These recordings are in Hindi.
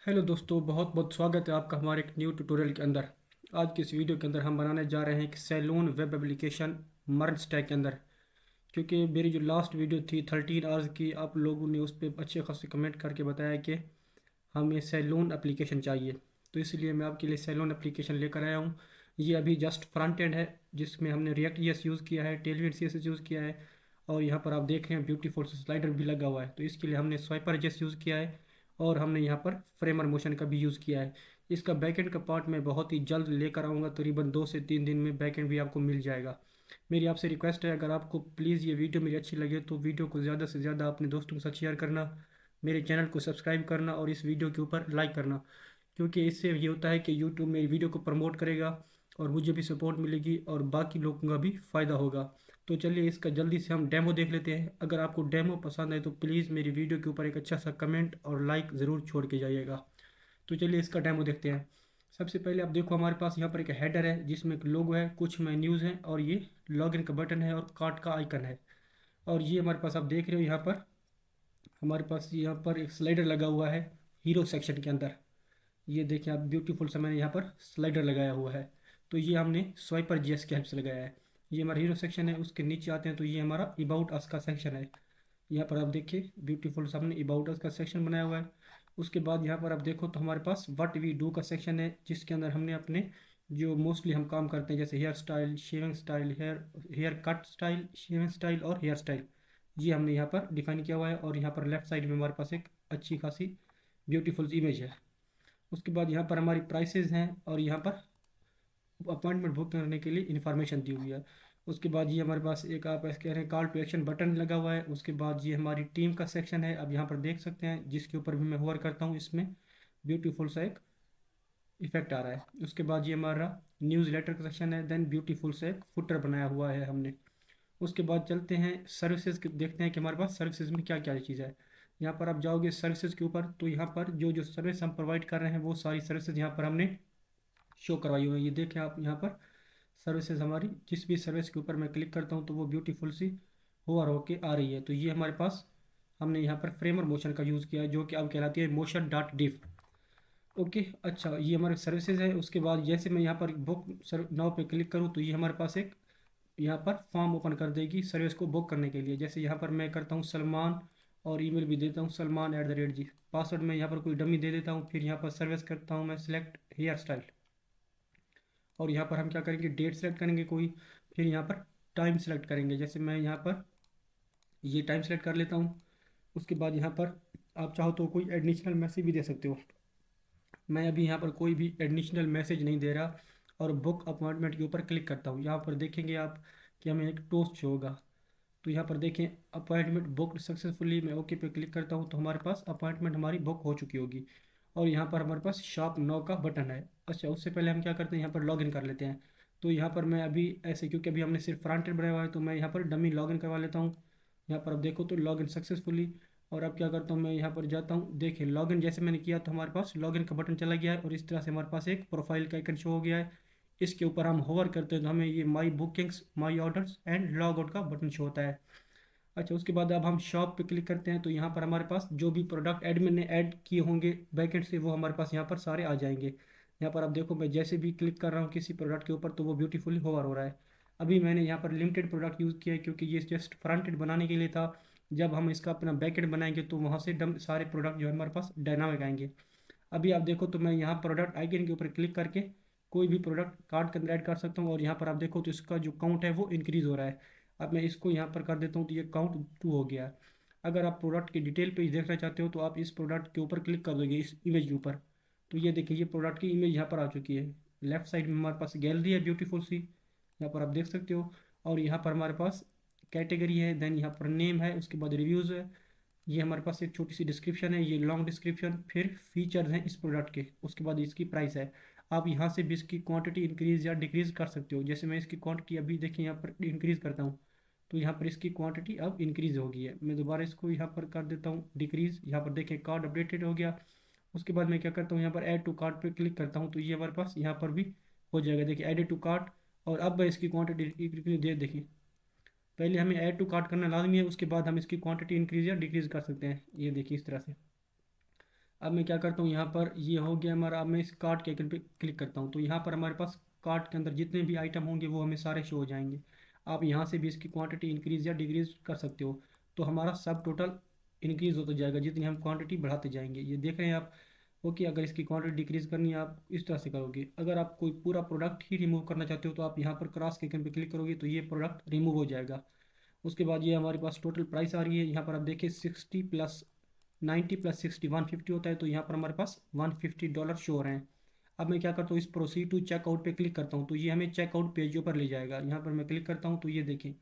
हेलो दोस्तों, बहुत बहुत स्वागत है आपका हमारे एक न्यू ट्यूटोरियल के अंदर। आज की इस वीडियो के अंदर हम बनाने जा रहे हैं एक salon web application MERN stack के अंदर। क्योंकि मेरी जो लास्ट वीडियो थी 13 आवर्स की, आप लोगों ने उस पर अच्छे खासे कमेंट करके बताया कि हमें सैलून एप्लीकेशन चाहिए। तो इसलिए मैं आपके लिए सैलून एप्लीकेशन लेकर आया हूँ। ये अभी जस्ट फ्रंट एंड है, जिसमें हमने रिएक्ट जेएस यूज़ किया है, टेलविंड सीएसएस यूज़ किया है, और यहाँ पर आप देख रहे हैं ब्यूटीफुल स्लाइडर भी लगा हुआ है। तो इसके लिए हमने स्वाइपर जेस यूज़ किया है, और हमने यहाँ पर फ्रेमर मोशन का भी यूज़ किया है। इसका बैकएंड का पार्ट मैं बहुत ही जल्द लेकर आऊँगा, करीबन 2 से 3 दिन में बैकएंड भी आपको मिल जाएगा। मेरी आपसे रिक्वेस्ट है, अगर आपको प्लीज़ ये वीडियो मेरी अच्छी लगे तो वीडियो को ज़्यादा से ज़्यादा अपने दोस्तों के साथ शेयर करना, मेरे चैनल को सब्सक्राइब करना और इस वीडियो के ऊपर लाइक करना। क्योंकि इससे ये होता है कि यूट्यूब मेरी वीडियो को प्रमोट करेगा और मुझे भी सपोर्ट मिलेगी और बाकी लोगों का भी फ़ायदा होगा। तो चलिए इसका जल्दी से हम डेमो देख लेते हैं। अगर आपको डेमो पसंद है तो प्लीज़ मेरी वीडियो के ऊपर एक अच्छा सा कमेंट और लाइक ज़रूर छोड़ के जाइएगा। तो चलिए इसका डेमो देखते हैं। सबसे पहले आप देखो, हमारे पास यहाँ पर एक हेडर है जिसमें एक लोगो है, कुछ मेन्यूज़ हैं, और ये लॉगिन का बटन है और कार्ट का आइकन है। और ये हमारे पास आप देख रहे हो, यहाँ पर हमारे पास यहाँ पर एक स्लाइडर लगा हुआ है हीरो सेक्शन के अंदर। ये देखिए आप, ब्यूटीफुल सा मैंने यहाँ पर स्लाइडर लगाया हुआ है। तो ये हमने स्वाइपर जीएस के हेल्प से लगाया है। ये हमारा हीरो सेक्शन है। उसके नीचे आते हैं तो ये हमारा अबाउट अस का सेक्शन है। यहाँ पर आप देखिए ब्यूटीफुल सा हमने अबाउट अस का सेक्शन बनाया हुआ है। उसके बाद यहाँ पर आप देखो तो हमारे पास व्हाट वी डू का सेक्शन है, जिसके अंदर हमने अपने जो मोस्टली हम काम करते हैं, जैसे hair style, shaving style, hair hair cut style, shaving style और हेयर स्टाइल, ये हमने यहाँ पर डिफाइन किया हुआ है। और यहाँ पर लेफ्ट साइड में हमारे पास एक अच्छी खासी ब्यूटीफुल इमेज है। उसके बाद यहाँ पर हमारी प्राइसेस हैं और यहाँ पर अपॉइंटमेंट बुक करने के लिए इन्फॉर्मेशन दी हुई है। उसके बाद ये हमारे पास एक, आप ऐसे कह रहे हैं, कॉल टू एक्शन बटन लगा हुआ है। उसके बाद ये हमारी टीम का सेक्शन है, अब यहाँ पर देख सकते हैं, जिसके ऊपर भी मैं होवर करता हूँ इसमें ब्यूटीफुल सा एक इफेक्ट आ रहा है। उसके बाद ये हमारा न्यूज़ लेटर का सेक्शन है, देन ब्यूटीफुल से एक फुटर बनाया हुआ है हमने। उसके बाद चलते हैं सर्विसेज देखते हैं कि हमारे पास सर्विसेज में क्या क्या चीज़ है। यहाँ पर आप जाओगे सर्विसेज के ऊपर, तो यहाँ पर जो जो सर्विस हम प्रोवाइड कर रहे हैं वो सारी सर्विसेज यहाँ पर हमने शो करवाई हुई है। ये देखें आप, यहाँ पर सर्विसेज हमारी, जिस भी सर्विस के ऊपर मैं क्लिक करता हूँ तो वो ब्यूटीफुल सी होवर होके आ रही है। तो ये हमारे पास हमने यहाँ पर फ्रेमर मोशन का यूज़ किया है, जो कि अब कहलाती है मोशन डॉट डिफ। ओके, अच्छा, ये हमारे सर्विसेज है। उसके बाद जैसे मैं यहाँ पर बुक सर नाउ पे क्लिक करूँ तो ये हमारे पास एक यहाँ पर फॉर्म ओपन कर देगी सर्विस को बुक करने के लिए। जैसे यहाँ पर मैं करता हूँ सलमान, और ईमेल भी देता हूँ salman@g। पासवर्ड मैं यहाँ पर कोई डमी दे देता हूँ। फिर यहाँ पर सर्विस करता हूँ मैं सिलेक्ट हेयर स्टाइल, और यहाँ पर हम क्या करेंगे, डेट सेलेक्ट करेंगे कोई। फिर यहाँ पर टाइम सेलेक्ट करेंगे, जैसे मैं यहाँ पर ये टाइम सेलेक्ट कर लेता हूँ। उसके बाद यहाँ पर आप चाहो तो कोई एडिशनल मैसेज भी दे सकते हो। मैं अभी यहाँ पर कोई भी एडिशनल मैसेज नहीं दे रहा, और बुक अपॉइंटमेंट के ऊपर क्लिक करता हूँ। यहाँ पर देखेंगे आप कि हमें एक टोस्ट शो होगा। तो यहाँ पर देखें अपॉइंटमेंट बुकड सक्सेसफुली, मैं ओके पे क्लिक करता हूँ तो हमारे पास अपॉइंटमेंट हमारी बुक हो चुकी होगी। और यहाँ पर हमारे पास शॉप नाउ का बटन है। अच्छा, उससे पहले हम क्या करते हैं, यहाँ पर लॉगिन कर लेते हैं। तो यहाँ पर मैं अभी ऐसे, क्योंकि अभी हमने सिर्फ फ्रंट एंड बनाया हुआ है, तो मैं यहाँ पर डमी लॉगिन करवा लेता हूँ। यहाँ पर अब देखो तो लॉगिन सक्सेसफुली। और अब क्या करता हूँ, मैं यहाँ पर जाता हूँ, देखिए लॉगिन जैसे मैंने किया तो हमारे पास लॉगिन का बटन चला गया है, और इस तरह से हमारे पास एक प्रोफाइल का आइकन शो हो गया है। इसके ऊपर हम होवर करते हैं तो हमें ये my bookings, my orders and log out का बटन शो होता है। अच्छा, उसके बाद अब हम शॉप पे क्लिक करते हैं तो यहाँ पर हमारे पास जो भी प्रोडक्ट एडमिन ने ऐड किए होंगे बैकेंड से, वो हमारे पास यहाँ पर सारे आ जाएंगे। यहाँ पर आप देखो, मैं जैसे भी क्लिक कर रहा हूँ किसी प्रोडक्ट के ऊपर तो वो ब्यूटीफुली होवर हो रहा है। अभी मैंने यहाँ पर लिमिटेड प्रोडक्ट यूज़ किया है, क्योंकि ये जस्ट फ्रंट एंड बनाने के लिए था। जब हम इसका अपना बैकेंड बनाएंगे तो वहाँ से डम सारे प्रोडक्ट जो है हमारे पास डायनामिक आएंगे। अभी आप देखो तो मैं यहाँ प्रोडक्ट आइकन के ऊपर क्लिक करके कोई भी प्रोडक्ट कार्ट के अंदर ऐड कर सकता हूँ, और यहाँ पर आप देखो तो इसका जो काउंट है वो इंक्रीज़ हो रहा है। अब मैं इसको यहाँ पर कर देता हूँ तो ये काउंट 2 हो गया है। अगर आप प्रोडक्ट की डिटेल पेज देखना चाहते हो तो आप इस प्रोडक्ट के ऊपर क्लिक कर दोगे, इस इमेज के ऊपर। तो ये देखिए, ये प्रोडक्ट की इमेज यहाँ पर आ चुकी है। लेफ्ट साइड में हमारे पास गैलरी है ब्यूटीफुल सी, यहाँ पर आप देख सकते हो। और यहाँ पर हमारे पास कैटेगरी है, देन यहाँ पर नेम है, उसके बाद रिव्यूज़ है, ये हमारे पास एक छोटी सी डिस्क्रिप्शन है, ये लॉन्ग डिस्क्रिप्शन, फिर फीचर्स हैं इस प्रोडक्ट के, उसके बाद इसकी प्राइस है। आप यहाँ से भी इसकी क्वांटिटी इंक्रीज़ या डिक्रीज़ कर सकते हो। जैसे मैं इसकी क्वांटिटी अभी देखिए यहाँ पर इंक्रीज़ करता हूँ तो यहाँ पर इसकी क्वांटिटी अब इंक्रीज़ हो गई है। मैं दोबारा इसको यहाँ पर कर देता हूँ डिक्रीज़। यहाँ पर देखें कार्ड अपडेटेड हो गया। उसके बाद मैं क्या करता हूँ, यहाँ पर ऐड टू कार्ट पे क्लिक करता हूँ तो ये हमारे पास यहाँ पर भी हो जाएगा। देखिए एडेड टू कार्ट, और अब मैं इसकी क्वांटिटी दे देखिए, पहले हमें ऐड टू कार्ट करना लाजमी है, उसके बाद हम इसकी क्वांटिटी इंक्रीज या डिक्रीज कर सकते हैं। ये देखिए इस तरह से। अब मैं क्या करता हूँ, यहाँ पर ये हो गया हमारा। अब मैं इस कार्ट के आइकन पे क्लिक करता हूँ, तो यहाँ पर हमारे पास कार्ट के अंदर जितने भी आइटम होंगे वो हमें सारे शो हो जाएंगे। आप यहाँ से भी इसकी क्वांटिटी इंक्रीज़ या डिक्रीज़ कर सकते हो, तो हमारा सब टोटल इंक्रीज़ होता जाएगा जितनी हम क्वांटिटी बढ़ाते जाएंगे। ये देख रहे हैं आप। ओके, अगर इसकी क्वांटिटी डिक्रीज़ करनी है आप इस तरह से करोगे। अगर आप कोई पूरा प्रोडक्ट ही रिमूव करना चाहते हो तो आप यहाँ पर क्रॉस के आइकन पे क्लिक करोगे तो ये प्रोडक्ट रिमूव हो जाएगा। उसके बाद ये हमारे पास टोटल प्राइस आ रही है। यहाँ पर आप देखिए 60 प्लस 90 प्लस 60 150 होता है, तो यहाँ पर हमारे पास $150 शो हो रहे हैं। अब मैं क्या करता हूँ, इस प्रोसीड टू चेकआउट पे क्लिक करता हूँ, तो ये हमें चेकआउट पेज पर ले जाएगा। यहाँ पर मैं क्लिक करता हूँ तो ये देखें,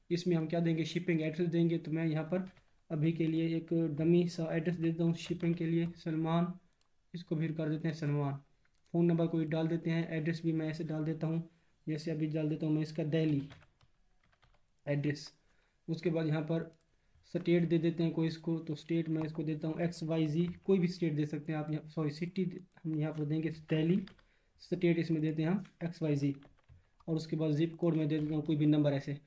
इसमें हम क्या देंगे, शिपिंग एड्रेस देंगे। तो मैं यहाँ पर अभी के लिए एक डमी सा एड्रेस देता हूँ शिपिंग के लिए, सलमान। इसको भी कर देते हैं सलमान। फ़ोन नंबर कोई डाल देते हैं, एड्रेस भी मैं ऐसे डाल देता हूँ, जैसे अभी डाल देता हूँ मैं इसका दिल्ली एड्रेस। उसके बाद यहाँ पर स्टेट दे देते हैं कोई इसको, तो स्टेट मैं इसको देता हूँ XYZ, कोई भी स्टेट दे सकते हैं आप। यहाँ सॉरी सिटी हम यहाँ पर देंगे दिल्ली, स्टेट इसमें देते हैं हम XYZ। और उसके बाद जिप कोड में दे देता हूँ कोई भी नंबर ऐसे।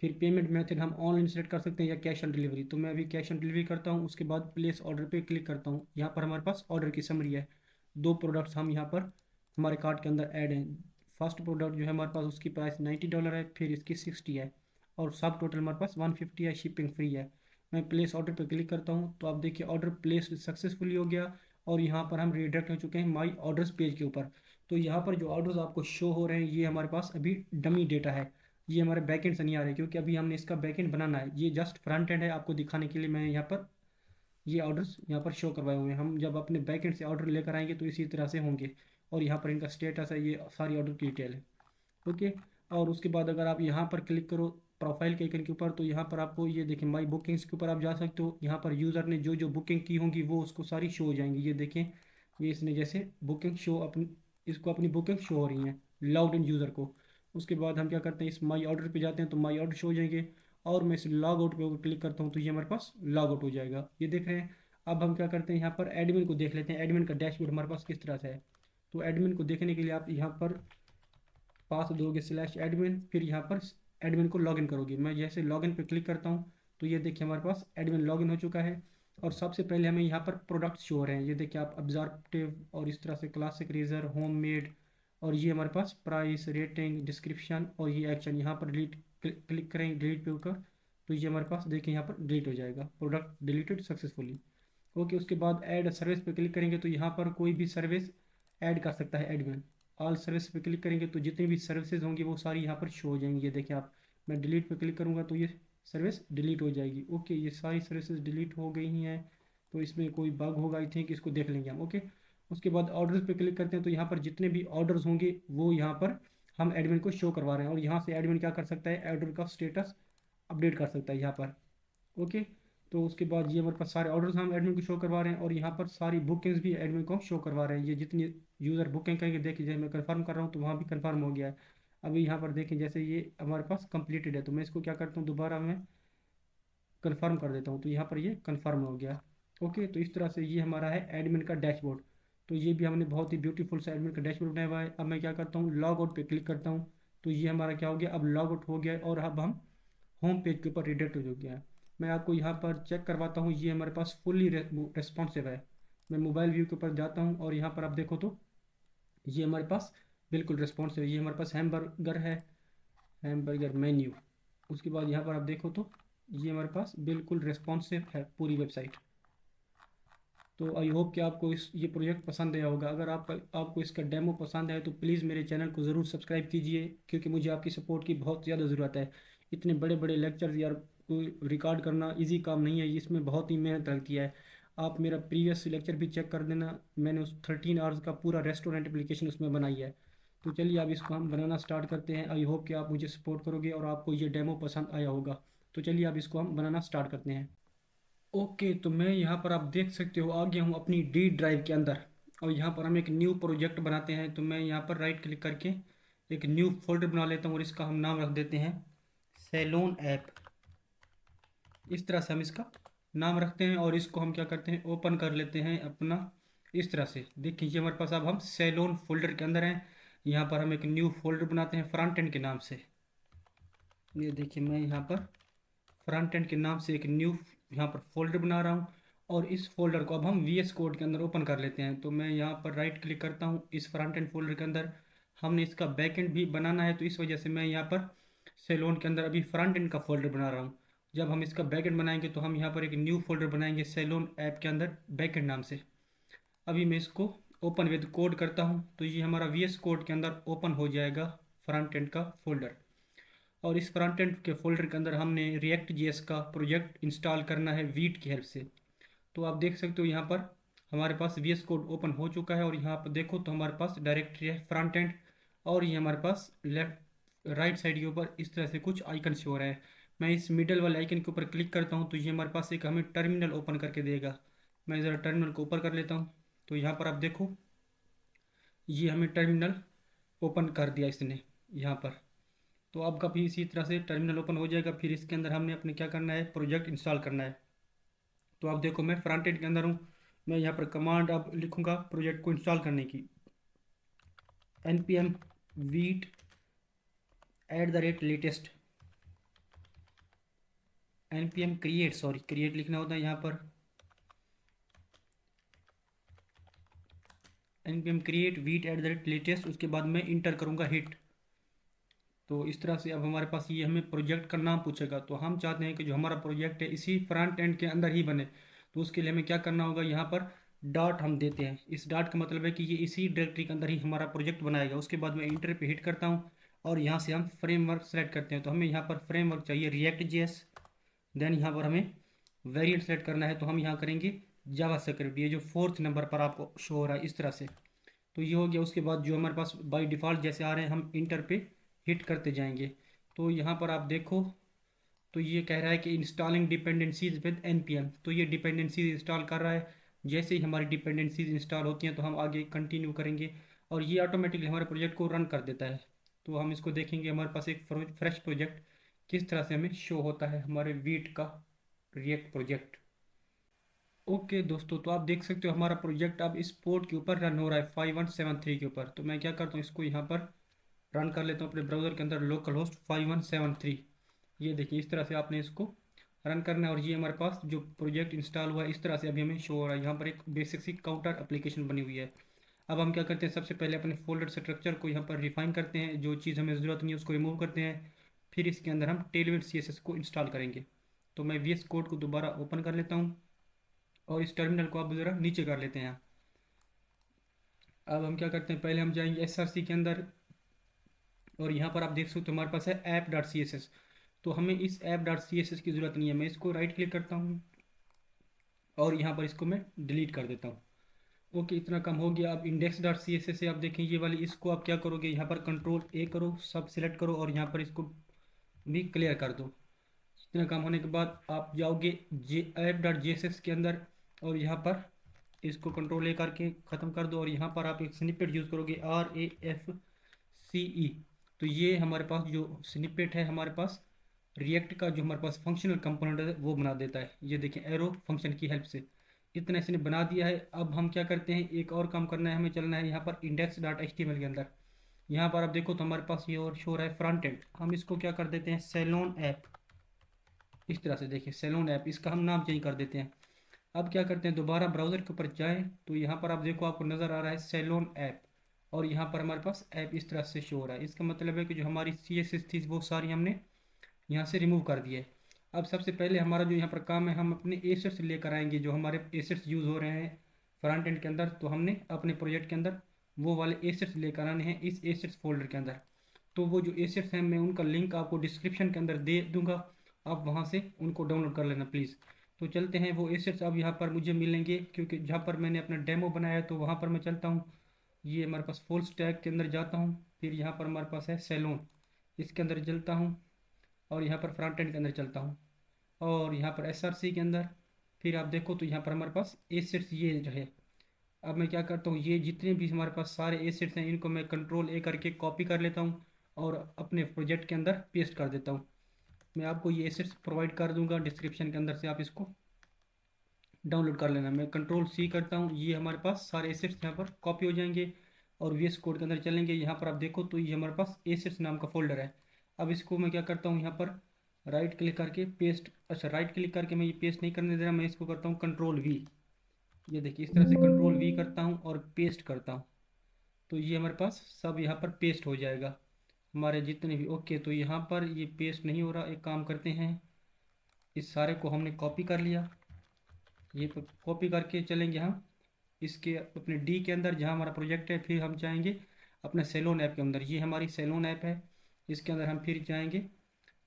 फिर पेमेंट मेथड हम ऑनलाइन सेलेक्ट कर सकते हैं या कैश ऑन डिलीवरी, तो मैं अभी कैश ऑन डिलीवरी करता हूँ। उसके बाद प्लेस ऑर्डर पे क्लिक करता हूँ। यहाँ पर हमारे पास ऑर्डर की समरी है। दो प्रोडक्ट्स हम यहाँ पर हमारे कार्ट के अंदर ऐड हैं। फर्स्ट प्रोडक्ट जो है हमारे पास उसकी प्राइस $90 है, फिर इसकी 60 है, और सब टोटल हमारे पास 150 है, शिपिंग फ्री है। मैं प्लेस ऑर्डर पर क्लिक करता हूँ तो आप देखिए ऑर्डर प्लेस सक्सेसफुली हो गया, और यहाँ पर हम रिडायरेक्ट हो चुके हैं माई ऑर्डर्स पेज के ऊपर। तो यहाँ पर जो ऑर्डर्स आपको शो हो रहे हैं ये हमारे पास अभी डमी डेटा है, ये हमारे बैकेंड से नहीं आ रहे, क्योंकि अभी हमने इसका बैकेंड बनाना है। ये जस्ट फ्रंट एंड है, आपको दिखाने के लिए मैं यहाँ पर ये ऑर्डर्स यहाँ पर शो करवाए हुए हैं। हम जब अपने बैकेंड से ऑर्डर लेकर आएंगे तो इसी तरह से होंगे, और यहाँ पर इनका स्टेटस है, ये सारी ऑर्डर की डिटेल है। ओके, और उसके बाद अगर आप यहाँ पर क्लिक करो प्रोफाइल के आइकन के ऊपर, तो यहाँ पर आपको ये देखें माई बुकिंग्स के ऊपर आप जा सकते हो। यहाँ पर यूज़र ने जो जो बुकिंग की होंगी वो उसको सारी शो हो जाएंगी। ये देखें, ये इसने जैसे बुकिंग शो अपनी, इसको अपनी बुकिंग शो हो रही हैं लॉग्ड इन यूज़र को। उसके बाद हम क्या करते हैं, इस माई ऑर्डर पे जाते हैं तो माई ऑर्डर शो हो जाएंगे, और मैं इस लॉग आउट पे क्लिक करता हूँ तो ये हमारे पास लॉग आउट हो जाएगा। ये देख रहे हैं। अब हम क्या करते हैं, यहाँ पर एडमिन को देख लेते हैं, एडमिन का डैशबोर्ड हमारे पास किस तरह से है। तो एडमिन को देखने के लिए आप यहाँ पर पास दोगे /एडमिन, फिर यहाँ पर एडमिन को लॉगिन करोगे। मैं जैसे लॉगिन पे क्लिक करता हूँ तो ये देखिए हमारे पास एडमिन लॉगिन हो चुका है। और सबसे पहले हमें यहाँ पर प्रोडक्ट्स शो हो रहे हैं। ये देखिए आप ऑब्जर्वेटिव और इस तरह से क्लासिक रेजर, होम मेड, और ये हमारे पास प्राइस, रेटिंग, डिस्क्रिप्शन और ये एक्शन। यहाँ पर डिलीट क्लिक करें डिलीट पे ऊपर, तो ये हमारे पास देखिए यहाँ पर डिलीट हो जाएगा, प्रोडक्ट डिलीटेड सक्सेसफुली। ओके, उसके बाद ऐड सर्विस पे क्लिक करेंगे तो यहाँ पर कोई भी सर्विस ऐड कर सकता है एडमिन। ऑल सर्विस पे क्लिक करेंगे तो जितनी भी सर्विसेज होंगी वो सारी यहाँ पर शो हो जाएंगी। ये देखिए आप, मैं डिलीट पे क्लिक करूँगा तो ये सर्विस डिलीट हो जाएगी। ओके, ये सारी सर्विसेज डिलीट हो गई हैं, तो इसमें कोई बग होगा आई थिंक, इसको देख लेंगे हम। ओके, उसके बाद ऑर्डर्स पे क्लिक करते हैं तो यहाँ पर जितने भी ऑर्डर्स होंगे वो यहाँ पर हम एडमिन को शो करवा रहे हैं, और यहाँ से एडमिन क्या कर सकता है, ऑर्डर का स्टेटस अपडेट कर सकता है यहाँ पर। ओके, तो उसके बाद ये हमारे पास सारे ऑर्डर्स हम एडमिन को शो करवा रहे हैं, और यहाँ पर सारी बुकिंग्स भी एडमिन को शो करवा रहे हैं। ये जितनी यूज़र बुकिंग करेंगे, देखिए जैसे मैं कंफर्म कर रहा हूँ तो वहाँ भी कंफर्म हो गया है। अभी यहाँ पर देखें जैसे ये हमारे पास कंप्लीटेड है, तो मैं इसको क्या करता हूँ, दोबारा मैं कंफर्म कर देता हूँ, तो यहाँ पर ये कंफर्म हो गया। ओके, तो इस तरह से ये हमारा है एडमिन का डैशबोर्ड। तो ये भी हमने बहुत ही ब्यूटीफुल सा एडमिन का डैशबोर्ड बनाया हुआ है। अब मैं क्या करता हूँ, लॉग आउट पे क्लिक करता हूँ, तो ये हमारा क्या हो गया, अब लॉग आउट हो गया है, और अब हम होम पेज के ऊपर रिडायरेक्ट हो गया है। मैं आपको यहाँ पर चेक करवाता हूँ, ये हमारे पास फुल्ली रेस्पॉन्सिव है। मैं मोबाइल व्यू के ऊपर जाता हूँ और यहाँ पर आप देखो तो ये हमारे पास बिल्कुल रेस्पॉन्सिव है। ये हमारे पास हैमबर्गर है, हैमबर्गर मेन्यू। उसके बाद यहाँ पर आप देखो तो ये हमारे पास बिल्कुल रेस्पॉन्सिव है पूरी वेबसाइट। तो आई होप कि आपको ये प्रोजेक्ट पसंद आया होगा। अगर आपको इसका डेमो पसंद आए तो प्लीज़ मेरे चैनल को ज़रूर सब्सक्राइब कीजिए, क्योंकि मुझे आपकी सपोर्ट की बहुत ज़्यादा ज़रूरत है। इतने बड़े बड़े लेक्चर्स यार रिकॉर्ड करना इजी काम नहीं है, इसमें बहुत ही मेहनत लगती है। आप मेरा प्रीवियस लेक्चर भी चेक कर देना, मैंने उस 13 आवर्स का पूरा रेस्टोरेंट एप्लीकेशन उसमें बनाई है। तो चलिए अब इसको हम बनाना स्टार्ट करते हैं। आई होप कि आप मुझे सपोर्ट करोगे और आपको ये डेमो पसंद आया होगा। तो चलिए अब इसको हम बनाना स्टार्ट करते हैं। ओके, तो मैं यहाँ पर आप देख सकते हो आ गया हूँ अपनी डी ड्राइव के अंदर, और यहाँ पर हम एक न्यू प्रोजेक्ट बनाते हैं। तो मैं यहाँ पर राइट क्लिक करके एक न्यू फोल्डर बना लेता हूँ, और इसका हम नाम रख देते हैं सैलून ऐप। इस तरह से हम इसका नाम रखते हैं, और इसको हम क्या करते हैं, ओपन कर लेते हैं अपना। इस तरह से देखिए ये हमारे पास अब हम सैलून फोल्डर के अंदर हैं। यहाँ पर हम एक न्यू फोल्डर बनाते हैं फ्रंट एंड के नाम से। ये देखिए मैं यहाँ पर फ्रंट एंड के नाम से एक न्यू यहाँ पर फोल्डर बना रहा हूँ, और इस फोल्डर को अब हम वी एस कोड के अंदर ओपन कर लेते हैं। तो मैं यहाँ पर राइट क्लिक करता हूँ इस फ्रंट एंड फोल्डर के अंदर। हमने इसका बैक एंड भी बनाना है, तो इस वजह से मैं यहाँ पर सेलोन के अंदर अभी फ्रंट एंड का फोल्डर बना रहा हूँ। जब हम इसका बैक एंड बनाएंगे तो हम यहाँ पर एक न्यू फोल्डर बनाएंगे सेलोन ऐप के अंदर बैक एंड नाम से। अभी मैं इसको ओपन विद कोड करता हूँ, तो ये हमारा वी एस कोड के अंदर ओपन हो जाएगा फ्रंट एंड का फोल्डर। और इस फ्रंट एंड के फोल्डर के अंदर हमने रिएक्ट जेएस का प्रोजेक्ट इंस्टॉल करना है वीट की हेल्प से। तो आप देख सकते हो यहाँ पर हमारे पास वी एस कोड ओपन हो चुका है, और यहाँ पर देखो तो हमारे पास डायरेक्टरी है फ्रंट एंड। और ये हमारे पास लेफ्ट राइट साइड के ऊपर इस तरह से कुछ आइकन शो हो रहे हैं। मैं इस मिडल वाले आइकन के ऊपर क्लिक करता हूँ तो ये हमारे पास एक हमें टर्मिनल ओपन करके देगा। मैं ज़रा टर्मिनल को ऊपर कर लेता हूँ। तो यहाँ पर आप देखो ये हमें टर्मिनल ओपन कर दिया इसने यहाँ पर। तो आपका भी इसी तरह से टर्मिनल ओपन हो जाएगा। फिर इसके अंदर हमने अपने क्या करना है, प्रोजेक्ट इंस्टॉल करना है। तो आप देखो मैं फ्रंट एंड के अंदर हूँ। मैं यहाँ पर कमांड अब लिखूँगा प्रोजेक्ट को इंस्टॉल करने की, npm wheat @latest npm create लिखना होता है यहाँ पर, npm क्रिएट वीट @latest। उसके बाद मैं इंटर करूँगा हिट। तो इस तरह से अब हमारे पास ये हमें प्रोजेक्ट का नाम पूछेगा। तो हम चाहते हैं कि जो हमारा प्रोजेक्ट है इसी फ्रंट एंड के अंदर ही बने। तो उसके लिए हमें क्या करना होगा, यहाँ पर डॉट हम देते हैं। इस डॉट का मतलब है कि ये इसी डायरेक्टरी के अंदर ही हमारा प्रोजेक्ट बनाएगा। उसके बाद मैं इंटर पे हिट करता हूँ और यहाँ से हम फ्रेमवर्क सेलेक्ट करते हैं। तो हमें यहाँ पर फ्रेमवर्क चाहिए रिएक्ट जेएस। देन यहाँ पर हमें वेरिएंट सेलेक्ट करना है, तो हम यहाँ करेंगे जावास्क्रिप्ट। ये जो 4th नंबर पर आपको शो हो रहा है इस तरह से। तो ये हो गया। उसके बाद जो हमारे पास बाय डिफ़ॉल्ट जैसे आ रहे हैं हम इंटर पे हिट करते जाएंगे। तो यहाँ पर आप देखो तो ये कह रहा है कि इंस्टॉलिंग डिपेंडेंसीज विद npm। तो ये डिपेंडेंसीज इंस्टॉल कर रहा है। जैसे ही हमारी डिपेंडेंसीज इंस्टॉल होती हैं तो हम आगे कंटिन्यू करेंगे, और ये ऑटोमेटिकली हमारे प्रोजेक्ट को रन कर देता है। तो हम इसको देखेंगे हमारे पास एक फ्रेश प्रोजेक्ट किस तरह से हमें शो होता है, हमारे वीट का रिएक्ट प्रोजेक्ट। ओके दोस्तों, तो आप देख सकते हो हमारा प्रोजेक्ट अब इस पोर्ट के ऊपर रन हो रहा है 5173 के ऊपर। तो मैं क्या करता हूँ, इसको यहाँ पर रन कर लेता हूँ अपने ब्राउज़र के अंदर, लोकल होस्ट 5173। ये देखिए इस तरह से आपने इसको रन करना है। और ये हमारे पास जो प्रोजेक्ट इंस्टॉल हुआ है इस तरह से अभी हमें शो हो रहा है। यहाँ पर एक बेसिक सी काउंटर एप्लीकेशन बनी हुई है। अब हम क्या करते हैं, सबसे पहले अपने फोल्डर स्ट्रक्चर को यहाँ पर रिफाइन करते हैं। जो चीज़ हमें ज़रूरत नहीं है उसको रिमूव करते हैं। फिर इसके अंदर हम टेलविंड CSS को इंस्टॉल करेंगे। तो मैं VS कोड को दोबारा ओपन कर लेता हूँ और इस टर्मिनल को आप ज़रा नीचे कर लेते हैं। अब हम क्या करते हैं, पहले हम जाएंगे SRC के अंदर, और यहाँ पर आप देख सकते हो हमारे पास है app.css। तो हमें इस app.css की ज़रूरत नहीं है। मैं इसको राइट क्लिक करता हूँ और यहाँ पर इसको मैं डिलीट कर देता हूँ। ओके, इतना कम हो गया। अब index.css से आप देखें ये वाली, इसको आप क्या करोगे, यहाँ पर Ctrl+A करो, सब सिलेक्ट करो और यहाँ पर इसको भी क्लियर कर दो। इतना काम होने के बाद आप जाओगे app.js के अंदर, और यहाँ पर इसको Ctrl+A करके ख़त्म कर दो। और यहाँ पर आप एक स्निपेट यूज़ करोगे RAFCE। तो ये हमारे पास जो स्निपेट है हमारे पास रिएक्ट का जो हमारे पास फंक्शनल कंपोनेंट है वो बना देता है। ये देखिए एरो फंक्शन की हेल्प से इतना इसने बना दिया है। अब हम क्या करते हैं, एक और काम करना है, हमें चलना है यहाँ पर index.html के अंदर। यहाँ पर आप देखो तो हमारे पास ये और शो रहा है फ्रंट एंड। हम इसको क्या कर देते हैं, सैलून ऐप। इस तरह से देखिए सैलून ऐप, इसका हम नाम चेंज कर देते हैं। अब क्या करते हैं, दोबारा ब्राउज़र के ऊपर जाएँ तो यहाँ पर आप देखो आपको नज़र आ रहा है सैलून ऐप, और यहाँ पर हमारे पास ऐप इस तरह से शो हो रहा है। इसका मतलब है कि जो हमारी CSS थी वो सारी हमने यहाँ से रिमूव कर दिए। अब सबसे पहले हमारा जो यहाँ पर काम है, हम अपने एसेट्स लेकर आएंगे जो हमारे एसेट्स यूज़ हो रहे हैं फ्रंट एंड के अंदर। तो हमने अपने प्रोजेक्ट के अंदर वो वाले एसेट्स लेकर आने हैं इस एसेट्स फोल्डर के अंदर। तो वो जो एसेट्स हैं मैं उनका लिंक आपको डिस्क्रिप्शन के अंदर दे दूंगा, आप वहाँ से उनको डाउनलोड कर लेना प्लीज़। तो चलते हैं, वो एसेट्स अब यहाँ पर मुझे मिलेंगे क्योंकि जहाँ पर मैंने अपना डेमो बनाया है तो वहाँ पर मैं चलता हूँ। ये हमारे पास फुल स्टैक के अंदर जाता हूँ, फिर यहाँ पर हमारे पास है सैलून, इसके अंदर चलता हूँ, और यहाँ पर फ्रंट एंड के अंदर चलता हूँ, और यहाँ पर SRC के अंदर। फिर आप देखो तो यहाँ पर हमारे पास एसेट्स ये जो है। अब मैं क्या करता हूँ, ये जितने भी हमारे पास सारे एसेट्स हैं इनको मैं Ctrl+A करके कॉपी कर लेता हूँ और अपने प्रोजेक्ट के अंदर पेस्ट कर देता हूँ। मैं आपको ये एसेट्स प्रोवाइड कर दूंगा डिस्क्रिप्शन के अंदर से, आप इसको डाउनलोड कर लेना। मैं Ctrl+C करता हूँ, ये हमारे पास सारे एसेट्स यहाँ पर कॉपी हो जाएंगे और VS कोड के अंदर चलेंगे। यहाँ पर आप देखो तो ये हमारे पास एसेट्स नाम का फोल्डर है। अब इसको मैं क्या करता हूँ, यहाँ पर राइट क्लिक करके पेस्ट, अच्छा राइट क्लिक करके मैं ये पेस्ट नहीं करने दे रहा, मैं इसको करता हूँ कंट्रोल वी। ये देखिए इस तरह से कंट्रोल वी करता हूँ और पेस्ट करता हूँ, तो ये हमारे पास सब यहाँ पर पेस्ट हो जाएगा हमारे जितने भी। ओके, तो यहाँ पर ये पेस्ट नहीं हो रहा, एक काम करते हैं, इस सारे को हमने कॉपी कर लिया, ये कॉपी करके चलेंगे हम इसके अपने डी के अंदर जहाँ हमारा प्रोजेक्ट है, फिर हम जाएंगे अपने सेलोन ऐप के अंदर, ये हमारी सेलोन ऐप है, इसके अंदर हम फिर जाएंगे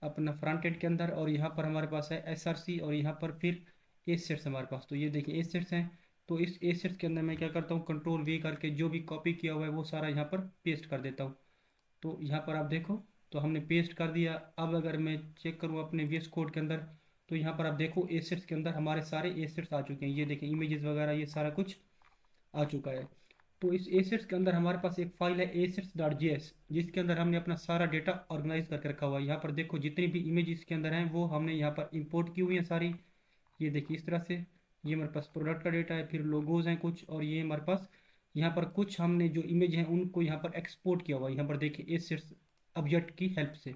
अपना फ्रंट एंड के अंदर, और यहाँ पर हमारे पास है एसआरसी, और यहाँ पर फिर एसेट्स हमारे पास, तो ये देखिए एसेट्स हैं। तो इस एसेट्स के अंदर मैं क्या करता हूँ, कंट्रोल वी करके जो भी कॉपी किया हुआ है वो सारा यहाँ पर पेस्ट कर देता हूँ। तो यहाँ पर आप देखो, तो हमने पेस्ट कर दिया। अब अगर मैं चेक करूँ अपने वीएस कोड के अंदर, तो यहाँ पर आप देखो एसेट्स के अंदर हमारे सारे एसेट्स आ चुके हैं, ये देखिए इमेजेस वगैरह ये सारा कुछ आ चुका है। तो इस एसेट्स के अंदर हमारे पास एक फाइल है assets.js, जिसके अंदर हमने अपना सारा डेटा ऑर्गेनाइज करके रखा हुआ है। यहाँ पर देखो जितनी भी इमेज इसके अंदर हैं वो हमने यहाँ पर इंपोर्ट की हुई हैं सारी, ये देखिए इस तरह से। ये हमारे पास प्रोडक्ट का डेटा है, फिर लोगोज हैं कुछ, और ये हमारे पास यहाँ पर कुछ हमने जो इमेज हैं उनको यहाँ पर एक्सपोर्ट किया हुआ है, यहाँ पर देखिए एसेट्स ऑब्जेक्ट की हेल्प से।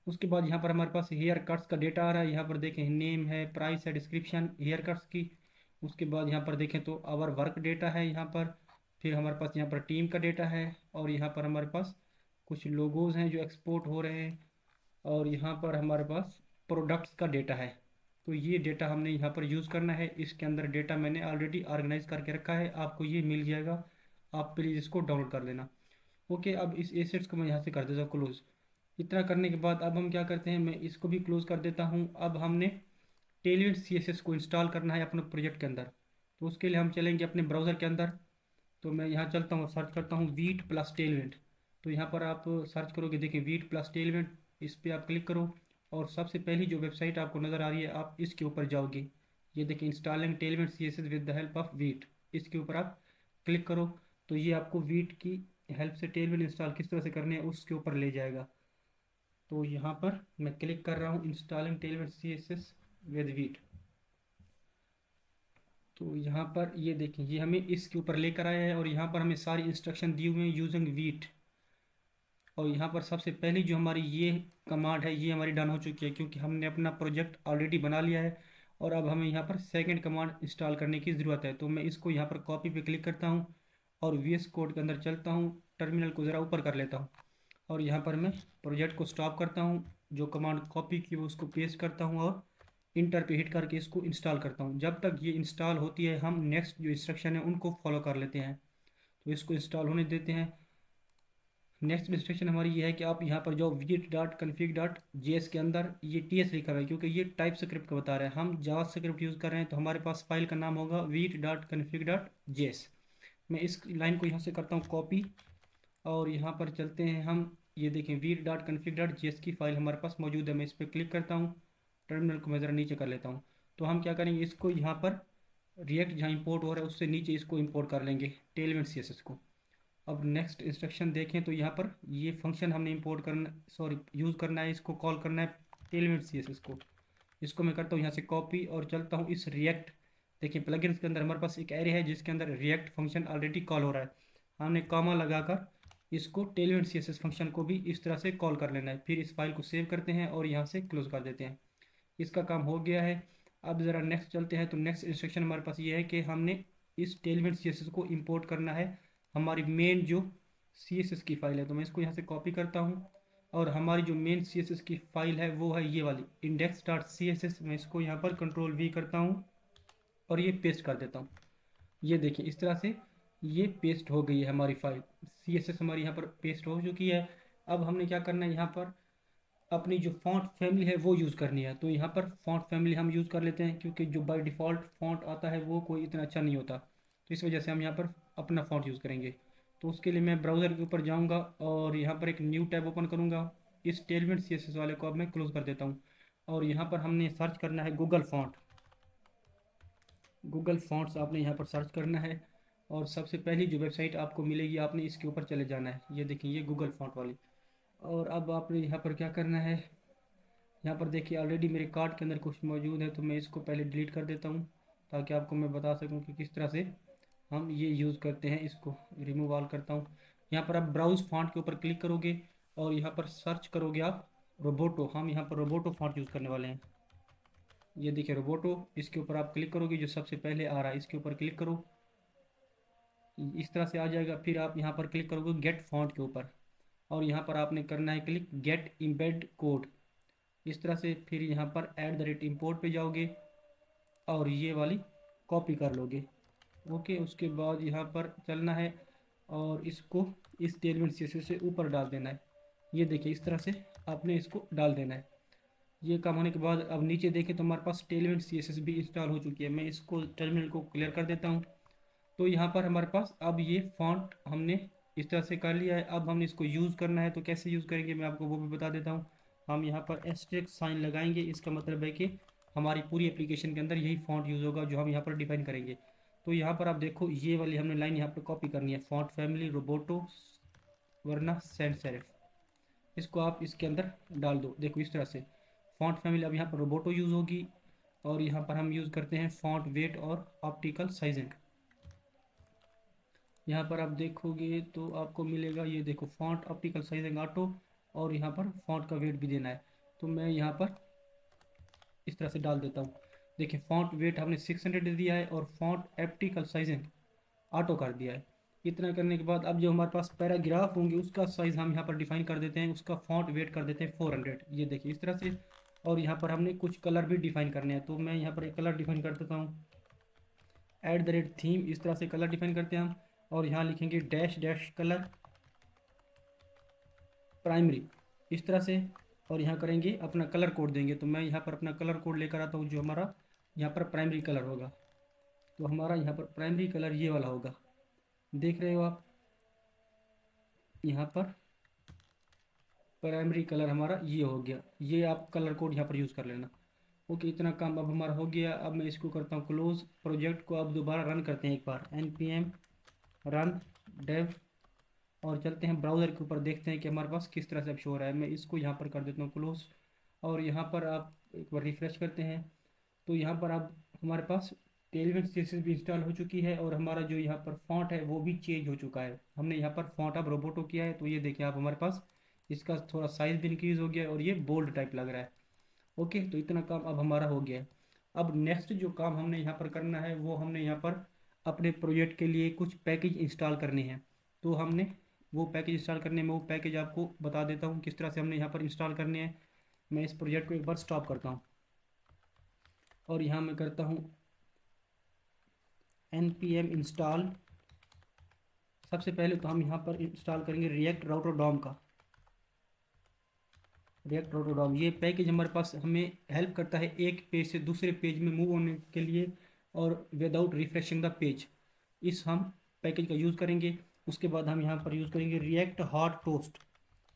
उसके बाद यहाँ पर हमारे पास हेयर कट्स का डेटा आ रहा है, यहाँ पर देखें नेम है, प्राइस है, डिस्क्रिप्शन हेयर कट्स की। उसके बाद यहाँ पर देखें तो आवर वर्क डेटा है यहाँ पर, फिर हमारे पास यहाँ पर टीम का डेटा है, और यहाँ पर हमारे पास कुछ लोगोज हैं जो एक्सपोर्ट हो रहे हैं, और यहाँ पर हमारे पास प्रोडक्ट्स का डेटा है। तो ये डेटा हमने यहाँ पर यूज़ करना है, इसके अंदर डेटा मैंने ऑलरेडी ऑर्गेनाइज करके रखा है, आपको ये मिल जाएगा, आप प्लीज़ इसको डाउनलोड कर लेना। ओके, अब इस एसेट्स को मैं यहाँ से कर देता हूँ क्लोज। इतना करने के बाद अब हम क्या करते हैं, मैं इसको भी क्लोज कर देता हूँ। अब हमने टेलविंड CSS को इंस्टॉल करना है अपने प्रोजेक्ट के अंदर, तो उसके लिए हम चलेंगे अपने ब्राउज़र के अंदर। तो मैं यहाँ चलता हूँ, सर्च करता हूँ वीट प्लस टेलविंड। तो यहाँ पर आप सर्च करोगे, देखिए वीट प्लस टेलविंड, इस पर आप क्लिक करो, और सबसे पहली जो वेबसाइट आपको नज़र आ रही है आप इसके ऊपर जाओगे, ये देखिए installing Tailwind CSS with the help of wheat, इसके ऊपर आप क्लिक करो। तो ये आपको वीट की हेल्प से टेलविंड इंस्टॉल किस तरह से करने हैं उसके ऊपर ले जाएगा। तो यहाँ पर मैं क्लिक कर रहा हूँ installing Tailwind CSS with wheat. तो यहाँ पर ये देखें, ये हमें इसके ऊपर लेकर आया है, और यहाँ पर हमें सारी इंस्ट्रक्शन दी हुई हैं यूजिंग वीट। और यहाँ पर सबसे पहली जो हमारी ये कमांड है ये हमारी डन हो चुकी है, क्योंकि हमने अपना प्रोजेक्ट ऑलरेडी बना लिया है, और अब हमें यहाँ पर सेकंड कमांड इंस्टॉल करने की ज़रूरत है। तो मैं इसको यहाँ पर कॉपी पे क्लिक करता हूँ, और VS कोड के अंदर चलता हूँ, टर्मिनल को ज़रा ऊपर कर लेता हूँ, और यहाँ पर मैं प्रोजेक्ट को स्टॉप करता हूँ, जो कमांड कॉपी की वो उसको पेस्ट करता हूँ, और इंटर पे हिट करके इसको इंस्टॉल करता हूँ। जब तक ये इंस्टॉल होती है हम नेक्स्ट जो इंस्ट्रक्शन है उनको फॉलो कर लेते हैं। तो इसको इंस्टॉल होने देते हैं। नेक्स्ट इंस्ट्रक्शन हमारी ये है कि आप यहाँ पर जो vite.config.js के अंदर ये TS लिखा हुआ है, क्योंकि ये टाइप स्क्रिप्ट का बता रहा है, हम जावा स्क्रिप्ट यूज़ कर रहे हैं, तो हमारे पास फाइल का नाम होगा vite.config.js। मैं इस लाइन को यहाँ से करता हूँ कॉपी, और यहाँ पर चलते हैं हम, ये देखें vite.config.js की फ़ाइल हमारे पास मौजूद है। मैं इस पर क्लिक करता हूँ, टर्मिनल को मैं ज़रा नीचे कर लेता हूँ। तो हम क्या करेंगे, इसको यहाँ पर रिएक्ट जहाँ इंपोर्ट हो रहा है उससे नीचे इसको इंपोर्ट कर लेंगे टेलविंड CSS को। अब नेक्स्ट इंस्ट्रक्शन देखें, तो यहाँ पर ये फंक्शन हमने इंपोर्ट करना, सॉरी यूज़ करना है, इसको कॉल करना है टेलविंड CSS को। इसको मैं करता हूँ यहाँ से कॉपी, और चलता हूँ इस रिएक्ट, देखिए प्लगइन्स के अंदर हमारे पास एक एरे है जिसके अंदर रिएक्ट फंक्शन ऑलरेडी कॉल हो रहा है, हमने कॉमा लगाकर इसको टेलविंड CSS फंक्शन को भी इस तरह से कॉल कर लेना है। फिर इस फाइल को सेव करते हैं और यहाँ से क्लोज कर देते हैं। इसका काम हो गया है। अब ज़रा नेक्स्ट चलते हैं, तो नेक्स्ट इंस्ट्रक्शन हमारे पास ये है कि हमने इस टेलविंड CSS को इंपोर्ट करना है हमारी मेन जो CSS की फ़ाइल है। तो मैं इसको यहाँ से कॉपी करता हूँ, और हमारी जो मेन CSS की फ़ाइल है वो है ये वाली index.css। मैं इसको यहाँ पर कंट्रोल V करता हूँ और ये पेस्ट कर देता हूँ। ये देखिए इस तरह से ये पेस्ट हो गई है हमारी फाइल, CSS हमारी यहाँ पर पेस्ट हो चुकी है। अब हमने क्या करना है, यहाँ पर अपनी जो फॉन्ट फैमिली है वो यूज़ करनी है। तो यहाँ पर फॉन्ट फैमिली हम यूज़ कर लेते हैं, क्योंकि जो बाय डिफ़ॉल्ट फॉन्ट आता है वो कोई इतना अच्छा नहीं होता, तो इस वजह से हम यहाँ पर अपना फॉन्ट यूज़ करेंगे। तो उसके लिए मैं ब्राउज़र के ऊपर जाऊँगा और यहाँ पर एक न्यू टैब ओपन करूँगा। इस टेलविंड CSS वाले को अब मैं क्लोज़ कर देता हूँ, और यहाँ पर हमने सर्च करना है गूगल फॉन्ट। गूगल फॉन्ट्स आपने यहाँ पर सर्च करना है, और सबसे पहली जो वेबसाइट आपको मिलेगी आपने इसके ऊपर चले जाना है। ये देखिए ये गूगल फॉन्ट वाली। और अब आपने यहाँ पर क्या करना है, यहाँ पर देखिए ऑलरेडी मेरे कार्ट के अंदर कुछ मौजूद है, तो मैं इसको पहले डिलीट कर देता हूँ ताकि आपको मैं बता सकूँ कि किस तरह से हम ये यूज़ करते हैं। इसको रिमूव ऑल करता हूँ। यहाँ पर आप ब्राउज़ फॉन्ट के ऊपर क्लिक करोगे और यहाँ पर सर्च करोगे आप रोबोटो, हम यहाँ पर रोबोटो फॉन्ट यूज़ करने वाले हैं। ये देखिए रोबोटो, इसके ऊपर आप क्लिक करोगे, जो सबसे पहले आ रहा है इसके ऊपर क्लिक करो, इस तरह से आ जाएगा। फिर आप यहाँ पर क्लिक करोगे गेट फॉन्ट के ऊपर, और यहाँ पर आपने करना है क्लिक गेट इम्बेड कोड, इस तरह से। फिर यहाँ पर @import पे जाओगे और ये वाली कॉपी कर लोगे। ओके, उसके बाद यहाँ पर चलना है और इसको इस टेलविंड सीएसएस से ऊपर डाल देना है। ये देखिए इस तरह से आपने इसको डाल देना है। ये काम होने के बाद अब नीचे देखें तो हमारे पास टेलविंड सीएसएस भी इंस्टॉल हो चुकी है। मैं इसको टर्मिनल को क्लियर कर देता हूँ। तो यहाँ पर हमारे पास अब ये फॉन्ट हमने इस तरह से कर लिया है। अब हमने इसको यूज़ करना है, तो कैसे यूज़ करेंगे मैं आपको वो भी बता देता हूँ। हम यहाँ पर एस्टेरिस्क साइन लगाएंगे, इसका मतलब है कि हमारी पूरी एप्लीकेशन के अंदर यही फॉन्ट यूज़ होगा जो हम यहाँ पर डिफाइन करेंगे। तो यहाँ पर आप देखो ये वाली हमने लाइन यहाँ पर कॉपी करनी है, फॉन्ट फैमिली रोबोटो वरना सैंड सेरिफ, इसको आप इसके अंदर डाल दो। देखो इस तरह से फॉन्ट फैमिली अब यहाँ पर रोबोटो यूज़ होगी, और यहाँ पर हम यूज़ करते हैं फॉन्ट वेट और ऑप्टिकल साइजिंग। यहाँ पर आप देखोगे तो आपको मिलेगा, ये देखो फॉन्ट ऑप्टिकल साइजिंग ऑटो, और यहाँ पर फॉन्ट का वेट भी देना है। तो मैं यहाँ पर इस तरह से डाल देता हूँ। देखिए फॉन्ट वेट हमने 600 दिया है और फॉन्ट ऑप्टिकल साइजिंग ऑटो कर दिया है। इतना करने के बाद अब जो हमारे पास पैराग्राफ होंगे उसका साइज़ हम यहाँ पर डिफाइन कर देते हैं, उसका फॉन्ट वेट कर देते हैं 400। ये देखिए इस तरह से। और यहाँ पर हमने कुछ कलर भी डिफाइन करने हैं, तो मैं यहाँ पर एक कलर डिफाइन कर देता हूँ, @थीम, इस तरह से कलर डिफाइन करते हैं हम। और यहाँ लिखेंगे डैश डैश कलर प्राइमरी, इस तरह से। और यहाँ करेंगे अपना कलर कोड देंगे, तो मैं यहाँ पर अपना कलर कोड लेकर आता हूँ जो हमारा यहाँ पर प्राइमरी कलर होगा। तो हमारा यहाँ पर प्राइमरी कलर ये वाला होगा, देख रहे हो आप, यहाँ पर प्राइमरी कलर हमारा ये हो गया। ये आप कलर कोड यहाँ पर यूज़ कर लेना। ओके, इतना काम अब हमारा हो गया। अब मैं इसको करता हूँ क्लोज, प्रोजेक्ट को अब दोबारा रन करते हैं एक बार, npm रन डेव, और चलते हैं ब्राउज़र के ऊपर, देखते हैं कि हमारे पास किस तरह से अब शो हो रहा है। मैं इसको यहाँ पर कर देता हूँ क्लोज, और यहाँ पर आप एक बार रिफ़्रेश करते हैं तो यहाँ पर अब हमारे पास टेलविंड सीएसएस भी इंस्टॉल हो चुकी है, और हमारा जो यहाँ पर फॉन्ट है वो भी चेंज हो चुका है। हमने यहाँ पर फॉन्ट अब रोबोटो किया है, तो ये देखिए आप हमारे पास इसका थोड़ा साइज़ भी इंक्रीज़ हो गया है और ये बोल्ड टाइप लग रहा है। ओके, तो इतना काम अब हमारा हो गया है। अब नेक्स्ट जो काम हमने यहाँ पर करना है वो हमने यहाँ पर अपने प्रोजेक्ट के लिए कुछ पैकेज इंस्टॉल करने हैं। तो हमने वो पैकेज इंस्टॉल करने में, वो पैकेज आपको बता देता हूँ किस तरह से हमने यहाँ पर इंस्टॉल करने हैं। मैं इस प्रोजेक्ट को एक बार स्टॉप करता हूँ और यहाँ मैं करता हूँ npm इंस्टॉल। सबसे पहले तो हम यहाँ पर इंस्टॉल करेंगे रिएक्ट राउटर डॉम का, रिएक्ट राउटर डॉम। ये पैकेज हमारे पास हमें हेल्प करता है एक पेज से दूसरे पेज में मूव होने के लिए, और विदाउट रिफ्रेशिंग द पेज, इस हम पैकेज का यूज़ करेंगे। उसके बाद हम यहाँ पर यूज़ करेंगे रिएक्ट हॉट टोस्ट।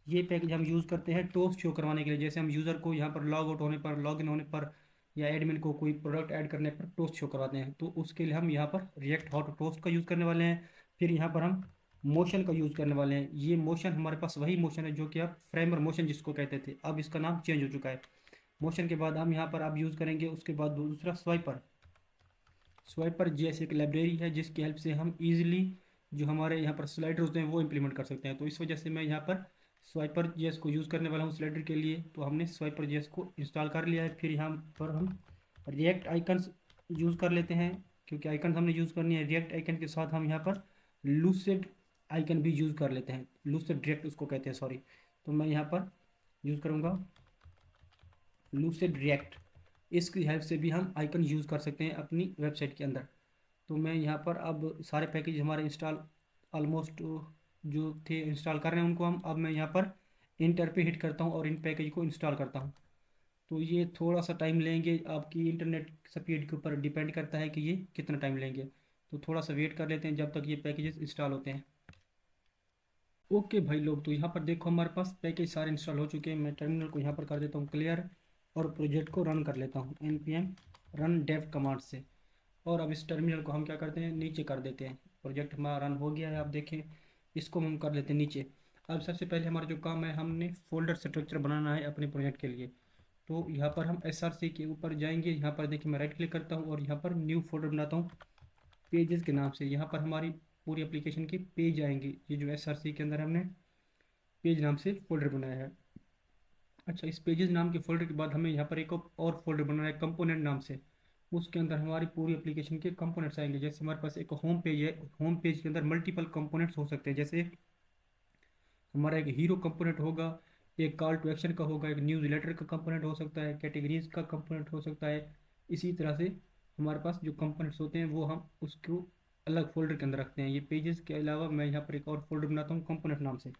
ये पैकेज हम यूज़ करते हैं टोस्ट शो करवाने के लिए, जैसे हम यूज़र को यहाँ पर लॉग आउट होने पर, लॉग इन होने पर, या एडमिन को कोई प्रोडक्ट ऐड करने पर टोस्ट शो करवाते हैं, तो उसके लिए हम यहाँ पर रिएक्ट हॉट टोस्ट का यूज़ करने वाले हैं। फिर यहाँ पर हम मोशन का यूज़ करने वाले हैं। ये मोशन हमारे पास वही मोशन है जो कि आप फ्रेमर मोशन जिसको कहते थे, अब इसका नाम चेंज हो चुका है। मोशन के बाद हम यहाँ पर अब यूज़ करेंगे, उसके बाद दूसरा स्वाइपर। स्वाइपर जेएस एक लाइब्रेरी है जिसकी हेल्प से हम इजीली जो हमारे यहाँ पर स्लाइडर होते हैं वो इंप्लीमेंट कर सकते हैं। तो इस वजह से मैं यहाँ पर स्वाइपर जेएस को यूज़ करने वाला हूँ स्लाइडर के लिए। तो हमने स्वाइपर जेएस को इंस्टॉल कर लिया है। फिर यहाँ पर हम रिएक्ट आइकन्स यूज़ कर लेते हैं, क्योंकि आइकन हमने यूज़ करनी है। रिएक्ट आइकन के साथ हम यहाँ पर लूसिड आइकन भी यूज़ कर लेते हैं, लूसिड रिएक्ट उसको कहते हैं, सॉरी। तो मैं यहाँ पर यूज़ करूँगा लूसिड रिएक्ट, इसकी हेल्प से भी हम आइकन यूज़ कर सकते हैं अपनी वेबसाइट के अंदर। तो मैं यहाँ पर अब सारे पैकेज हमारे इंस्टॉल ऑलमोस्ट जो थे इंस्टॉल कर रहे हैं उनको हम, अब मैं यहाँ पर इंटर पे हिट करता हूँ और इन पैकेज को इंस्टॉल करता हूँ। तो ये थोड़ा सा टाइम लेंगे, आपकी इंटरनेट स्पीड के ऊपर डिपेंड करता है कि ये कितना टाइम लेंगे। तो थोड़ा सा वेट कर लेते हैं जब तक ये पैकेजेस इंस्टॉल होते हैं। ओके भाई लोग, तो यहाँ पर देखो हमारे पास पैकेज सारे इंस्टॉल हो चुके हैं। मैं टर्मिनल को यहाँ पर कर देता हूँ क्लियर, और प्रोजेक्ट को रन कर लेता हूँ npm रन डेव कमांड से। और अब इस टर्मिनल को हम क्या करते हैं, नीचे कर देते हैं। प्रोजेक्ट हमारा रन हो गया है, आप देखें। इसको हम कर लेते हैं नीचे। अब सबसे पहले हमारा जो काम है, हमने फोल्डर स्ट्रक्चर बनाना है अपने प्रोजेक्ट के लिए। तो यहाँ पर हम src के ऊपर जाएंगे। यहाँ पर देखिए मैं राइट क्लिक करता हूँ और यहाँ पर न्यू फोल्डर बनाता हूँ पेजेस के नाम से। यहाँ पर हमारी पूरी एप्लीकेशन के पेज आएंगे, ये जो src के अंदर हमने पेज नाम से फोल्डर बनाया है। अच्छा, इस पेजेस नाम के फोल्डर के बाद हमें यहाँ पर एक और फोल्डर बनाना है कंपोनेंट नाम से। उसके अंदर हमारी पूरी एप्लीकेशन के कंपोनेंट्स आएंगे। जैसे हमारे पास एक होम पेज है, होम पेज के अंदर मल्टीपल कंपोनेंट्स हो सकते हैं। जैसे हमारा एक हीरो कंपोनेंट होगा, एक कॉल टू एक्शन का होगा, एक न्यूज़ लेटर का कंपोनेंट हो सकता है, कैटेगरीज का कंपोनेंट हो सकता है। इसी तरह से हमारे पास जो कंपोनेंट्स होते हैं वो हम उसको अलग फोल्डर के अंदर रखते हैं। ये पेजेस के अलावा मैं यहाँ पर एक और फोल्डर बनाता हूँ कंपोनेंट नाम से।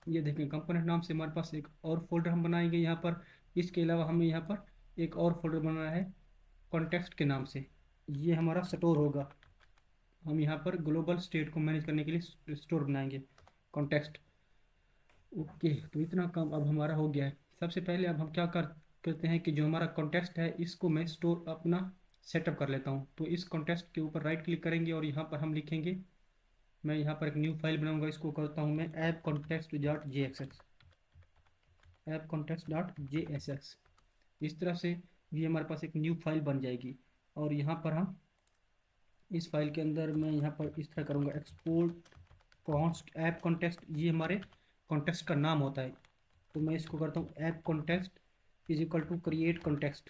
ये देखें, कंपोनेंट नाम से हमारे पास एक और फोल्डर हम बनाएंगे यहाँ पर। इसके अलावा हमें यहाँ पर एक और फोल्डर बनाना है कॉन्टेक्स्ट के नाम से। ये हमारा स्टोर होगा। हम यहाँ पर ग्लोबल स्टेट को मैनेज करने के लिए स्टोर बनाएंगे कॉन्टेक्स्ट। ओके, तो इतना काम अब हमारा हो गया है। सबसे पहले अब हम क्या करते हैं कि जो हमारा कॉन्टेक्स्ट है इसको मैं स्टोर अपना सेटअप कर लेता हूँ। तो इस कॉन्टेक्स्ट के ऊपर राइट क्लिक करेंगे और यहाँ पर हम लिखेंगे, मैं यहाँ पर एक न्यू फाइल बनाऊंगा। इसको करता हूँ मैं app context dot J x x, app context dot J S x. इस तरह से ये हमारे पास एक न्यू फाइल बन जाएगी। और यहाँ पर हम इस फाइल के अंदर मैं यहाँ पर इस तरह करूँगा एक्सपोर्ट कॉन्स्ट ऐप कॉन्टेक्स्ट। ये हमारे कॉन्टेक्स्ट का नाम होता है। तो मैं इसको करता हूँ app context is equal to create context.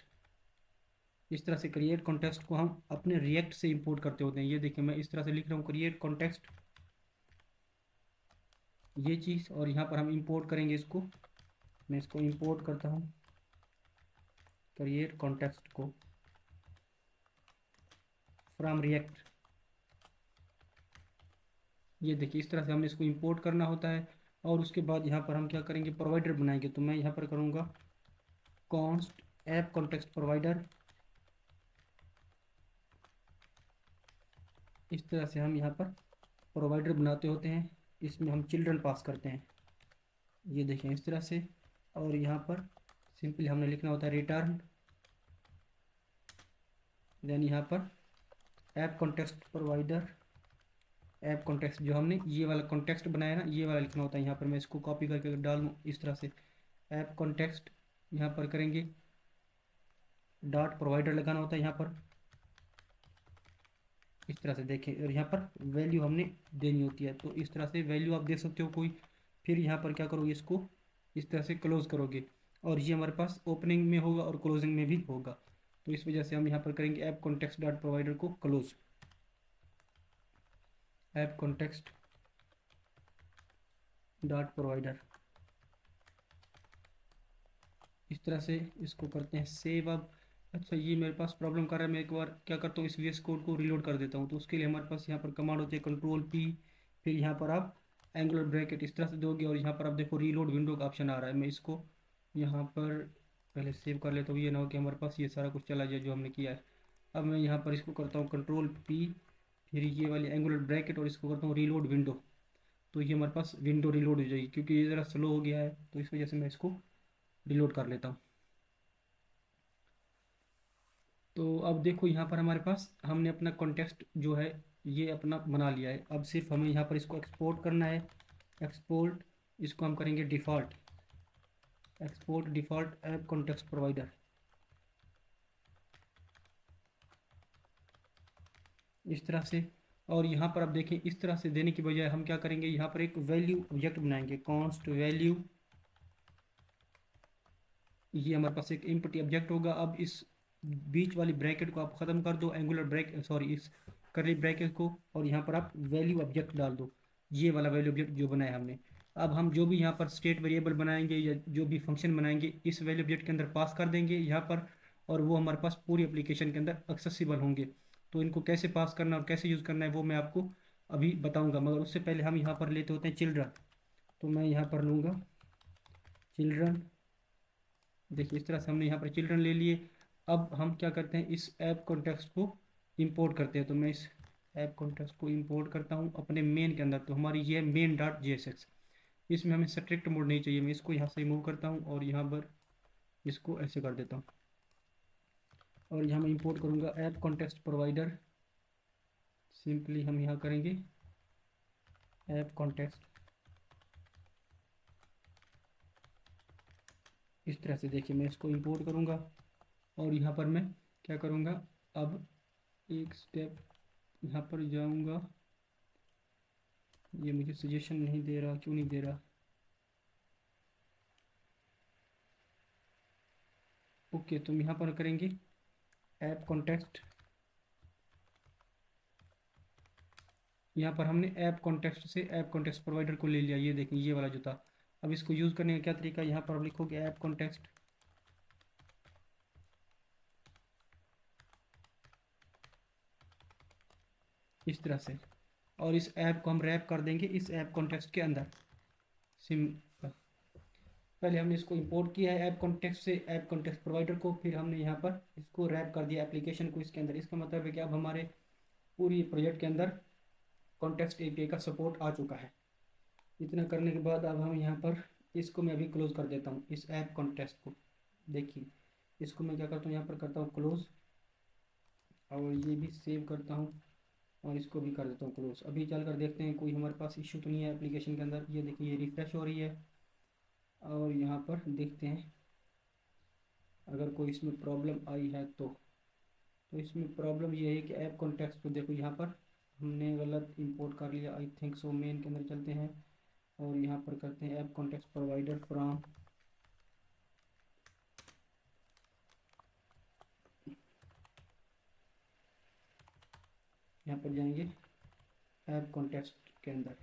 इस तरह से क्रिएट कॉन्टेक्स्ट को हम अपने रिएक्ट से इंपोर्ट करते होते हैं। ये देखिए, मैं इस तरह से लिख रहा हूँ क्रिएट कॉन्टेक्स्ट, ये चीज़। और यहाँ पर हम इंपोर्ट करेंगे इसको। मैं इसको इंपोर्ट करता हूँ क्रिएट कॉन्टेक्स्ट को फ्रॉम रिएक्ट। ये देखिए, इस तरह से हमें इसको इंपोर्ट करना होता है। और उसके बाद यहाँ पर हम क्या करेंगे, प्रोवाइडर बनाएंगे। तो मैं यहाँ पर करूँगा कॉन्स्ट ऐप कॉन्टेक्स्ट प्रोवाइडर। इस तरह से हम यहाँ पर प्रोवाइडर बनाते होते हैं। इसमें हम चिल्ड्रन पास करते हैं, ये देखें इस तरह से। और यहाँ पर सिंपली हमने लिखना होता है रिटर्न, देन यहाँ पर app context provider, app context जो हमने ये वाला कॉन्टेक्स्ट बनाया ना, ये वाला लिखना होता है। यहाँ पर मैं इसको कॉपी करके डाल दूँ इस तरह से, ऐप कॉन्टेक्स्ट यहाँ पर करेंगे डॉट प्रोवाइडर लगाना होता है यहाँ पर इस तरह से देखें। और यहाँ पर वैल्यू हमने देनी होती है। तो इस तरह से वैल्यू आप दे सकते हो कोई। फिर यहाँ पर क्या करोगे, इसको इस तरह से क्लोज करोगे और ये हमारे पास ओपनिंग में होगा और क्लोजिंग में भी होगा। तो इस वजह से हम यहाँ पर करेंगे ऐप कॉन्टेक्स्ट डॉट प्रोवाइडर को close, app context dot provider. इस तरह से इसको करते हैं सेव। अब अच्छा, ये मेरे पास प्रॉब्लम कर रहा है। मैं एक बार क्या करता हूँ, इस वीएस कोड को रीलोड कर देता हूँ। तो उसके लिए हमारे पास यहाँ पर कमांड होती है कंट्रोल पी, फिर यहाँ पर आप एंगुलर ब्रैकेट इस तरह से दोगे और यहाँ पर आप देखो रीलोड विंडो का ऑप्शन आ रहा है। मैं इसको यहाँ पर पहले सेव कर लेता हूँ, ये ना हो कि हमारे पास ये सारा कुछ चला जाए जो हमने किया है। अब मैं यहाँ पर इसको करता हूँ कंट्रोल पी, फिर ये वाली एंगुलर ब्रैकेट और इसको करता हूँ रीलोड विंडो। तो ये हमारे पास विंडो रीलोड हो जाएगी, क्योंकि ये ज़रा स्लो हो गया है। तो इस वजह से मैं इसको रीलोड कर लेता हूँ। तो अब देखो, यहाँ पर हमारे पास हमने अपना कॉन्टेक्स्ट जो है ये अपना बना लिया है। अब सिर्फ हमें यहाँ पर इसको एक्सपोर्ट करना है। एक्सपोर्ट, इसको हम करेंगे default, export default app context provider, इस तरह से। और यहाँ पर आप देखें, इस तरह से देने की बजाय हम क्या करेंगे, यहाँ पर एक वैल्यू ऑब्जेक्ट बनाएंगे, कॉन्स्ट वैल्यू। ये हमारे पास एक इम्पटी ऑब्जेक्ट होगा। अब इस बीच वाली ब्रैकेट को आप ख़त्म कर दो, एंगुलर ब्रैक सॉरी इस करली ब्रैकेट को, और यहाँ पर आप वैल्यू ऑब्जेक्ट डाल दो, ये वाला वैल्यू ऑब्जेक्ट जो बनाया हमने। अब हम जो भी यहाँ पर स्टेट वेरिएबल बनाएंगे या जो भी फंक्शन बनाएंगे इस वैल्यू ऑब्जेक्ट के अंदर पास कर देंगे यहाँ पर, और वो हमारे पास पूरी एप्लीकेशन के अंदर एक्सेसिबल होंगे। तो इनको कैसे पास करना और कैसे यूज़ करना है वो मैं आपको अभी बताऊँगा, मगर उससे पहले हम यहाँ पर लेते होते हैं चिल्ड्रन। तो मैं यहाँ पर लूँगा चिल्ड्रन। देखिए, इस तरह से हमने यहाँ पर चिल्ड्रन ले लिए। अब हम क्या करते हैं, इस ऐप कॉन्टेक्स्ट को इंपोर्ट करते हैं। तो मैं इस ऐप कॉन्टेक्स्ट को इंपोर्ट करता हूँ अपने मेन के अंदर। तो हमारी ये है main dot J S x. इसमें हमें स्ट्रिक्ट मोड नहीं चाहिए। मैं इसको यहाँ से रिमूव करता हूँ और यहाँ पर इसको ऐसे कर देता हूँ। और यहाँ मैं इंपोर्ट करूँगा ऐप कॉन्टेक्स्ट प्रोवाइडर। सिंपली हम यहाँ करेंगे ऐप कॉन्टेक्स्ट, इस तरह से। देखिए, मैं इसको इंपोर्ट करूँगा और यहाँ पर मैं क्या करूँगा, अब एक स्टेप यहाँ पर जाऊँगा। ये मुझे सजेशन नहीं दे रहा, क्यों नहीं दे रहा। ओके, तो यहाँ पर करेंगे ऐप कॉन्टेक्स्ट। यहाँ पर हमने ऐप कॉन्टेक्स्ट से ऐप कॉन्टेक्स्ट प्रोवाइडर को ले लिया, ये देखें ये वाला जो था। अब इसको यूज़ करने का क्या तरीका, यहाँ पर आप लिखोगे ऐप कॉन्टेक्स्ट, इस तरह से, और इस ऐप को हम रैप कर देंगे इस ऐप कॉन्टेक्स्ट के अंदर। सिंपल। पहले हमने इसको इंपोर्ट किया है ऐप कॉन्टेक्स्ट से ऐप कॉन्टेक्स्ट प्रोवाइडर को, फिर हमने यहाँ पर इसको रैप कर दिया एप्लीकेशन को इसके अंदर। इसका मतलब है कि अब हमारे पूरी प्रोजेक्ट के अंदर कॉन्टेक्स्ट एपीआई का सपोर्ट आ चुका है। इतना करने के बाद अब हम यहाँ पर इसको मैं अभी क्लोज कर देता हूँ इस ऐप कॉन्टेक्स्ट को। देखिए इसको मैं क्या करता हूँ, यहाँ पर करता हूँ क्लोज, और ये भी सेव करता हूँ और इसको भी कर देता हूँ क्लोज। अभी चल कर देखते हैं कोई हमारे पास इशू तो नहीं है एप्लीकेशन के अंदर। ये देखिए ये रिफ्रेश हो रही है, और यहाँ पर देखते हैं अगर कोई इसमें प्रॉब्लम आई है तो इसमें प्रॉब्लम ये है कि ऐप कॉन्टेक्स्ट को देखो यहाँ पर हमने गलत इंपोर्ट कर लिया आई थिंक सो। मेन के अंदर चलते हैं और यहाँ पर करते हैं ऐप कॉन्टेक्स्ट प्रोवाइडर फ्रॉम, यहाँ पर जाएंगे ऐप कॉन्टेक्स्ट के अंदर।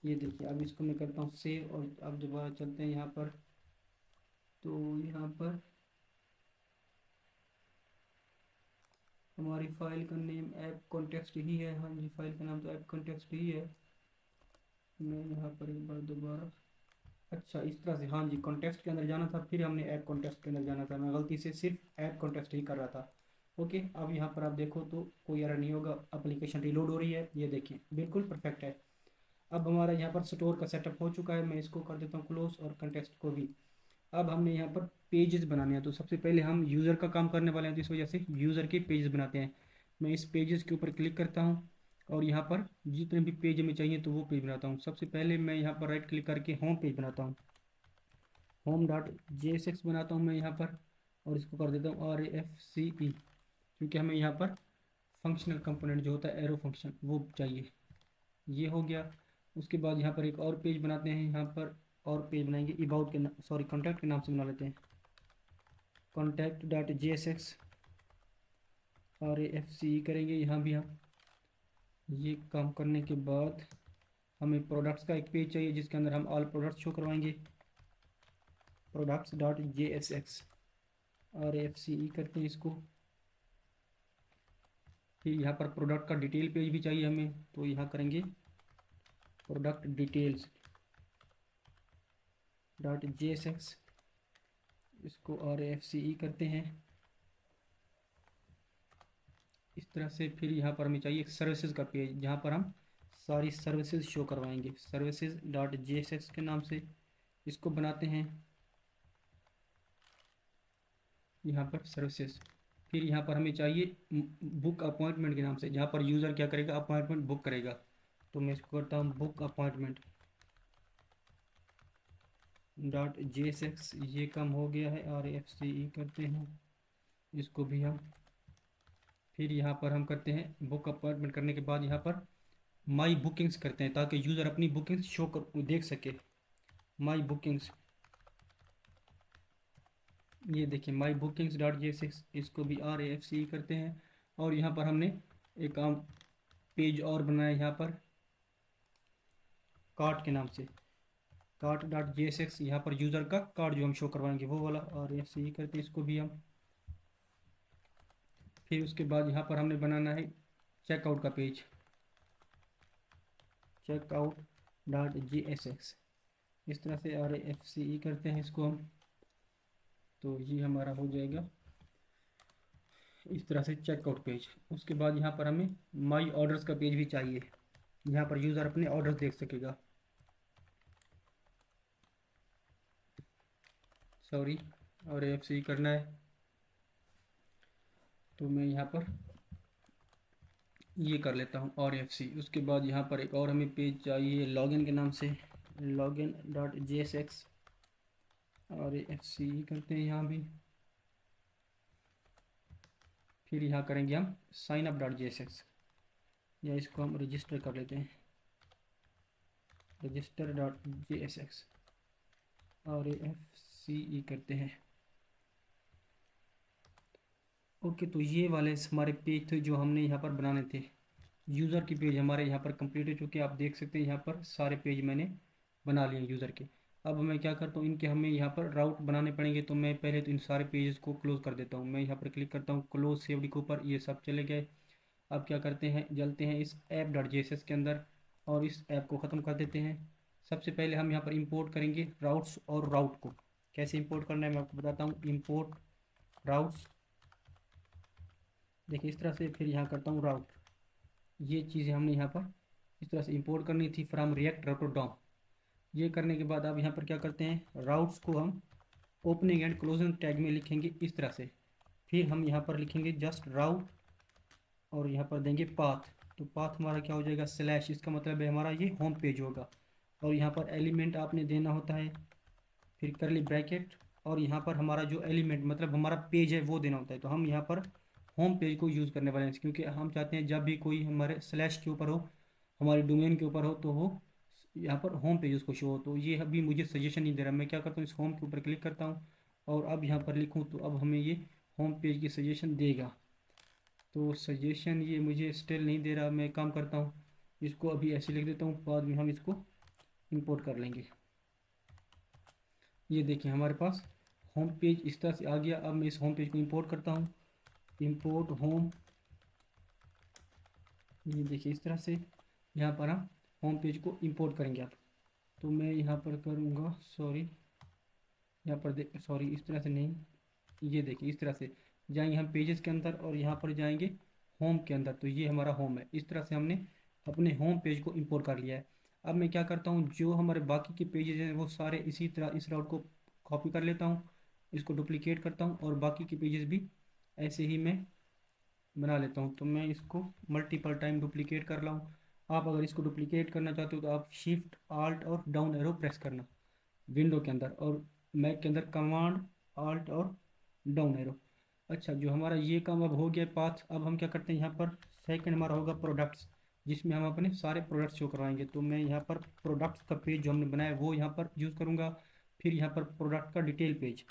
ये देखिए अब इसको मैं करता हूँ सेव, और अब दोबारा चलते हैं यहाँ पर। तो यहाँ पर हमारी फाइल का नेम ऐप कॉन्टेक्स्ट ही है। हाँ जी, फाइल का नाम तो ऐप कॉन्टेक्स्ट ही है। मैं यहाँ पर एक बार दोबारा, अच्छा इस तरह से, हाँ जी कॉन्टेक्स्ट के अंदर जाना था, फिर हमने ऐप कॉन्टेक्स्ट के अंदर जाना था। मैं गलती से सिर्फ ऐप कॉन्टेक्स्ट ही कर रहा था। ओके, अब यहाँ पर आप देखो तो कोई एरर नहीं होगा, एप्लीकेशन रिलोड हो रही है, ये देखिए बिल्कुल परफेक्ट है। अब हमारा यहाँ पर स्टोर का सेटअप हो चुका है। मैं इसको कर देता हूँ क्लोज और कॉन्टेक्स्ट को भी। अब हमने यहाँ पर पेजेस बनाने हैं, तो सबसे पहले हम यूज़र का काम करने वाले हैं, तो इस वजह से यूज़र के पेजेस बनाते हैं। मैं इस पेजेस के ऊपर क्लिक करता हूँ और यहाँ पर जितने भी पेज हमें चाहिए तो वो पेज बनाता हूँ। सबसे पहले मैं यहाँ पर राइट क्लिक करके होम पेज बनाता हूँ, होम डॉट JSX बनाता हूँ मैं यहाँ पर, और इसको कर देता हूँ RAFCE, क्योंकि हमें यहाँ पर फंक्शनल कंपोनेंट जो होता है एरो फंक्शन वो चाहिए। ये हो गया। उसके बाद यहाँ पर एक और पेज बनाते हैं, यहाँ पर और पेज बनाएंगे अबाउट के सॉरी कॉन्टैक्ट के नाम से बना लेते हैं, कॉन्टैक्ट डॉट JSX RAFCE करेंगे यहाँ भी हम। ये काम करने के बाद हमें प्रोडक्ट्स का एक पेज चाहिए जिसके अंदर हम ऑल प्रोडक्ट्स शो करवाएंगे, प्रोडक्ट्स डॉट JSX RAFCE करते हैं इसको। फिर यहाँ पर प्रोडक्ट का डिटेल पेज भी चाहिए हमें, तो यहाँ करेंगे प्रोडक्ट डिटेल्स डॉट JSX, इसको RAFCE करते हैं इस तरह से। फिर यहाँ पर हमें चाहिए एक सर्विसेज का पेज जहाँ पर हम सारी सर्विसेज शो करवाएंगे, सर्विसेज डॉट JSX के नाम से इसको बनाते हैं यहाँ पर सर्विसेज। फिर यहाँ पर हमें चाहिए बुक अपॉइंटमेंट के नाम से, जहाँ पर यूज़र क्या करेगा, अपॉइंटमेंट बुक करेगा। तो मैं इसको करता हूँ बुक अपॉइंटमेंट डॉट JSX। ये काम हो गया है, RAFCE करते हैं इसको भी हम। फिर यहाँ पर हम करते हैं बुक अपॉइंटमेंट करने के बाद यहाँ पर माई बुकिंग्स करते हैं, ताकि यूज़र अपनी बुकिंग्स शो कर देख सके। माई बुकिंग्स, ये देखिए माई बुकिंग्स डॉट JSX, इसको भी RAFCE करते हैं। और यहाँ पर हमने एक आम पेज और बनाया यहाँ पर कार्ट के नाम से, कार्ट डॉट JSX, यहाँ पर यूज़र का कार्ड जो हम शो करवाएंगे वो वाला RAFCE करते हैं इसको भी हम। फिर उसके बाद यहाँ पर हमने बनाना है चेकआउट का पेज, चेकआउट डॉट JSX, इस तरह से RAFCE करते हैं इसको हम। तो ये हमारा हो जाएगा इस तरह से चेकआउट पेज। उसके बाद यहाँ पर हमें माई ऑर्डर्स का पेज भी चाहिए, यहाँ पर यूज़र अपने ऑर्डर्स देख सकेगा। सॉरी, RAFCE करना है, तो मैं यहाँ पर ये कर लेता हूँ RAFCE। उसके बाद यहाँ पर एक और हमें पेज चाहिए लॉगिन के नाम से, लॉगिन डॉट JSX RAFCE करते हैं यहाँ भी। फिर यहाँ करेंगे हम साइन अप डॉट JSX, या इसको हम रजिस्टर कर लेते हैं, register dot JSX RAFCE CE करते हैं। ओके, तो ये वाले हमारे पेज थे जो हमने यहाँ पर बनाने थे। यूज़र की पेज हमारे यहाँ पर कंप्लीट हो चुके हैं। आप देख सकते हैं यहाँ पर सारे पेज मैंने बना लिए यूज़र के। अब मैं क्या करता हूँ, इनके हमें यहाँ पर राउट बनाने पड़ेंगे। तो मैं पहले तो इन सारे पेजेस को क्लोज़ कर देता हूँ। मैं यहाँ पर क्लिक करता हूँ क्लोज सेव्ड के ऊपर, ये सब चले गए। अब क्या करते हैं, जलते हैं इस app.js के अंदर और इस ऐप को ख़त्म कर देते हैं। सबसे पहले हम यहाँ पर इंपोर्ट करेंगे राउट्स और राउट को। कैसे इंपोर्ट करना है मैं आपको बताता हूँ। इंपोर्ट राउट्स, देखिए इस तरह से, फिर यहाँ करता हूँ राउट। ये चीज़ें हमने यहाँ पर इस तरह से इंपोर्ट करनी थी फ्रॉम रिएक्ट राउटर डॉम। ये करने के बाद अब यहाँ पर क्या करते हैं, राउट्स को हम ओपनिंग एंड क्लोजिंग टैग में लिखेंगे इस तरह से। फिर हम यहाँ पर लिखेंगे जस्ट राउट और यहाँ पर देंगे पाथ। तो पाथ हमारा क्या हो जाएगा, स्लैश, इसका मतलब है हमारा ये होम पेज होगा। और यहाँ पर एलिमेंट आपने देना होता है, फिर करली ब्रैकेट, और यहाँ पर हमारा जो एलिमेंट मतलब हमारा पेज है वो देना होता है। तो हम यहाँ पर होम पेज को यूज़ करने वाले हैं, क्योंकि हम चाहते हैं जब भी कोई हमारे स्लैश के ऊपर हो, हमारे डोमेन के ऊपर हो, तो वो यहाँ पर होम पेज उसको शो हो। तो ये अभी मुझे सजेशन नहीं दे रहा। मैं क्या करता हूँ, इस होम के ऊपर क्लिक करता हूँ और अब यहाँ पर लिखूँ तो अब हमें ये होम पेज की सजेशन देगा। तो सजेशन ये मुझे स्टिल नहीं दे रहा। मैं काम करता हूँ, इसको अभी ऐसे लिख देता हूँ, बाद में हम इसको इंपोर्ट कर लेंगे। ये देखिए हमारे पास होम पेज इस तरह से आ गया। अब मैं इस होम पेज को इंपोर्ट करता हूँ, इंपोर्ट होम। ये देखिए इस तरह से यहाँ पर हम होम पेज को इंपोर्ट करेंगे। अब तो मैं यहाँ पर करूँगा, सॉरी यहाँ पर सॉरी इस तरह से नहीं, ये देखिए इस तरह से जाएंगे हम पेजेस के अंदर और यहाँ पर जाएंगे होम के अंदर। तो ये हमारा होम है। इस तरह से हमने अपने होम पेज को इंपोर्ट कर लिया है। अब मैं क्या करता हूँ, जो हमारे बाकी के पेजेस हैं वो सारे इसी तरह इस राउट को कॉपी कर लेता हूँ, इसको डुप्लीकेट करता हूँ और बाकी के पेजेस भी ऐसे ही मैं बना लेता हूँ। तो मैं इसको मल्टीपल टाइम डुप्लीकेट कर रहा हूँ। आप अगर इसको डुप्लीकेट करना चाहते हो तो आप शिफ्ट आल्ट और डाउन एरो प्रेस करना विंडो के अंदर, और मैक के अंदर कमांड आल्ट और डाउन एरो। अच्छा, जो हमारा ये काम अब हो गया पाथ, अब हम क्या करते हैं, यहाँ पर सेकंड हमारा होगा प्रोडक्ट्स, जिसमें हम अपने सारे प्रोडक्ट्स शो करवाएंगे। तो मैं यहाँ पर प्रोडक्ट्स का पेज जो हमने बनाया है वो यहाँ पर यूज़ करूँगा। फिर यहाँ पर प्रोडक्ट का डिटेल पेज,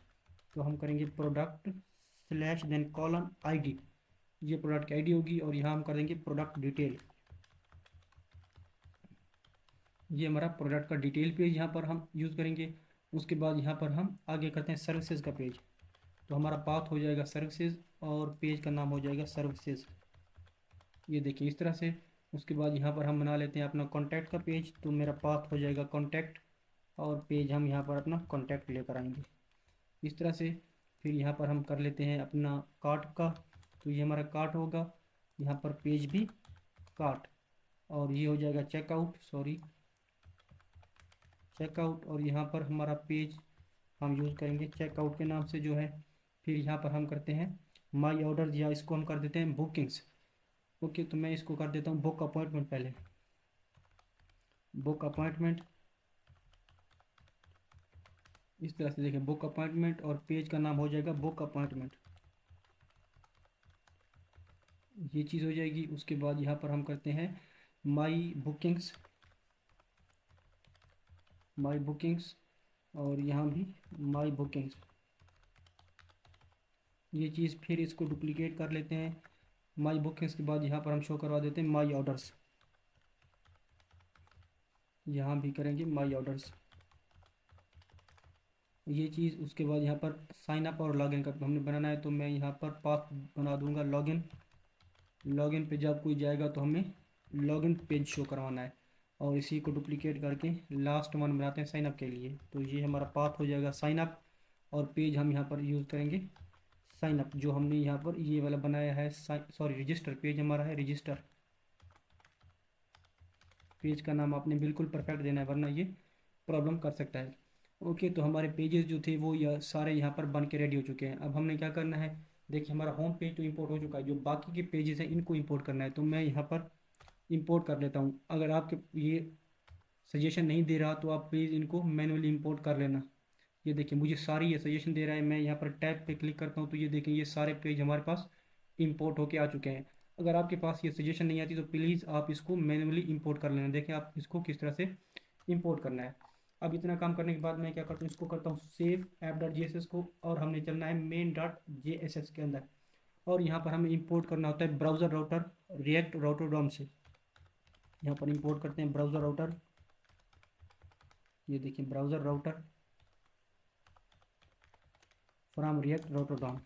तो हम करेंगे product slash then colon ID, ये प्रोडक्ट की आईडी होगी, और यहाँ हम कर देंगे प्रोडक्ट डिटेल। ये हमारा प्रोडक्ट का डिटेल पेज यहाँ पर हम यूज़ करेंगे। उसके बाद यहाँ पर हम आगे करते हैं सर्विसेज का पेज। तो हमारा पाथ हो जाएगा सर्विसेज और पेज का नाम हो जाएगा सर्विसेज। ये देखिए इस तरह से। उसके बाद यहाँ पर हम बना लेते हैं अपना कॉन्टैक्ट का पेज। तो मेरा पाथ हो जाएगा कॉन्टैक्ट और पेज हम यहाँ पर अपना कॉन्टैक्ट लेकर आएंगे इस तरह से। फिर यहाँ पर हम कर लेते हैं अपना कार्ट का। तो ये हमारा कार्ट होगा, यहाँ पर पेज भी कार्ट, और ये हो जाएगा चेकआउट, सॉरी चेकआउट। और यहाँ पर हमारा पेज हम यूज़ करेंगे चेकआउट के नाम से जो है। फिर यहाँ पर हम करते हैं माई ऑर्डर, या इसको हम कर देते हैं बुकिंग्स। ओके, तो मैं इसको कर देता हूँ बुक अपॉइंटमेंट। पहले बुक अपॉइंटमेंट, इस तरह से देखिए बुक अपॉइंटमेंट, और पेज का नाम हो जाएगा बुक अपॉइंटमेंट। ये चीज़ हो जाएगी। उसके बाद यहाँ पर हम करते हैं माई बुकिंग्स, माई बुकिंग्स, और यहाँ भी माई बुकिंग्स। ये चीज़ फिर इसको डुप्लीकेट कर लेते हैं। माई बुकिंग्स के बाद यहाँ पर हम शो करवा देते हैं माई ऑर्डर्स, यहाँ भी करेंगे माई ऑर्डर्स ये चीज़। उसके बाद यहाँ पर साइन अप और लॉगिन का हमने बनाना है। तो मैं यहाँ पर पाथ बना दूंगा लॉगिन। लॉगिन पे जब कोई जाएगा तो हमें लॉगिन पेज शो करवाना है, और इसी को डुप्लीकेट करके लास्ट वन बनाते हैं साइन अप के लिए। तो ये हमारा पाथ हो जाएगा साइन अप, और पेज हम यहाँ पर यूज़ करेंगे साइन अप, जो हमने यहाँ पर ये वाला बनाया है। सॉरी रजिस्टर पेज हमारा है, रजिस्टर। पेज का नाम आपने बिल्कुल परफेक्ट देना है, वरना ये प्रॉब्लम कर सकता है। ओके, तो हमारे पेजेस जो थे वो सारे यहाँ पर बन के रेडी हो चुके हैं। अब हमने क्या करना है, देखिए हमारा होम पेज तो इंपोर्ट हो चुका है, जो बाकी के पेजेस हैं इनको इंपोर्ट करना है। तो मैं यहाँ पर इंपोर्ट कर लेता हूँ। अगर आपके ये सजेशन नहीं दे रहा तो आप प्लीज़ इनको मैनुअली इंपोर्ट कर लेना। ये देखिए मुझे सारी ये सजेशन दे रहा है। मैं यहाँ पर टैब पे क्लिक करता हूँ तो ये देखिए ये सारे पेज हमारे पास इंपोर्ट होके आ चुके हैं। अगर आपके पास ये सजेशन नहीं आती तो प्लीज़ आप इसको मैनुअली इंपोर्ट कर लेना। देखिए आप इसको किस तरह से इंपोर्ट करना है। अब इतना काम करने के बाद मैं क्या करता हूँ, इसको करता हूँ सेव app.js को, और हमने चलना है main.js के अंदर। और यहाँ पर हमें इंपोर्ट करना होता है browser router React router DOM से। यहाँ पर इंपोर्ट करते हैं ब्राउज़र राउटर, ये देखिए browser router from React router DOM.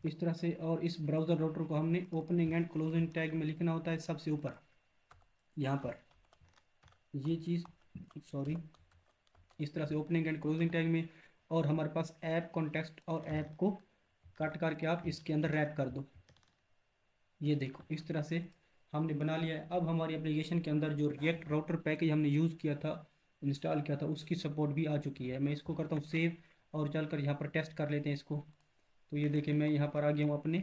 इस तरह से, और इस ब्राउज़र राउटर को हमने ओपनिंग एंड क्लोजिंग टैग में लिखना होता है सबसे ऊपर यहाँ पर, ये चीज़ सॉरी, इस तरह से ओपनिंग एंड क्लोजिंग टैग में। और हमारे पास ऐप कॉन्टेक्स्ट और ऐप को कट करके आप इसके अंदर रैप कर दो। ये देखो इस तरह से हमने बना लिया है। अब हमारी एप्लीकेशन के अंदर जो रिएक्ट राउटर पैकेज हमने यूज़ किया था, इंस्टॉल किया था, उसकी सपोर्ट भी आ चुकी है। मैं इसको करता हूँ सेव, और चलकर यहाँ पर टेस्ट कर लेते हैं इसको। तो ये देखिए मैं यहाँ पर आ गया हूँ अपने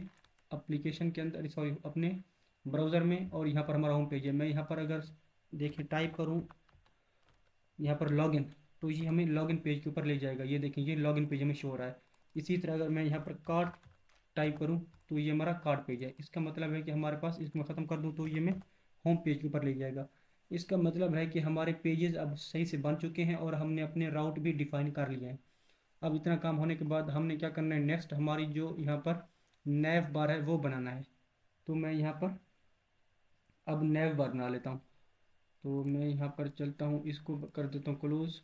एप्लीकेशन के अंदर, सॉरी अपने ब्राउज़र में, और यहाँ पर हमारा होम पेज है। मैं यहाँ पर अगर देखिए टाइप करूँ यहाँ पर लॉगिन, तो ये हमें लॉगिन पेज के ऊपर ले जाएगा। ये देखिए ये लॉगिन पेज हमें शो हो रहा है। इसी तरह अगर मैं यहाँ पर कार्ड टाइप करूँ तो ये हमारा कार्ड पेज है। इसका मतलब है कि हमारे पास, इसमें ख़त्म कर दूँ तो ये मैं होम पेज के ऊपर ले जाएगा। इसका मतलब है कि हमारे पेजेस अब सही से बन चुके हैं और हमने अपने राउट भी डिफाइन कर लिए हैं। अब इतना काम होने के बाद हमने क्या करना है, नेक्स्ट हमारी जो यहाँ पर नैव बार है वो बनाना है। तो मैं यहाँ पर अब नैव बार बना लेता हूँ। तो मैं यहाँ पर चलता हूँ, इसको कर देता हूँ क्लोज़,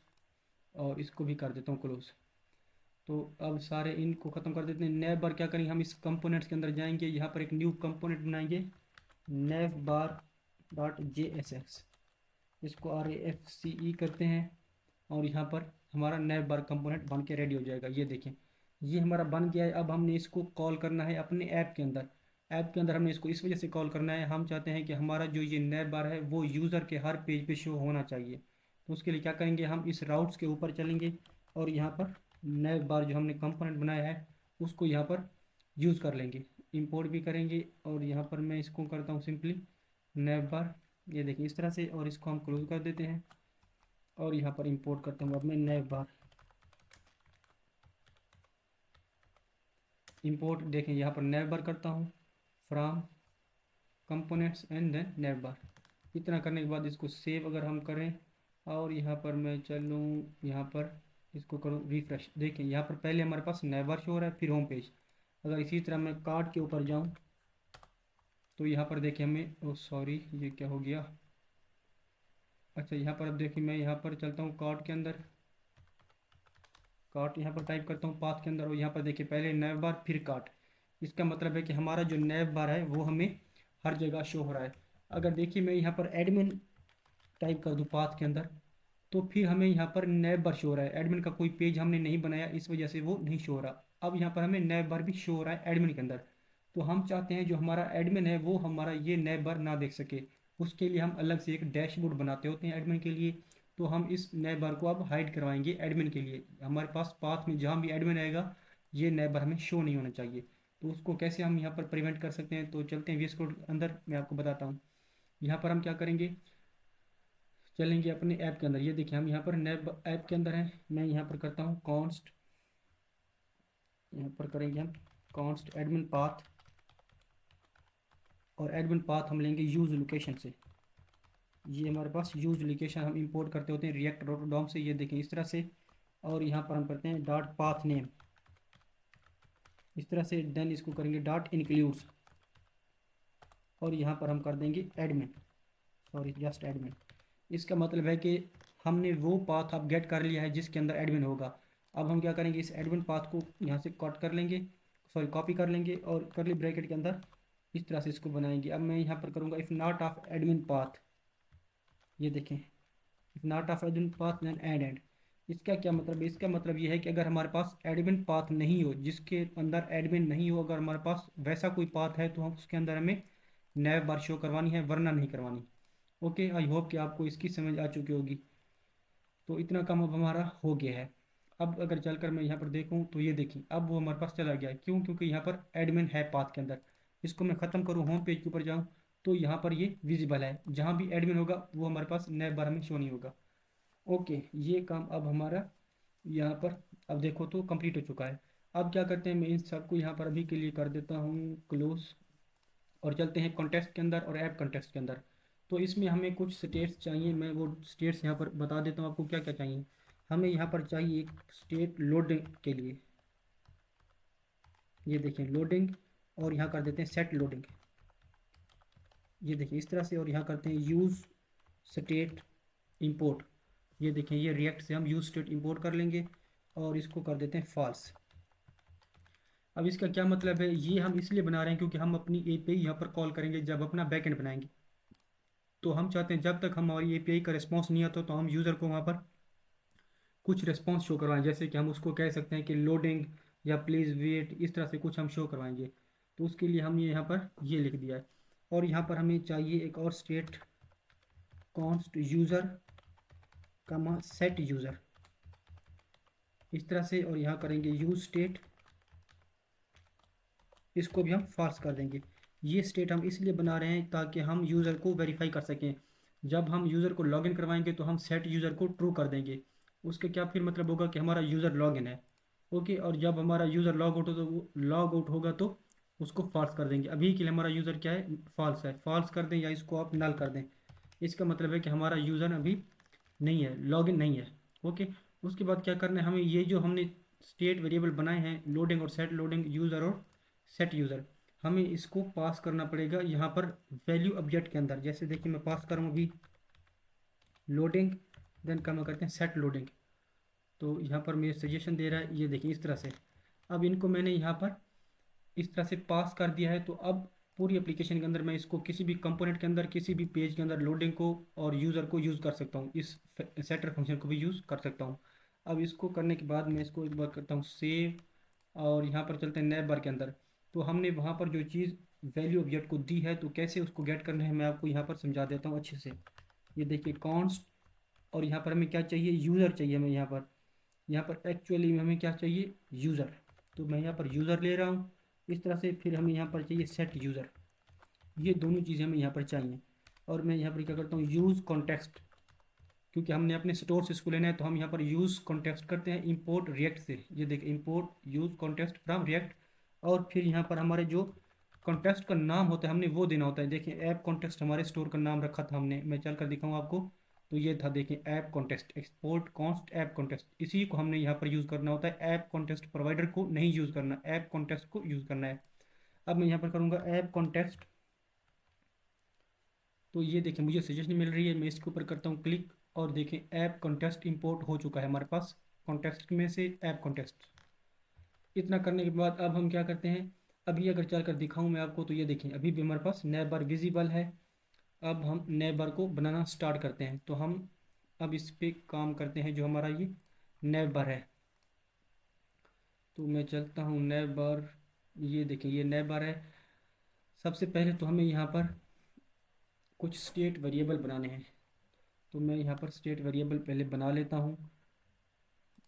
और इसको भी कर देता हूँ क्लोज़। तो अब सारे इनको ख़त्म कर देते हैं। नैव बार क्या करेंगे, हम इस कंपोनेंट्स के अंदर जाएंगे, यहाँ पर एक न्यू कंपोनेंट बनाएंगे nav bar dot J S X, इसको RAFCE करते हैं, और यहाँ पर हमारा नैव बार कंपोनेंट बन के रेडी हो जाएगा। ये देखें ये हमारा बन गया है। अब हमने इसको कॉल करना है अपने ऐप के अंदर। ऐप के अंदर हमने इसको इस वजह से कॉल करना है, हम चाहते हैं कि हमारा जो ये नैव बार है वो यूज़र के हर पेज पे शो होना चाहिए। तो उसके लिए क्या करेंगे, हम इस राउट्स के ऊपर चलेंगे, और यहाँ पर नैव बार जो हमने कंपोनेंट बनाया है उसको यहाँ पर यूज़ कर लेंगे, इंपोर्ट भी करेंगे। और यहाँ पर मैं इसको करता हूँ सिंपली नैव बार, ये देखिए इस तरह से, और इसको हम क्लोज कर देते हैं। और यहाँ पर इंपोर्ट करता हूँ अब मैं नैव बार, इंपोर्ट देखें यहाँ पर नैव बार करता हूँ फ्रॉम कंपोनेंट्स एंड देन नैव बार। इतना करने के बाद इसको सेव अगर हम करें, और यहाँ पर मैं चलूँ, यहाँ पर इसको करूँ रिफ्रेश, देखें यहाँ पर पहले हमारे पास नैव बार शो हो रहा है, फिर होम पेज। अगर इसी तरह मैं कार्ड के ऊपर जाऊँ तो यहाँ पर देखिए हमें, ओ सॉरी ये क्या हो गया, अच्छा यहाँ पर अब देखिए मैं यहाँ पर चलता हूँ कार्ड के अंदर, कार्ट यहाँ पर टाइप करता हूँ पाथ के अंदर, और यहाँ पर देखिए पहले नैव बार फिर कार्ट। इसका मतलब है कि हमारा जो नैव बार है वो हमें हर जगह शो हो रहा है। अगर देखिए मैं यहाँ पर एडमिन टाइप कर दूँ पाथ के अंदर, तो फिर हमें यहाँ पर नैव बार शो हो रहा है। एडमिन का कोई पेज हमने नहीं बनाया, इस वजह से वो नहीं शो हो रहा। अब यहाँ पर हमें नैव बार भी शो हो रहा है एडमिन के अंदर। तो हम चाहते हैं जो हमारा एडमिन है वो हमारा ये नैव बार ना देख सके, उसके लिए हम अलग से एक डैशबोर्ड बनाते होते हैं एडमिन के लिए। तो हम इस नैव बार को अब हाइड करवाएंगे एडमिन के लिए। हमारे पास पाथ में जहाँ भी एडमिन आएगा ये नैव बार हमें शो नहीं होना चाहिए। तो उसको कैसे हम यहाँ पर प्रिवेंट कर सकते हैं, तो चलते हैं VS कोड अंदर, मैं आपको बताता हूँ। यहाँ पर हम क्या करेंगे, चलेंगे अपने ऐप के अंदर। ये देखिए हम यहाँ पर नैव ऐप के अंदर हैं। मैं यहाँ पर करता हूँ कॉन्स्ट, यहाँ पर करेंगे हम कॉन्स्ट एडमिन पाथ, और एडमिन पाथ हम लेंगे यूज लोकेशन से। ये हमारे पास यूज लोकेशन हम इंपोर्ट करते होते हैं रिएक्ट डॉम से, ये देखें इस तरह से। और यहाँ पर हम करते हैं डॉट पाथ नेम, इस तरह से। देन इसको करेंगे डॉट इंक्लूड्स, और यहाँ पर हम कर देंगे एडमिन, सॉरी जस्ट एडमिन। इसका मतलब है कि हमने वो पाथ अब गेट कर लिया है जिसके अंदर एडमिन होगा। अब हम क्या करेंगे, इस एडमिन पाथ को यहाँ से कट कर लेंगे, सॉरी कॉपी कर लेंगे, और करली ब्रैकेट के अंदर इस तरह से इसको बनाएंगे। अब मैं यहाँ पर करूँगा if not of admin path, ये देखें if not of admin path then add. इसका क्या मतलब है, इसका मतलब ये है कि अगर हमारे पास एडमिन पाथ नहीं हो, जिसके अंदर एडमिन नहीं हो, अगर हमारे पास वैसा कोई पाथ है तो हम उसके अंदर हमें नैव बार शो करवानी है, वरना नहीं करवानी। ओके, आई होप कि आपको इसकी समझ आ चुकी होगी। तो इतना काम अब हमारा हो गया है। अब अगर चलकर मैं यहाँ पर देखूँ तो ये देखिए अब वो हमारे पास चला गया है। क्यों, क्योंकि यहाँ पर एडमिन है पाथ के अंदर। इसको मैं ख़त्म करूँ, होम पेज के ऊपर जाऊँ, तो यहाँ पर ये विजिबल है। जहाँ भी एडमिन होगा वो हमारे पास नैव बार में शो नहीं होगा। ओके, ये काम अब हमारा यहाँ पर अब देखो तो कंप्लीट हो चुका है। अब क्या करते हैं, मैं इन सबको यहाँ पर अभी के लिए कर देता हूँ क्लोज, और चलते हैं कॉन्टेक्स्ट के अंदर और ऐप कॉन्टेक्स्ट के अंदर। तो इसमें हमें कुछ स्टेट्स चाहिए, मैं वो स्टेट्स यहाँ पर बता देता हूँ आपको क्या क्या चाहिए। हमें यहाँ पर चाहिए एक स्टेट लोडिंग के लिए, ये देखें लोडिंग, और यहाँ कर देते हैं सेट लोडिंग, ये देखिए इस तरह से, और यहाँ करते हैं यूज़ स्टेट इंपोर्ट, ये देखें ये रिएक्ट से हम यूज़ स्टेट इंपोर्ट कर लेंगे और इसको कर देते हैं फॉल्स। अब इसका क्या मतलब है, ये हम इसलिए बना रहे हैं क्योंकि हम अपनी एपीआई यहाँ पर कॉल करेंगे जब अपना बैकएंड बनाएंगे। तो हम चाहते हैं जब तक हमारी एपीआई का रिस्पॉन्स नहीं आता तो हम यूज़र को वहाँ पर कुछ रिस्पॉन्स शो करवाएं, जैसे कि हम उसको कह सकते हैं कि लोडिंग या प्लीज़ वेट, इस तरह से कुछ हम शो करवाएंगे। तो उसके लिए हमने यहाँ पर ये लिख दिया है। और यहाँ पर हमें चाहिए एक और स्टेट, कॉन्स्ट यूज़र कमा सेट यूज़र, इस तरह से, और यहाँ करेंगे यूज स्टेट, इसको भी हम फॉल्स कर देंगे। ये स्टेट हम इसलिए बना रहे हैं ताकि हम यूज़र को वेरीफाई कर सकें। जब हम यूज़र को लॉगिन करवाएंगे तो हम सेट यूज़र को ट्रू कर देंगे, उसके क्या फिर मतलब होगा कि हमारा यूज़र लॉगिन है। ओके, और जब हमारा यूज़र लॉग आउट हो तो लॉग आउट होगा तो उसको फॉल्स कर देंगे। अभी के लिए हमारा यूज़र क्या है, फॉल्स है, फॉल्स कर दें या इसको आप नल कर दें। इसका मतलब है कि हमारा यूज़र अभी नहीं है, लॉगिन नहीं है। ओके, उसके बाद क्या करना है, हमें ये जो हमने स्टेट वेरिएबल बनाए हैं लोडिंग और सेट लोडिंग, यूज़र और सेट यूज़र, हमें इसको पास करना पड़ेगा यहाँ पर वैल्यू ऑब्जेक्ट के अंदर। जैसे देखिए मैं पास करूँ अभी लोडिंग, देन क्या करते हैं सेट लोडिंग, तो यहाँ पर मेरे सजेशन दे रहा है, ये देखिए इस तरह से। अब इनको मैंने यहाँ पर इस तरह से पास कर दिया है, तो अब पूरी एप्लीकेशन के अंदर मैं इसको किसी भी कंपोनेंट के अंदर, किसी भी पेज के अंदर लोडिंग को और यूज़र को यूज़ कर सकता हूँ, इस सेटर फंक्शन को भी यूज़ कर सकता हूँ। अब इसको करने के बाद मैं इसको एक बार करता हूँ सेव, और यहाँ पर चलते हैं नैवबार के अंदर। तो हमने वहाँ पर जो चीज़ वैल्यू ऑब्जेक्ट को दी है तो कैसे उसको गेट करना है मैं आपको यहाँ पर समझा देता हूँ अच्छे से। ये देखिए कॉन्स्ट, और यहाँ पर हमें क्या चाहिए, यूज़र चाहिए हमें यहाँ पर एक्चुअली में हमें क्या चाहिए, यूज़र। तो मैं यहाँ पर यूज़र ले रहा हूँ इस तरह से, फिर हमें यहाँ पर चाहिए सेट यूज़र, ये दोनों चीज़ें हमें यहाँ पर चाहिए। और मैं यहाँ पर क्या करता हूँ यूज़ कॉन्टेक्स्ट, क्योंकि हमने अपने स्टोर से इसको लेना है तो हम यहाँ पर यूज़ कॉन्टेक्स्ट करते हैं इंपोर्ट रिएक्ट से। ये देखिए import use context from react, और फिर यहाँ पर हमारे जो कॉन्टेक्स्ट का नाम होता है हमने वो देना होता है। देखिए ऐप कॉन्टेक्स्ट हमारे स्टोर का नाम रखा था हमने, मैं चल कर दिखाऊँ आपको। तो ये था देखिए app context, export const app context, इसी को हमने यहाँ पर यूज़ करना होता है। ऐप कॉन्टेक्स्ट प्रोवाइडर को नहीं यूज़ करना, ऐप कॉन्टेक्स्ट को यूज़ करना है। अब मैं यहाँ पर करूँगा ऐप कॉन्टेक्स्ट, तो ये देखिए मुझे सजेशन मिल रही है, मैं इसके ऊपर करता हूँ क्लिक, और देखें ऐप कॉन्टेक्स्ट इंपोर्ट हो चुका है हमारे पास, कॉन्टेक्स्ट में से ऐप कॉन्टेक्स्ट। इतना करने के बाद अब हम क्या करते हैं, अभी अगर चल कर दिखाऊँ मैं आपको, तो ये देखें अभी भी हमारे पास नैवबार विजिबल है। अब हम नैवबार को बनाना स्टार्ट करते हैं, तो हम अब इस पर काम करते हैं जो हमारा ये नैवबार है। तो मैं चलता हूँ नैवबार, ये देखें ये नैवबार है। सबसे पहले तो हमें यहाँ पर कुछ स्टेट वेरिएबल बनाने हैं, तो मैं यहाँ पर स्टेट वेरिएबल पहले बना लेता हूँ।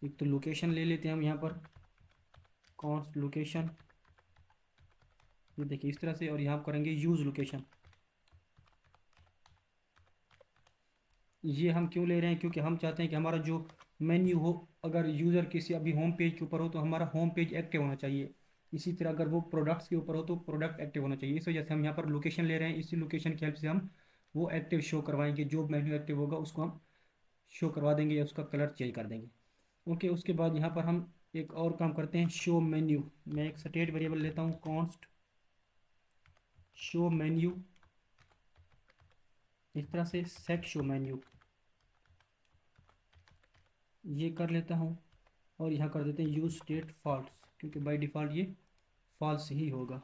एक तो लोकेशन ले लेते हैं हम यहाँ पर, कॉन्स्ट लोकेशन, ये देखिए इस तरह से, और यहाँ करेंगे यूज़ लोकेशन। ये हम क्यों ले रहे हैं, क्योंकि हम चाहते हैं कि हमारा जो मेन्यू हो, अगर यूज़र किसी अभी होम पेज के ऊपर हो तो हमारा होम पेज एक्टिव होना चाहिए। इसी तरह अगर वो प्रोडक्ट्स के ऊपर हो तो प्रोडक्ट एक्टिव होना चाहिए। इस वजह से हम यहाँ पर लोकेशन ले रहे हैं, इसी लोकेशन की हेल्प से हम वो एक्टिव शो करवाएंगे, जो मेन्यू एक्टिव होगा उसको हम शो करवा देंगे या उसका कलर चेंज कर देंगे। ओके, उसके बाद यहाँ पर हम एक और काम करते हैं, शो मेन्यू। मैं एक स्टेट वेरिएबल लेता हूँ, कॉन्स्ट शो मेन्यू, इस तरह से सेट शो मेन्यू, ये कर लेता हूँ। और यहाँ कर देते हैं यूज स्टेट फॉल्स, क्योंकि बाय डिफ़ॉल्ट ये फॉल्स ही होगा।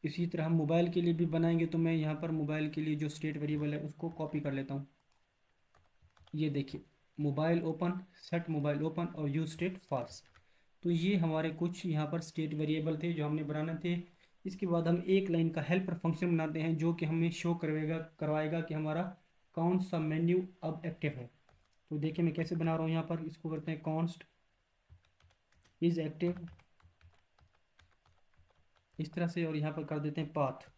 इसी तरह हम मोबाइल के लिए भी बनाएंगे, तो मैं यहाँ पर मोबाइल के लिए जो स्टेट वेरिएबल है उसको कॉपी कर लेता हूँ। ये देखिए mobile open, set mobile open और यूज स्टेट फॉल्स। तो ये हमारे कुछ यहाँ पर स्टेट वेरिएबल थे जो हमने बनाने थे। इसके बाद हम एक लाइन का हेल्पर फंक्शन बनाते हैं जो कि हमें शो करवाएगा कि हमारा कौन सा मेन्यू अब एक्टिव है। तो देखिए मैं कैसे बना रहा हूँ, यहाँ पर इसको करते हैं कॉन्स्ट इज एक्टिव, इस तरह से, और यहाँ पर कर देते हैं पाथ।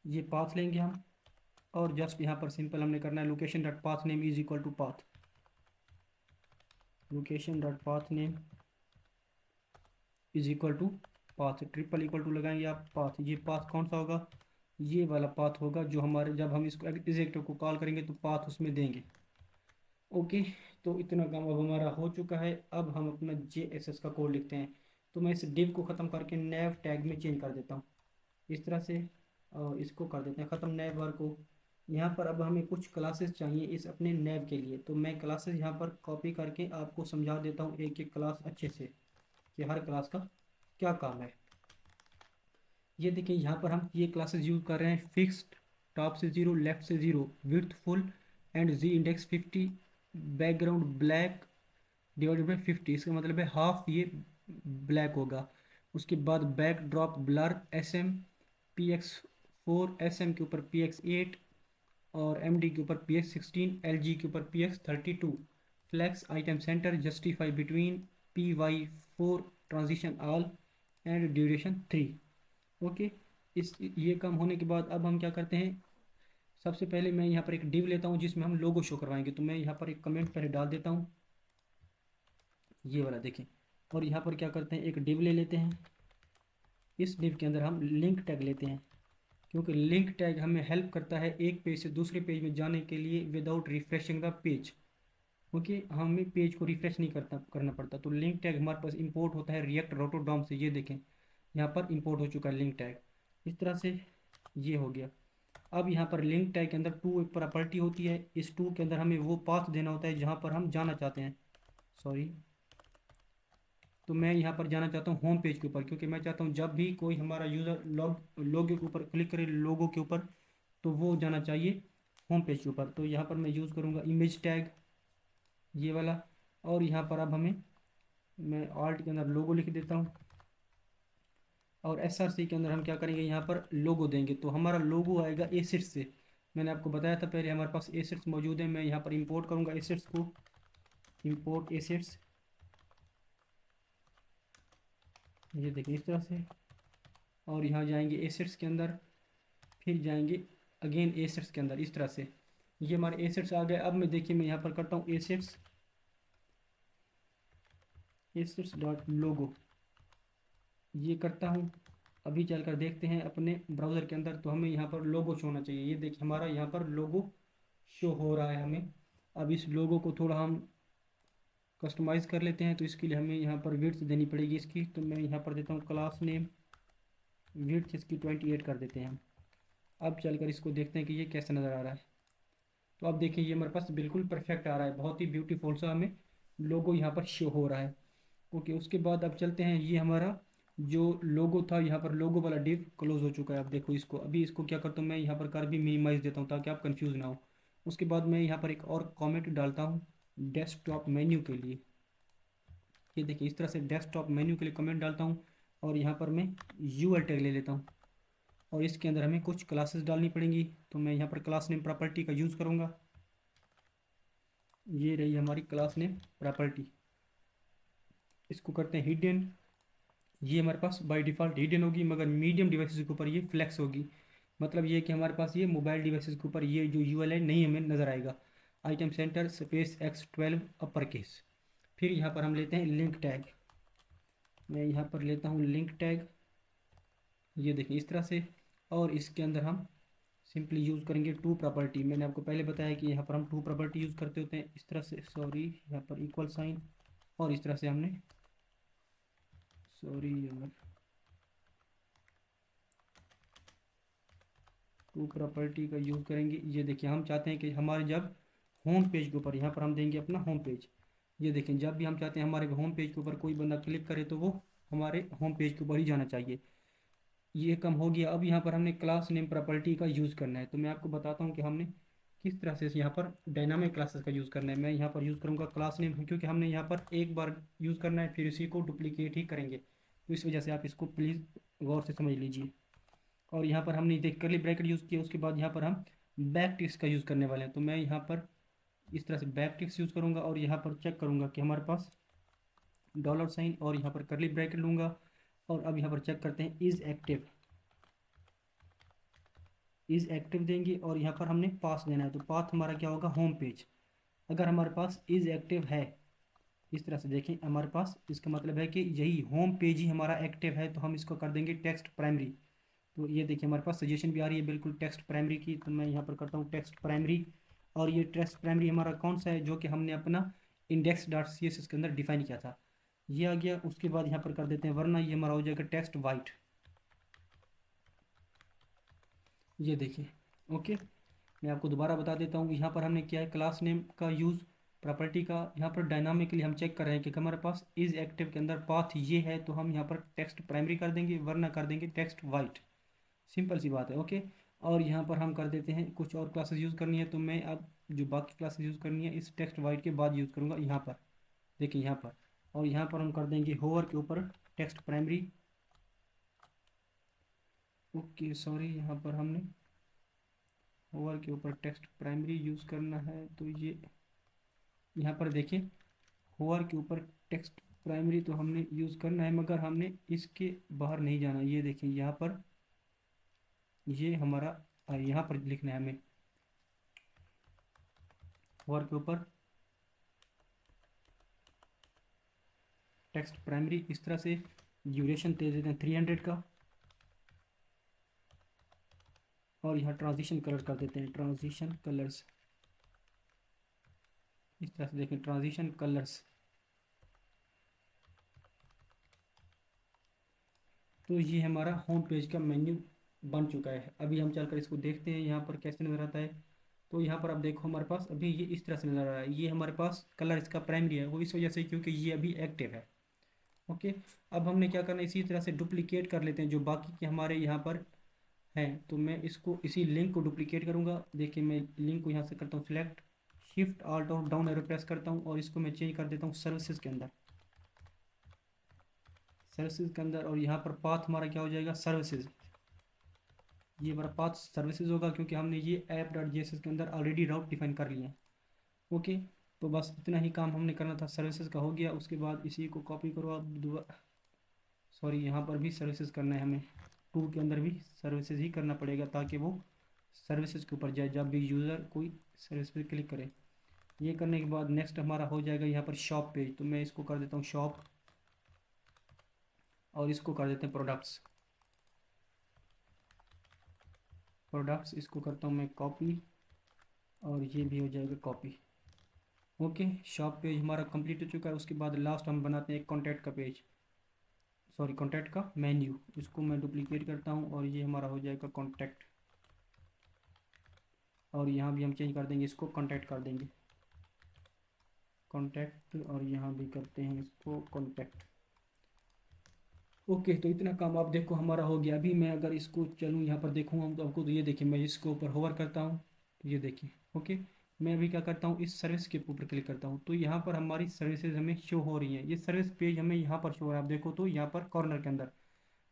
ये पाथ लेंगे हम, और जस्ट यहाँ पर सिंपल हमने करना है location dot path name is equal to path, location dot path name is equal to path, triple equal to लगाएंगे आप पाथ। ये पाथ कौन सा होगा, ये वाला पाथ होगा जो हमारे, जब हम इसको इस एक्टिव को कॉल करेंगे तो पाथ उसमें देंगे। ओके, तो इतना काम अब हमारा हो चुका है। अब हम अपना JSS का कोड लिखते हैं। तो मैं इस डिव को ख़त्म करके नैव टैग में चेंज कर देता हूँ इस तरह से, और इसको कर देते हैं ख़त्म नैव बार को। यहाँ पर अब हमें कुछ क्लासेस चाहिए इस अपने नैव के लिए, तो मैं क्लासेस यहाँ पर कॉपी करके आपको समझा देता हूँ एक एक क्लास अच्छे से कि हर क्लास का क्या काम है। ये देखिए यहाँ पर हम ये क्लासेस यूज़ कर रहे हैं। फिक्स्ड, टॉप से 0, लेफ्ट से 0, width full and z index 50, background black divided by 50, इसका मतलब है हाफ ये ब्लैक होगा। उसके बाद back drop blur SM PX4, SM के ऊपर PX8 और MD के ऊपर PX16, LG के ऊपर PX32, flex item center justify between PY4 transition all and duration 3। Okay, इस ये काम होने के बाद अब हम क्या करते हैं, सबसे पहले मैं यहाँ पर एक डिव लेता हूँ जिसमें हम लोगो शो करवाएंगे। तो मैं यहाँ पर एक कमेंट पहले डाल देता हूँ, ये वाला देखें। और यहाँ पर क्या करते हैं, एक डिव ले लेते हैं। इस डिव के अंदर हम लिंक टैग लेते हैं, क्योंकि लिंक टैग हमें हेल्प करता है एक पेज से दूसरे पेज में जाने के लिए without refreshing the page. Okay, हमें पेज को रिफ्रेश नहीं करना पड़ता। तो लिंक टैग हमारे पास इंपोर्ट होता है रिएक्ट रोटोडॉम से। ये देखें यहाँ पर इंपोर्ट हो चुका है लिंक टैग, इस तरह से ये हो गया। अब यहाँ पर लिंक टैग के अंदर टू एक प्रॉपर्टी होती है। इस टू के अंदर हमें वो पाथ देना होता है जहाँ पर हम जाना चाहते हैं। सॉरी, तो मैं यहाँ पर जाना चाहता हूँ होम पेज के ऊपर, क्योंकि मैं चाहता हूँ जब भी कोई हमारा यूज़र लोगो के ऊपर क्लिक करे, लोगो के ऊपर, तो वो जाना चाहिए होम पेज के ऊपर। तो यहाँ पर मैं यूज़ करूँगा इमेज टैग, ये वाला। और यहाँ पर अब हमें, मैं ऑल्ट के अंदर लोगो लिख देता हूँ, और SRC के अंदर हम क्या करेंगे, यहाँ पर लोगो देंगे। तो हमारा लोगो आएगा एसिड्स से। मैंने आपको बताया था पहले हमारे पास एसिड्स मौजूद है। मैं यहाँ पर इंपोर्ट करूँगा एसिड्स को, इंपोर्ट एसिड्स, ये देखिए इस तरह से। और यहाँ जाएंगे एसिड्स के अंदर, फिर जाएंगे अगेन एसिड्स के अंदर, इस तरह से। ये हमारे एसिड्स आ गए। अब मैं देखिए मैं यहाँ पर करता हूँ एसिड्स, एसिड्स डॉट लोगो, ये करता हूँ। अभी चलकर देखते हैं अपने ब्राउज़र के अंदर, तो हमें यहाँ पर लोगो शो होना चाहिए। ये देखिए हमारा यहाँ पर लोगो शो हो रहा है हमें। अब इस लोगो को थोड़ा हम कस्टमाइज़ कर लेते हैं, तो इसके लिए हमें यहाँ पर विड्थ देनी पड़ेगी इसकी। तो मैं यहाँ पर देता हूँ क्लास नेम, विड्थ इसकी 28 कर देते हैं हम। अब चलकर इसको देखते हैं कि ये कैसा नज़र आ रहा है। तो अब देखिए ये हमारे पास बिल्कुल परफेक्ट आ रहा है, बहुत ही ब्यूटीफुल सा हमें लोगो यहाँ पर शो हो रहा है। ओके, उसके बाद अब चलते हैं, ये हमारा जो लोगो था, यहाँ पर लोगो वाला डिव क्लोज हो चुका है। अब देखो इसको, अभी इसको क्या करता हूँ मैं, यहाँ पर कर भी मिनिमाइज देता हूँ ताकि आप कंफ्यूज ना हो। उसके बाद मैं यहाँ पर एक और कमेंट डालता हूँ डेस्कटॉप मेन्यू के लिए। ये देखिए इस तरह से डेस्कटॉप मेन्यू के लिए कमेंट डालता हूँ, और यहाँ पर मैं यूएल टैग ले लेता हूँ, और इसके अंदर हमें कुछ क्लासेस डालनी पड़ेंगी। तो मैं यहाँ पर क्लास नेम प्रॉपर्टी का यूज़ करूँगा। ये रही हमारी क्लास नेम प्रॉपर्टी, इसको करते हैं हिडन। ये हमारे पास बाय डिफ़ॉल्ट हिडन होगी, मगर मीडियम डिवाइसेस के ऊपर ये फ्लैक्स होगी। मतलब ये कि हमारे पास ये मोबाइल डिवाइसेस के ऊपर ये जो यूएल है नहीं हमें नज़र आएगा। Item centre space X12 upper case. फिर यहाँ पर हम लेते हैं लिंक टैग, मैं यहाँ पर लेता हूँ लिंक टैग, ये देखिए इस तरह से। और इसके अंदर हम सिंपली यूज़ करेंगे टू प्रॉपर्टी। मैंने आपको पहले बताया कि यहाँ पर हम टू प्रॉपर्टी यूज़ करते होते हैं, इस तरह से। सॉरी, यहाँ पर इक्वल साइन, और इस तरह से हमने, सॉरी यार, टू प्रॉपर्टी का यूज़ करेंगे। ये देखिए हम चाहते हैं कि हमारे जब होम पेज के ऊपर, यहाँ पर हम देंगे अपना होम पेज। ये देखें जब भी हम चाहते हैं हमारे होम पेज के ऊपर कोई बंदा क्लिक करे तो वो हमारे होम पेज के ऊपर ही जाना चाहिए। ये कम हो गया। अब यहाँ पर हमने क्लास नेम प्रॉपर्टी का यूज़ करना है। तो मैं आपको बताता हूँ कि हमने किस तरह से यहाँ पर डायनामिक क्लासेस का यूज़ करना है। मैं यहाँ पर यूज़ करूँगा क्लास नेम, क्योंकि हमने यहाँ पर एक बार यूज़ करना है, फिर इसी को डुप्लीकेट ही करेंगे। तो इस वजह से आप इसको प्लीज़ गौर से समझ लीजिए। और यहाँ पर हमने देख करली ब्रैकेट यूज़ किया, उसके बाद यहाँ पर हम बैक टिक्स का यूज़ करने वाले हैं। तो मैं यहाँ पर इस तरह से बैक टिक्स यूज़ करूँगा, और यहाँ पर चेक करूँगा कि हमारे पास डॉलर साइन, और यहाँ पर करली ब्रैकेट लूँगा। और अब यहाँ पर चेक करते हैं इज़ एक्टिव, इज़ एक्टिव देंगे, और यहाँ पर हमने पास देना है। तो पाथ हमारा क्या होगा, होम पेज। अगर हमारे पास इज़ एक्टिव है, इस तरह से देखें हमारे पास, इसका मतलब है कि यही होम पेज ही हमारा एक्टिव है। तो हम इसको कर देंगे टेक्स्ट प्राइमरी। तो ये देखिए हमारे पास सजेशन भी आ रही है बिल्कुल टेक्स्ट प्राइमरी की। तो मैं यहाँ पर करता हूँ टेक्स्ट प्राइमरी, और ये टेक्स्ट प्राइमरी हमारा कौन सा है, जो कि हमने अपना index dot C S S के अंदर डिफाइन किया था, ये आ गया। उसके बाद यहाँ पर कर देते हैं, वरना ये हमारा हो जाएगा टेक्स्ट वाइट। ये देखिए, ओके। मैं आपको दोबारा बता देता हूँ, यहाँ पर हमने क्या है, क्लास नेम का यूज़, प्रॉपर्टी का। यहाँ पर डायनामिकली हम चेक कर रहे हैं कि हमारे पास इज एक्टिव के अंदर पाथ ये है, तो हम यहाँ पर टेक्स्ट प्राइमरी कर देंगे, वरना कर देंगे टेक्स्ट वाइट। सिंपल सी बात है, ओके। और यहाँ पर हम कर देते हैं कुछ और क्लासेस यूज़ करनी है, तो मैं अब जो बाकी क्लासेस यूज़ करनी है इस टेक्स्ट वाइट के बाद यूज़ करूँगा यहाँ पर। देखिए यहाँ पर, और यहाँ पर हम कर देंगे होवर के ऊपर टेक्स्ट प्राइमरी। ओके सॉरी, यहाँ पर हमने होवर के ऊपर टेक्स्ट प्राइमरी यूज़ करना है, तो ये यहाँ पर देखिए होवर के ऊपर टेक्स्ट प्राइमरी तो हमने यूज़ करना है, मगर हमने इसके बाहर नहीं जाना। ये देखिए यहाँ पर, ये हमारा यहाँ पर लिखना है हमें, होवर के ऊपर टेक्स्ट प्राइमरी। इस तरह से ड्यूरेशन दे देते हैं 300 का, और यहाँ ट्रांजिशन कलर कर देते हैं, ट्रांजिशन कलर्स। इस तरह से देखें, ट्रांजिशन कलर्स। तो ये हमारा होम पेज का मेन्यू बन चुका है। अभी हम चलकर इसको देखते हैं यहाँ पर कैसे नज़र आता है। तो यहाँ पर आप देखो हमारे पास अभी ये इस तरह से नज़र आ रहा है। ये हमारे पास कलर इसका प्राइमरी है, वो इस वजह से क्योंकि ये अभी एक्टिव है, ओके। अब हमने क्या करना है, इसी तरह से डुप्लीकेट कर लेते हैं जो बाकी के हमारे यहाँ पर हैं। तो मैं इसको, इसी लिंक को डुप्लीकेट करूँगा। देखिए मैं लिंक को यहाँ से करता हूँ सिलेक्ट, शिफ्ट आल्ट और डाउन एरो प्रेस करता हूँ, और इसको मैं चेंज कर देता हूँ सर्विसेज के अंदर, सर्विसेज के अंदर। और यहाँ पर पाथ हमारा क्या हो जाएगा, सर्विसेज। ये हमारा पाथ सर्विसेज होगा, क्योंकि हमने ये app dot G S S के अंदर ऑलरेडी राउट डिफाइन कर लिए हैं, ओके। तो बस इतना ही काम हमने करना था, सर्विसेज का हो गया। उसके बाद इसी को कॉपी करो आप दोबारा, सॉरी यहाँ पर भी सर्विसेज करना है हमें, टू के अंदर भी सर्विसेज ही करना पड़ेगा, ताकि वो सर्विसेज के ऊपर जाए जब भी यूज़र कोई सर्विस पे क्लिक करे। ये करने के बाद नेक्स्ट हमारा हो जाएगा यहाँ पर शॉप पेज। तो मैं इसको कर देता हूँ शॉप, और इसको कर देते हैं प्रोडक्ट्स, प्रोडक्ट्स। इसको करता हूँ मैं कॉपी, और ये भी हो जाएगा कॉपी, ओके। शॉप पेज हमारा कंप्लीट हो चुका है। उसके बाद लास्ट हम बनाते हैं एक कॉन्टैक्ट का पेज, सॉरी कॉन्टैक्ट का मेन्यू। इसको मैं डुप्लीकेट करता हूँ, और ये हमारा हो जाएगा कॉन्टैक्ट, और यहाँ भी हम चेंज कर देंगे, इसको कॉन्टैक्ट कर देंगे, कॉन्टैक्ट। और यहाँ भी करते हैं इसको कॉन्टैक्ट, ओके। तो इतना काम आप देखो हमारा हो गया। अभी मैं अगर इसको चलूँ यहाँ पर देखूँगा तो आपको, तो ये देखिए मैं इसके ऊपर होवर करता हूँ, तो ये देखिए, ओके। मैं अभी क्या करता हूँ, इस सर्विस के ऊपर क्लिक करता हूँ, तो यहाँ पर हमारी सर्विसेज हमें शो हो रही हैं। ये सर्विस पेज हमें यहाँ पर शो हो रहा है, आप देखो तो यहाँ पर कॉर्नर के अंदर।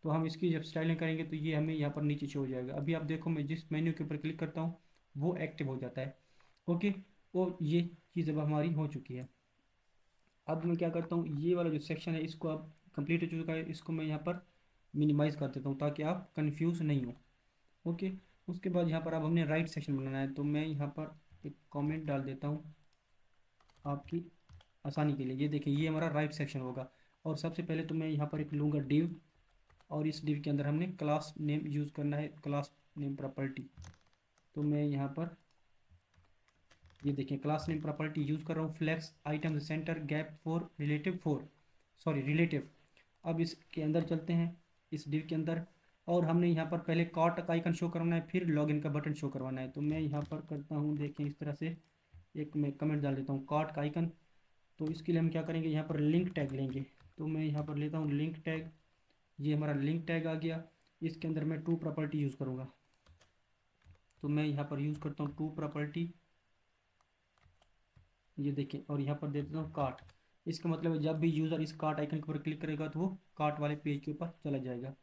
तो हम इसकी जब स्टाइलिंग करेंगे तो ये हमें यहाँ पर नीचे शो हो जाएगा। अभी आप देखो मैं जिस मेन्यू के ऊपर क्लिक करता हूँ वो एक्टिव हो जाता है, ओके। और ये चीज़ अब हमारी हो चुकी है। अब मैं क्या करता हूँ, ये वाला जो सेक्शन है इसको अब कंप्लीट हो चुका है, इसको मैं यहाँ पर मिनिमाइज़ कर देता हूँ ताकि आप कंफ्यूज नहीं हो, ओके। उसके बाद यहाँ पर अब हमने राइट सेक्शन बनाना है, तो मैं यहाँ पर एक कमेंट डाल देता हूँ आपकी आसानी के लिए। ये देखिए ये हमारा राइट सेक्शन होगा। और सबसे पहले तो मैं यहाँ पर एक लूँगा डिव, और इस डिव के अंदर हमने क्लास नेम यूज़ करना है, क्लास नेम प्रॉपर्टी। तो मैं यहाँ पर ये देखिए क्लास नेम प्रॉपर्टी यूज़ कर रहा हूँ, flex item center gap four relative, four sorry relative. अब इसके अंदर चलते हैं, इस डिव के अंदर, और हमने यहाँ पर पहले कार्ट का आइकन शो करवाना है, फिर लॉगिन का बटन शो करवाना है। तो मैं यहाँ पर करता हूँ, देखें इस तरह से एक मैं कमेंट डाल देता हूँ कार्ट का आइकन। तो इसके लिए हम क्या करेंगे, यहाँ पर लिंक टैग लेंगे। तो मैं यहाँ पर लेता हूँ लिंक टैग, ये हमारा लिंक टैग आ गया। इसके अंदर मैं टू प्रॉपर्टी यूज़ करूँगा, तो मैं यहाँ पर यूज़ करता हूँ टू प्रॉपर्टी, ये देखें, और यहाँ पर दे देता हूँ कार्ट। इसका मतलब है जब भी यूज़र इस कार्ट आइकन के ऊपर क्लिक करेगा तो वो कार्ट वाले पेज के ऊपर चला जाएगा।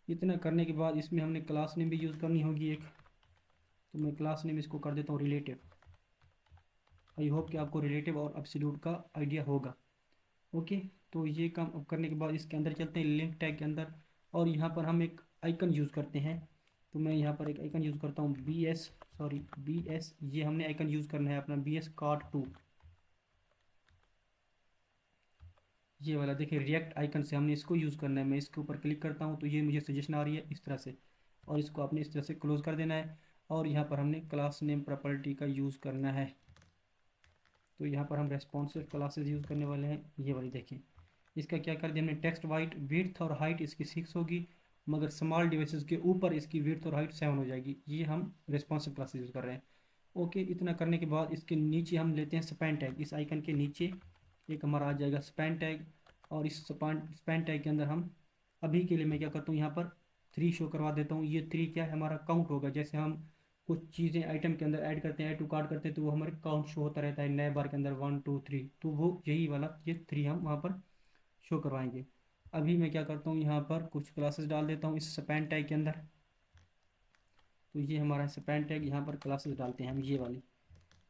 इतना करने के बाद इसमें हमने क्लास नेम भी यूज़ करनी होगी एक, तो मैं क्लास नेम इसको कर देता हूँ रिलेटिव। आई होप कि आपको रिलेटिव और एब्सोल्यूट का आइडिया होगा, ओके। तो ये काम अब करने के बाद इसके अंदर चलते हैं लिंक टैग के अंदर, और यहाँ पर हम एक आइकन यूज़ करते हैं। तो मैं यहाँ पर एक आइकन यूज़ करता हूँ बी एस, ये हमने आइकन यूज़ करना है अपना बी एस कार्ट टू, ये वाला देखिए रिएक्ट आइकन से हमने इसको यूज़ करना है। मैं इसके ऊपर क्लिक करता हूँ तो ये मुझे सजेशन आ रही है इस तरह से, और इसको आपने इस तरह से क्लोज कर देना है। और यहाँ पर हमने क्लास नेम प्रॉपर्टी का यूज़ करना है। तो यहाँ पर हम रेस्पॉन्सिव क्लासेस यूज़ करने वाले हैं, ये वाली देखें। इसका क्या कर दिया हमने, टेक्स्ट वाइट विड्थ और हाइट इसकी 6 होगी, मगर स्मॉल डिवाइसेस के ऊपर इसकी विड्थ और हाइट 7 हो जाएगी। ये हम रेस्पॉन्सिव क्लासेस यूज़ कर रहे हैं। ओके, इतना करने के बाद इसके नीचे हम लेते हैं स्पैन टैग। इस आइकन के नीचे एक हमारा आ जाएगा स्पैन टैग, और इस स्पैन टैग के अंदर हम अभी के लिए मैं क्या करता हूँ, यहाँ पर 3 शो करवा देता हूँ। ये 3 क्या है, हमारा काउंट होगा। जैसे हम कुछ चीज़ें आइटम के अंदर ऐड करते हैं, ऐड टू कार्ट करते हैं, तो वो हमारे काउंट शो होता रहता है नए बार के अंदर 1 2 3। तो वो यही वाला ये 3 हम वहाँ पर शो करवाएंगे। अभी मैं क्या करता हूँ, यहाँ पर कुछ क्लासेस डाल देता हूँ इस स्पैन टैग के अंदर। तो ये हमारा स्पैन टैग, यहाँ पर क्लासेस डालते हैं हम ये वाली।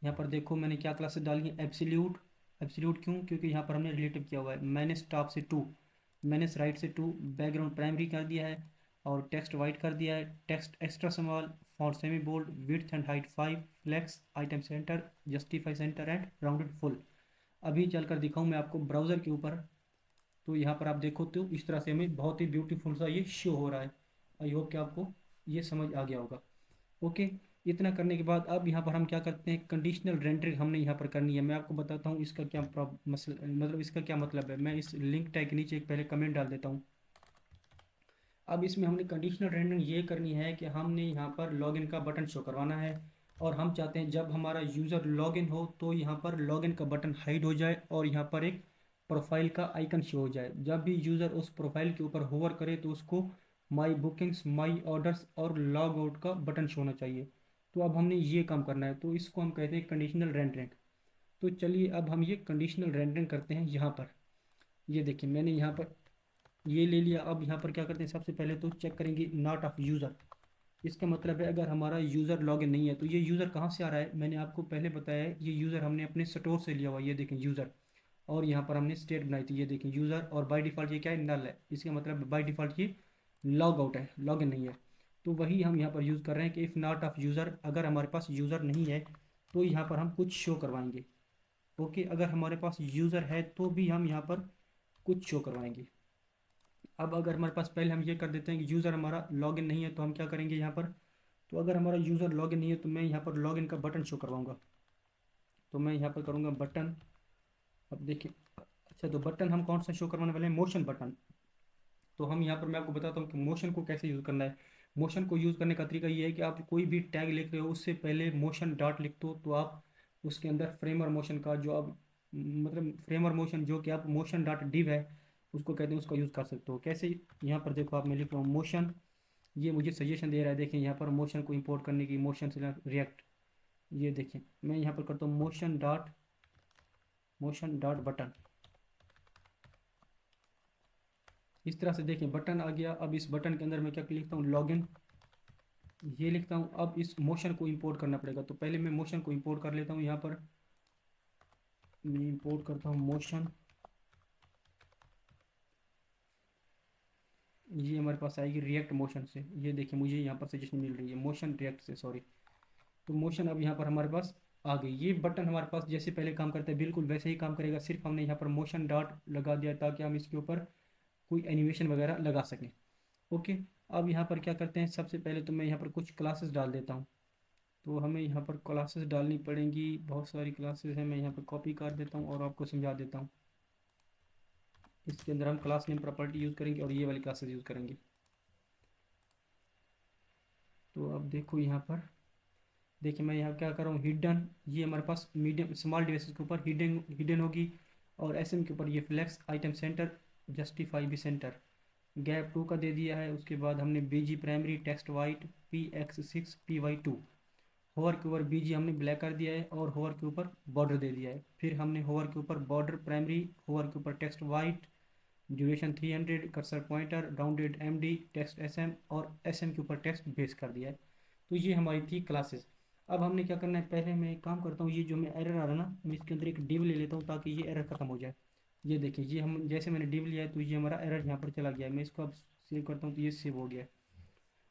यहाँ पर देखो मैंने क्या क्लासेस डाली है, एब्सोल्यूट। एब्सोल्यूट क्यों, क्योंकि यहाँ पर हमने रिलेटिव किया हुआ है। मैंने टॉप से 2, मैंने राइट से 2, बैकग्राउंड प्राइमरी कर दिया है, और टेक्स्ट वाइट कर दिया है, text extra small, font semi bold, width and height 5, flex, item center, justify center and rounded full. अभी चलकर दिखाऊं मैं आपको ब्राउज़र के ऊपर, तो यहाँ पर आप देखो तो इस तरह से हमें बहुत ही ब्यूटीफुल सा ये शो हो रहा है। आई होप कि आपको ये समझ आ गया होगा। ओके, इतना करने के बाद अब यहाँ पर हम क्या करते हैं, कंडीशनल रेंडरिंग हमने यहाँ पर करनी है। मैं आपको बताता हूँ इसका क्या मतलब इसका क्या मतलब है। मैं इस लिंक टैग के नीचे एक पहले कमेंट डाल देता हूँ। अब इसमें हमने कंडीशनल रेंडरिंग ये करनी है कि हमने यहाँ पर लॉगिन का बटन शो करवाना है, और हम चाहते हैं जब हमारा यूज़र लॉगिन हो तो यहाँ पर लॉगिन का बटन हाइड हो जाए, और यहाँ पर एक प्रोफाइल का आइकन शो हो जाए। जब भी यूज़र उस प्रोफाइल के ऊपर होवर करे तो उसको माई बुकिंग्स, माई ऑर्डर्स और लॉग आउट का बटन शो होना चाहिए। तो अब हमने ये काम करना है, तो इसको हम कहते हैं कंडीशनल रेंडरिंग। तो चलिए अब हम ये कंडीशनल रेंडरिंग करते हैं। यहाँ पर ये देखिए मैंने यहाँ पर ये ले लिया। अब यहाँ पर क्या करते हैं, सबसे पहले तो चेक करेंगे नॉट ऑफ यूज़र। इसका मतलब है अगर हमारा यूज़र लॉगिन नहीं है, तो ये यूज़र कहाँ से आ रहा है, मैंने आपको पहले बताया है ये यूज़र हमने अपने स्टोर से लिया हुआ। ये देखें यूज़र, और यहाँ पर हमने स्टेट बनाई थी, ये देखें यूज़र, और बाय डिफ़ॉल्ट ये क्या है, नल है। इसका मतलब बाय डिफ़ॉल्ट ये लॉग आउट है, लॉगिन नहीं है। तो वही हम यहाँ पर यूज़ कर रहे हैं कि इफ़ नॉट ऑफ यूज़र, अगर हमारे पास यूज़र नहीं है तो यहाँ पर हम कुछ शो करवाएंगे। ओके, अगर हमारे पास यूज़र है तो भी हम यहाँ पर कुछ शो करवाएंगे। अब अगर हमारे पास पहले हम ये कर देते हैं कि यूज़र हमारा लॉगिन नहीं है, तो हम क्या करेंगे यहाँ पर, तो अगर हमारा यूज़र लॉगिन नहीं है तो मैं यहाँ पर लॉगिन का बटन शो करवाऊँगा। तो मैं यहाँ पर करूँगा बटन। अब देखिए, अच्छा तो बटन हम कौन सा शो करवाने वाले हैं, मोशन बटन। तो हम यहाँ पर मैं आपको बताता हूँ कि मोशन को कैसे यूज़ करना है। मोशन को यूज़ करने का तरीका ये है कि आप कोई भी टैग लिख रहे हो उससे पहले मोशन डॉट लिख दो, तो आप उसके अंदर फ्रेमर मोशन का जो आप मतलब फ्रेमर मोशन जो कि आप मोशन डॉट डिव है उसको कहते हैं, उसका यूज़ कर सकते हो। कैसे, यहाँ पर देखो आप मैं लिख रहा हूँ मोशन, ये मुझे सजेशन दे रहा है। देखें यहाँ पर मोशन को इंपोर्ट करने की, मोशन से रिएक्ट। ये देखें मैं यहाँ पर करता हूँ मोशन डॉट बटन। इस तरह से देखें बटन आ गया। अब इस बटन के अंदर मैं क्या लिखता हूँ, लॉगिन, ये लिखता हूँ। अब इस मोशन को इंपोर्ट करना पड़ेगा, तो पहले मैं मोशन को इंपोर्ट कर लेता हूँ। यहाँ पर मैं इंपोर्ट करता हूँ मोशन, ये हमारे पास आएगी रिएक्ट मोशन से। ये देखिए मुझे यहाँ पर सजेशन मिल रही है मोशन रिएक्ट से, सॉरी। तो मोशन अब यहाँ पर हमारे पास आ गई। ये बटन हमारे पास जैसे पहले काम करता है बिल्कुल वैसे ही काम करेगा, सिर्फ हमने यहाँ पर मोशन डॉट लगा दिया ताकि हम इसके ऊपर कोई एनिमेशन वगैरह लगा सकें। ओके, अब यहाँ पर क्या करते हैं, सबसे पहले तो मैं यहाँ पर कुछ क्लासेस डाल देता हूँ। तो हमें यहाँ पर क्लासेस डालनी पड़ेंगी, बहुत सारी क्लासेस हैं। मैं यहाँ पर कॉपी कर देता हूँ और आपको समझा देता हूँ। इसके अंदर हम क्लास नेम प्रॉपर्टी यूज़ करेंगे और ये वाली क्लासेस यूज़ करेंगे। तो अब देखो यहाँ पर, देखिए मैं यहाँ क्या कर रहा हूँ, हिडन, ये हमारे पास मीडियम स्मॉल डिवाइसेस के ऊपर हिडन हिडन होगी, और एसएम के ऊपर ये फ्लेक्स, आइटम सेंटर, जस्टिफाई भी सेंटर, गैप 2 का दे दिया है। उसके बाद हमने BG primary, text white, PX6 PY2, hover के ऊपर बीजी हमने ब्लैक कर दिया है, और होवर के ऊपर बॉर्डर दे दिया है। फिर हमने होवर के ऊपर बॉर्डर प्राइमरी, होवर के ऊपर text white, duration 300, cursor pointer, rounded MD, text SM, और SM के ऊपर टेक्स्ट बेस कर दिया है। तो ये हमारी थी क्लासेस। अब हमने क्या करना है, पहले मैं एक काम करता हूँ, ये जो मैं एरर आ रहा है ना, मैं इसके अंदर एक डिव ले लेता हूँ ताकि ये एरर खत्म हो जाए। ये देखिए ये हम जैसे मैंने डिव लिया है तो ये हमारा एरर यहाँ पर चला गया है। मैं इसको अब सेव करता हूँ तो ये सेव हो गया है।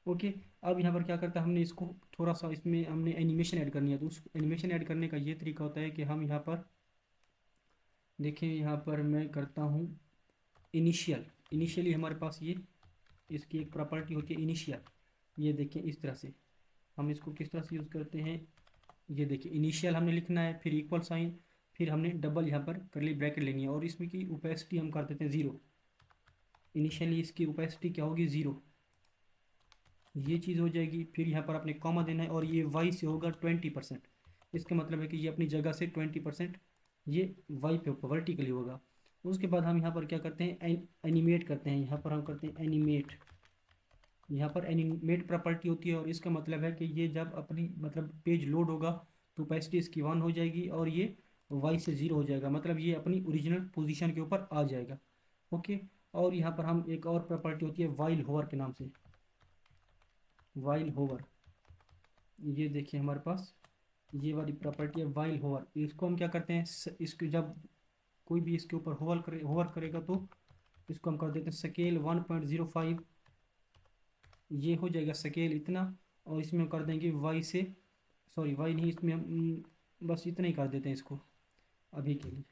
ओके, अब यहाँ पर क्या करता है, हमने इसको थोड़ा सा इसमें हमने एनिमेशन ऐड करनी है। तो उस एनिमेशन ऐड करने का ये तरीका होता है कि हम यहाँ पर देखिए, यहाँ पर मैं करता हूँ इनिशियली हमारे पास ये इसकी एक प्रॉपर्टी होती है इनिशियल। ये देखिए इस तरह से हम इसको किस तरह से यूज़ करते हैं। ये देखिए इनिशियल हमने लिखना है, फिर इक्वल साइन, फिर हमने डबल यहाँ पर करली ब्रैकेट लेनी है और इसमें की ओपेसिटी हम कर देते हैं 0। इनिशियली इसकी ओपेसिटी क्या होगी 0, ये चीज़ हो जाएगी। फिर यहाँ पर अपने कॉमा देना है और ये वाई से होगा 20%। इसका मतलब है कि ये अपनी जगह से 20% ये वाई पे वर्टिकली होगा। उसके बाद हम यहाँ पर क्या करते हैं, एनिमेट करते हैं। यहाँ पर हम करते हैं एनिमेट। यहाँ पर एनिमेट प्रॉपर्टी होती है और इसका मतलब है कि ये जब अपनी मतलब पेज लोड होगा तो ओपेसिटी इसकी 1 हो जाएगी और ये वाई से 0 हो जाएगा, मतलब ये अपनी ओरिजिनल पोजीशन के ऊपर आ जाएगा। ओके। और यहाँ पर हम एक और प्रॉपर्टी होती है वाइल होवर के नाम से, वाइल होवर। ये देखिए हमारे पास ये वाली प्रॉपर्टी है वाइल होवर। इसको हम क्या करते हैं, इसको जब कोई भी इसके ऊपर होवर करेगा तो इसको हम कर देते हैं स्केल 1.05। ये हो जाएगा स्केल इतना, और इसमें हम कर देंगे वाई से, सॉरी वाई नहीं, इसमें हम बस इतना ही कर देते हैं इसको अभी के लिए।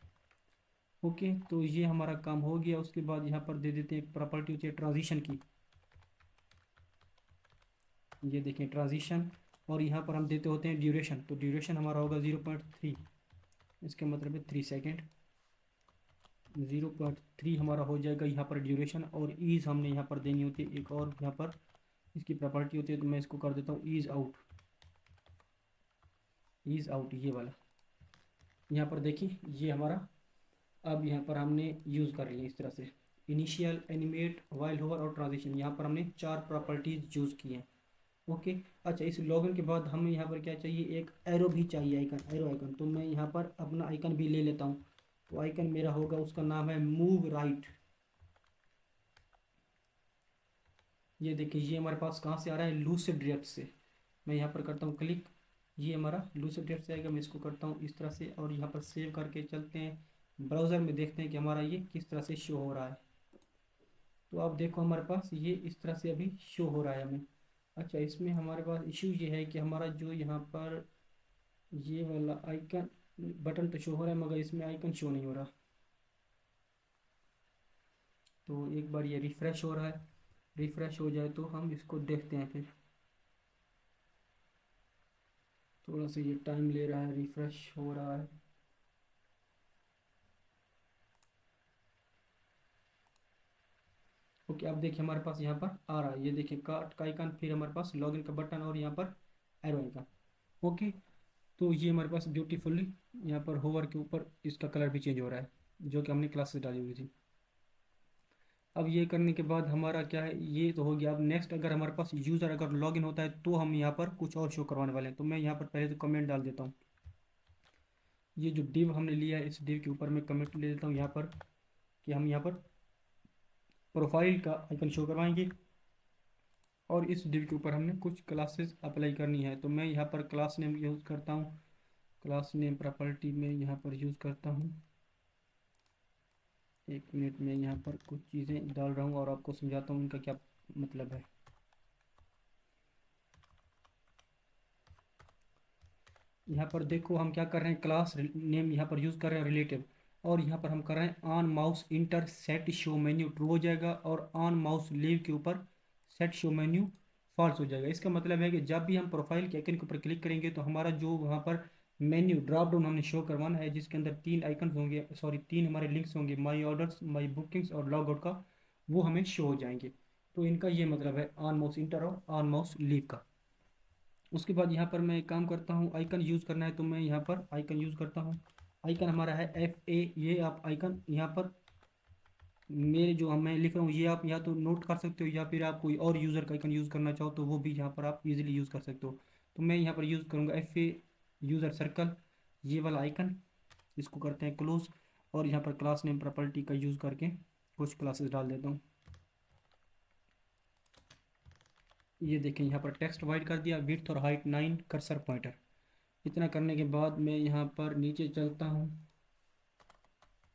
ओके, तो ये हमारा काम हो गया। उसके बाद यहाँ पर दे देते हैं प्रॉपर्टी होती है ट्रांजिशन की। ये देखें ट्रांजिशन, और यहाँ पर हम देते होते हैं ड्यूरेशन। तो ड्यूरेशन हमारा होगा 0.3, इसका मतलब है 3 सेकेंड। 0.3 हमारा हो जाएगा यहाँ पर ड्यूरेशन। और ईज़ हमने यहाँ पर देनी होती है एक और, यहाँ पर इसकी प्रॉपर्टी होती है, तो मैं इसको कर देता हूँ ईज़ आउट। ईज़ आउट ये वाला, यहाँ पर देखिए ये हमारा अब यहाँ पर हमने यूज़ कर लिया इस तरह से। इनिशियल, एनिमेट, वाइल होवर और ट्रांजिशन, यहाँ पर हमने 4 प्रॉपर्टीज यूज़ की हैं। ओके। अच्छा, इस लॉगिन के बाद हमें यहाँ पर क्या चाहिए, एक एरो भी चाहिए, आइकन, एरो आइकन। तो मैं यहाँ पर अपना आइकन भी ले लेता हूँ। तो आइकन मेरा होगा, उसका नाम है मूव राइट। ये देखिए ये हमारे पास कहाँ से आ रहा है, लूसिव डायरेक्ट से। मैं यहाँ पर करता हूँ क्लिक, ये हमारा लूसिव डायरेक्ट से आएगा। मैं इसको करता हूँ इस तरह से और यहाँ पर सेव करके चलते हैं ब्राउज़र में, देखते हैं कि हमारा ये किस तरह से शो हो रहा है। तो आप देखो हमारे पास ये इस तरह से अभी शो हो रहा है हमें। अच्छा, इसमें हमारे पास इशू ये है कि हमारा जो यहाँ पर ये वाला आइकन बटन तो शो हो रहा है, मगर इसमें आइकन शो नहीं हो रहा। तो एक बार ये रिफ़्रेश हो रहा है, रिफ़्रेश हो जाए तो हम इसको देखते हैं। फिर थोड़ा सा ये टाइम ले रहा है, रिफ़्रेश हो रहा है। ओके, अब देखिए हमारे पास यहाँ पर आ रहा है, ये देखिए कार्ट का आइकन, फिर हमारे पास लॉगिन का बटन और यहाँ पर एरो आइकन। ओके, तो ये हमारे पास ब्यूटीफुली यहाँ पर होवर के ऊपर इसका कलर भी चेंज हो रहा है, जो कि हमने क्लासेस डाली हुई थी। अब ये करने के बाद हमारा क्या है, ये तो हो गया। अब नेक्स्ट, अगर हमारे पास यूज़र अगर लॉगिन होता है तो हम यहाँ पर कुछ और शो करवाने वाले हैं। तो मैं यहाँ पर पहले तो कमेंट डाल देता हूँ। ये जो डिव हमने लिया है, इस डिव के ऊपर मैं कमेंट ले देता हूँ यहाँ पर कि हम यहाँ पर प्रोफाइल का आइकन शो करवाएंगे और इस डिव के ऊपर हमने कुछ क्लासेस अप्लाई करनी है। तो मैं यहाँ पर क्लास नेम यूज़ करता हूँ, क्लास नेम प्रॉपर्टी में यहाँ पर यूज़ करता हूँ। एक मिनट में यहाँ पर कुछ चीज़ें डाल रहा हूँ और आपको समझाता हूँ इनका क्या मतलब है। यहाँ पर देखो हम क्या कर रहे हैं, क्लास नेम यहाँ पर यूज़ कर रहे हैं रिलेटिव, और यहाँ पर हम कर रहे हैं on mouse inter set show menu true हो जाएगा और ऑन माउस लीव के ऊपर सेट शो मेन्यू फॉल्स हो जाएगा। इसका मतलब है कि जब भी हम प्रोफाइल के आइकन के ऊपर क्लिक करेंगे तो हमारा जो वहाँ पर मेन्यू ड्रॉप डाउन हमने शो करवाना है, जिसके अंदर 3 आइकन होंगे, सॉरी 3 हमारे लिंक्स होंगे, माई ऑर्डर्स, माई बुकिंग्स और लॉग आउट का, वो हमें शो हो जाएंगे। तो इनका ये मतलब है ऑन माउस इंटर और ऑन माउस लीव का। उसके बाद यहाँ पर मैं एक काम करता हूँ, आइकन यूज़ करना है तो मैं यहाँ पर आइकन यूज़ करता हूँ। आइकन हमारा है FA। ये आप आइकन यहाँ पर मेरे जो मैं लिख रहा हूँ ये आप या तो नोट कर सकते हो, या फिर आप कोई और यूज़र का आइकन यूज़ करना चाहो तो वो भी यहाँ पर आप इजीली यूज़ कर सकते हो। तो मैं यहाँ पर यूज़ करूँगा FA यूज़र सर्कल, ये वाला आइकन। इसको करते हैं क्लोज और यहाँ पर क्लास नेम प्रॉपर्टी का यूज़ करके कुछ क्लासेस डाल देता हूँ। ये देखें यहाँ पर टेक्स्ट वाइड कर दिया, विड्थ और हाइट 9, कर्सर पॉइंटर। इतना करने के बाद मैं यहाँ पर नीचे चलता हूँ,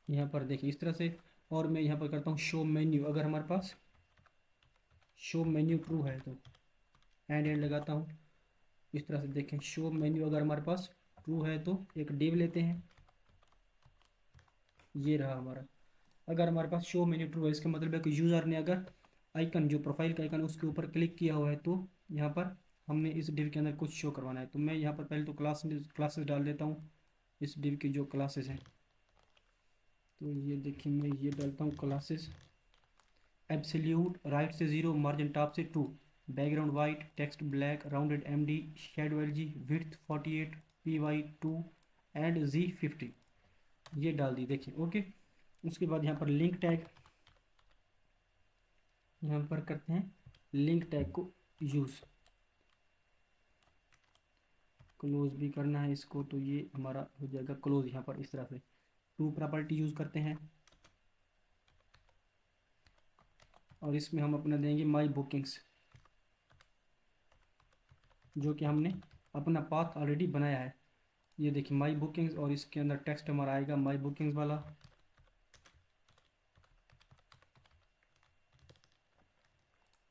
यहाँ पर देखिए इस तरह से, और मैं यहाँ पर करता हूँ शो मेन्यू। अगर हमारे पास शो मेन्यू ट्रू है तो एंड लगाता हूँ इस तरह से। देखें शो मेन्यू अगर हमारे पास ट्रू है तो एक डिव लेते हैं, ये रहा हमारा। अगर हमारे पास शो मेन्यू ट्रू है, इसका मतलब है कि यूज़र ने अगर आइकन जो प्रोफाइल का आइकन उसके ऊपर क्लिक किया हुआ है तो यहाँ पर हमने इस डिव के अंदर कुछ शो करवाना है। तो मैं यहाँ पर पहले तो क्लासेस डाल देता हूँ, इस डिव की जो क्लासेस हैं। तो ये देखिए मैं ये डालता हूँ क्लासेस, एब्सोल्यूट राइट से 0, मार्जिन टॉप से 2, background white, text black, rounded MD, shadow LG, width 48, py 2 and z50, ये डाल दी देखिए। ओके, उसके बाद यहाँ पर लिंक टैग, यहाँ पर करते हैं लिंक टैग को यूज़, क्लोज भी करना है इसको, तो ये हमारा हो जाएगा क्लोज। यहाँ पर इस तरह से टू प्रॉपर्टी यूज़ करते हैं और इसमें हम अपना देंगे माई बुकिंग्स, जो कि हमने अपना पाथ ऑलरेडी बनाया है। ये देखिए माई बुकिंग्स, और इसके अंदर टेक्स्ट हमारा आएगा माई बुकिंग्स वाला।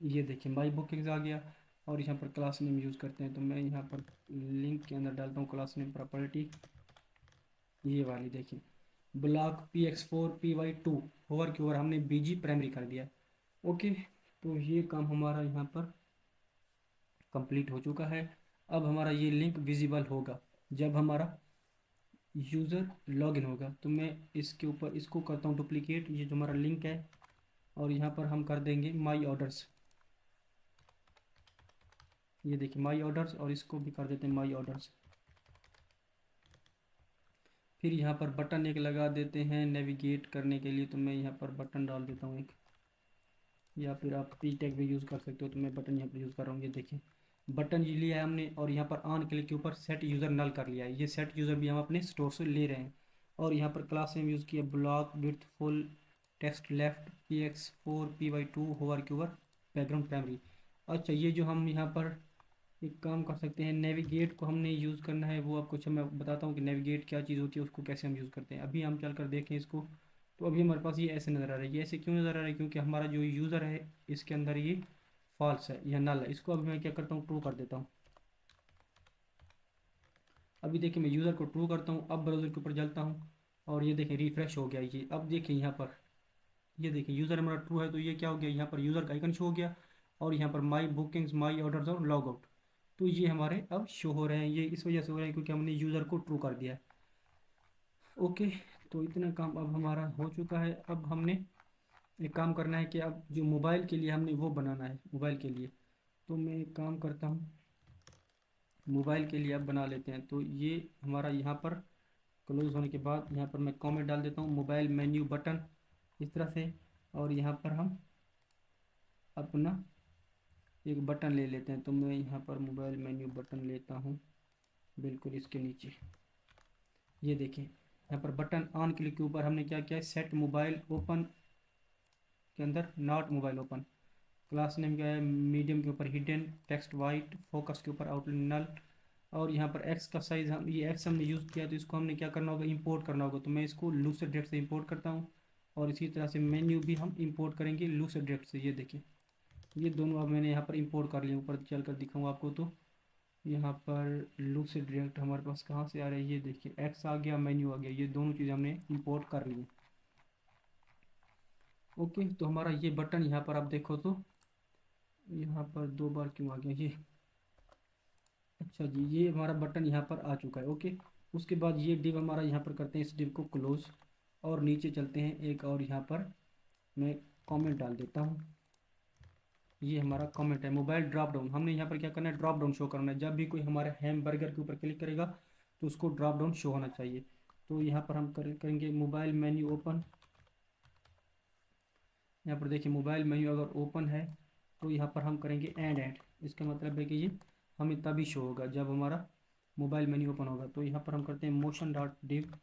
ये देखिए माई बुकिंग्स आ गया, और यहाँ पर क्लास नेम यूज़ करते हैं। तो मैं यहाँ पर लिंक के अंदर डालता हूँ क्लास नेम प्रॉपर्टी, ये वाली देखिए, ब्लॉक px4 py2 होवर के ओवर हमने बीजी प्राइमरी कर दिया। ओके, तो ये काम हमारा यहाँ पर कंप्लीट हो चुका है। अब हमारा ये लिंक विजिबल होगा जब हमारा यूज़र लॉगिन होगा। तो मैं इसके ऊपर इसको करता हूँ डुप्लीकेट, ये जो हमारा लिंक है, और यहाँ पर हम कर देंगे माई ऑर्डर्स। ये देखिए माई ऑर्डर्स, और इसको भी कर देते हैं माई ऑर्डर्स। फिर यहाँ पर बटन एक लगा देते हैं नेविगेट करने के लिए, तो मैं यहाँ पर बटन डाल देता हूँ एक, या फिर आप पी टैग भी यूज़ कर सकते हो। तो मैं बटन यहाँ पर यूज़ कर रहा हूँ। ये देखिए बटन ये लिया है हमने, और यहाँ पर ऑन क्लिक के ऊपर सेट यूज़र नल कर लिया है। ये सेट यूज़र भी हम अपने स्टोर से ले रहे हैं। और यहाँ पर क्लास नेम यूज़ किया block width full text left px4 py2 hover के ओवर बैकग्राउंड प्राइमरी। अच्छा, ये जो हम यहाँ पर एक काम कर सकते हैं, नेविगेट को हमने यूज़ करना है, वो आपको अच्छा मैं बताता हूँ कि नेविगेट क्या चीज़ होती है, उसको कैसे हम यूज़ करते हैं। अभी हम चल कर देखें इसको, तो अभी हमारे पास ये ऐसे नज़र आ रहा है। ये ऐसे क्यों नज़र आ रहा है? क्योंकि हमारा जो यूज़र है इसके अंदर ये फॉल्स है या नल है। इसको अभी मैं क्या करता हूँ, ट्रू कर देता हूँ। अभी देखिए मैं यूज़र को ट्रू करता हूँ, अब ब्राउज़र के ऊपर चलता हूँ, और ये देखिए रिफ्रेश हो गया ये। अब देखिए यहाँ पर ये देखिए यूज़र हमारा ट्रू है, तो ये क्या हो गया, यहाँ पर यूज़र का आइकन शो हो गया, और यहाँ पर माई बुकिंग्स, माई ऑर्डर्स और लॉग आउट, तो ये हमारे अब शो हो रहे हैं। ये इस वजह से हो रहे हैं क्योंकि हमने यूज़र को ट्रू कर दिया है। ओके, तो इतना काम अब हमारा हो चुका है। अब हमने एक काम करना है कि अब जो मोबाइल के लिए हमने वो बनाना है, मोबाइल के लिए। तो मैं एक काम करता हूँ, मोबाइल के लिए अब बना लेते हैं। तो ये हमारा यहाँ पर क्लोज होने के बाद यहाँ पर मैं कमेंट डाल देता हूँ मोबाइल मेन्यू बटन, इस तरह से। और यहाँ पर हम अपना एक बटन ले लेते हैं। तो मैं यहाँ पर मोबाइल मेन्यू बटन लेता हूँ, बिल्कुल इसके नीचे। ये देखिए यहाँ पर बटन ऑन क्लिक के ऊपर हमने क्या किया है, सेट मोबाइल ओपन के अंदर not mobile open, class name क्या है मीडियम के ऊपर हिडन, टेक्स्ट वाइट, फोकस के ऊपर आउटलाइन नल। और यहाँ पर एक्स का साइज़ हम ये एक्स हमने यूज़ किया, तो इसको हमने क्या करना होगा, इंपोर्ट करना होगा। तो मैं इसको लूसर डायरेक्ट से इंपोर्ट करता हूँ, और इसी तरह से मेन्यू भी हम इंपोर्ट करेंगे लूसर डायरेक्ट से। ये देखिए ये दोनों अब मैंने यहाँ पर इंपोर्ट कर लिया। ऊपर चल कर दिखाऊँ आपको, तो यहाँ पर लूसर डायरेक्ट हमारे पास कहाँ से आ रहा है, ये देखिए एक्स आ गया, मेन्यू आ गया, ये दोनों चीज़ें हमने इंपोर्ट कर ली। ओके, तो हमारा ये बटन यहाँ पर आप देखो, तो यहाँ पर दो बार क्यों आ गया ये, अच्छा जी ये हमारा बटन यहाँ पर आ चुका है। ओके, उसके बाद ये डिव हमारा यहाँ पर करते हैं, इस डिव को क्लोज, और नीचे चलते हैं एक, और यहाँ पर मैं कमेंट डाल देता हूँ। ये हमारा कमेंट है मोबाइल ड्रॉप डाउन। हमने यहाँ पर क्या करना है, ड्रॉप डाउन शो करना है। जब भी कोई हमारे हैमबर्गर के ऊपर क्लिक करेगा तो उसको ड्रॉप डाउन शो होना चाहिए। तो यहाँ पर हम करेंगे मोबाइल मेन्यू ओपन। यहाँ पर देखिए मोबाइल मेन्यू अगर ओपन है तो यहाँ पर हम करेंगे एंड। इसका मतलब है कि ये हमें तभी शो होगा जब हमारा मोबाइल मेन्यू ओपन होगा। तो यहाँ पर हम करते हैं motion dot div,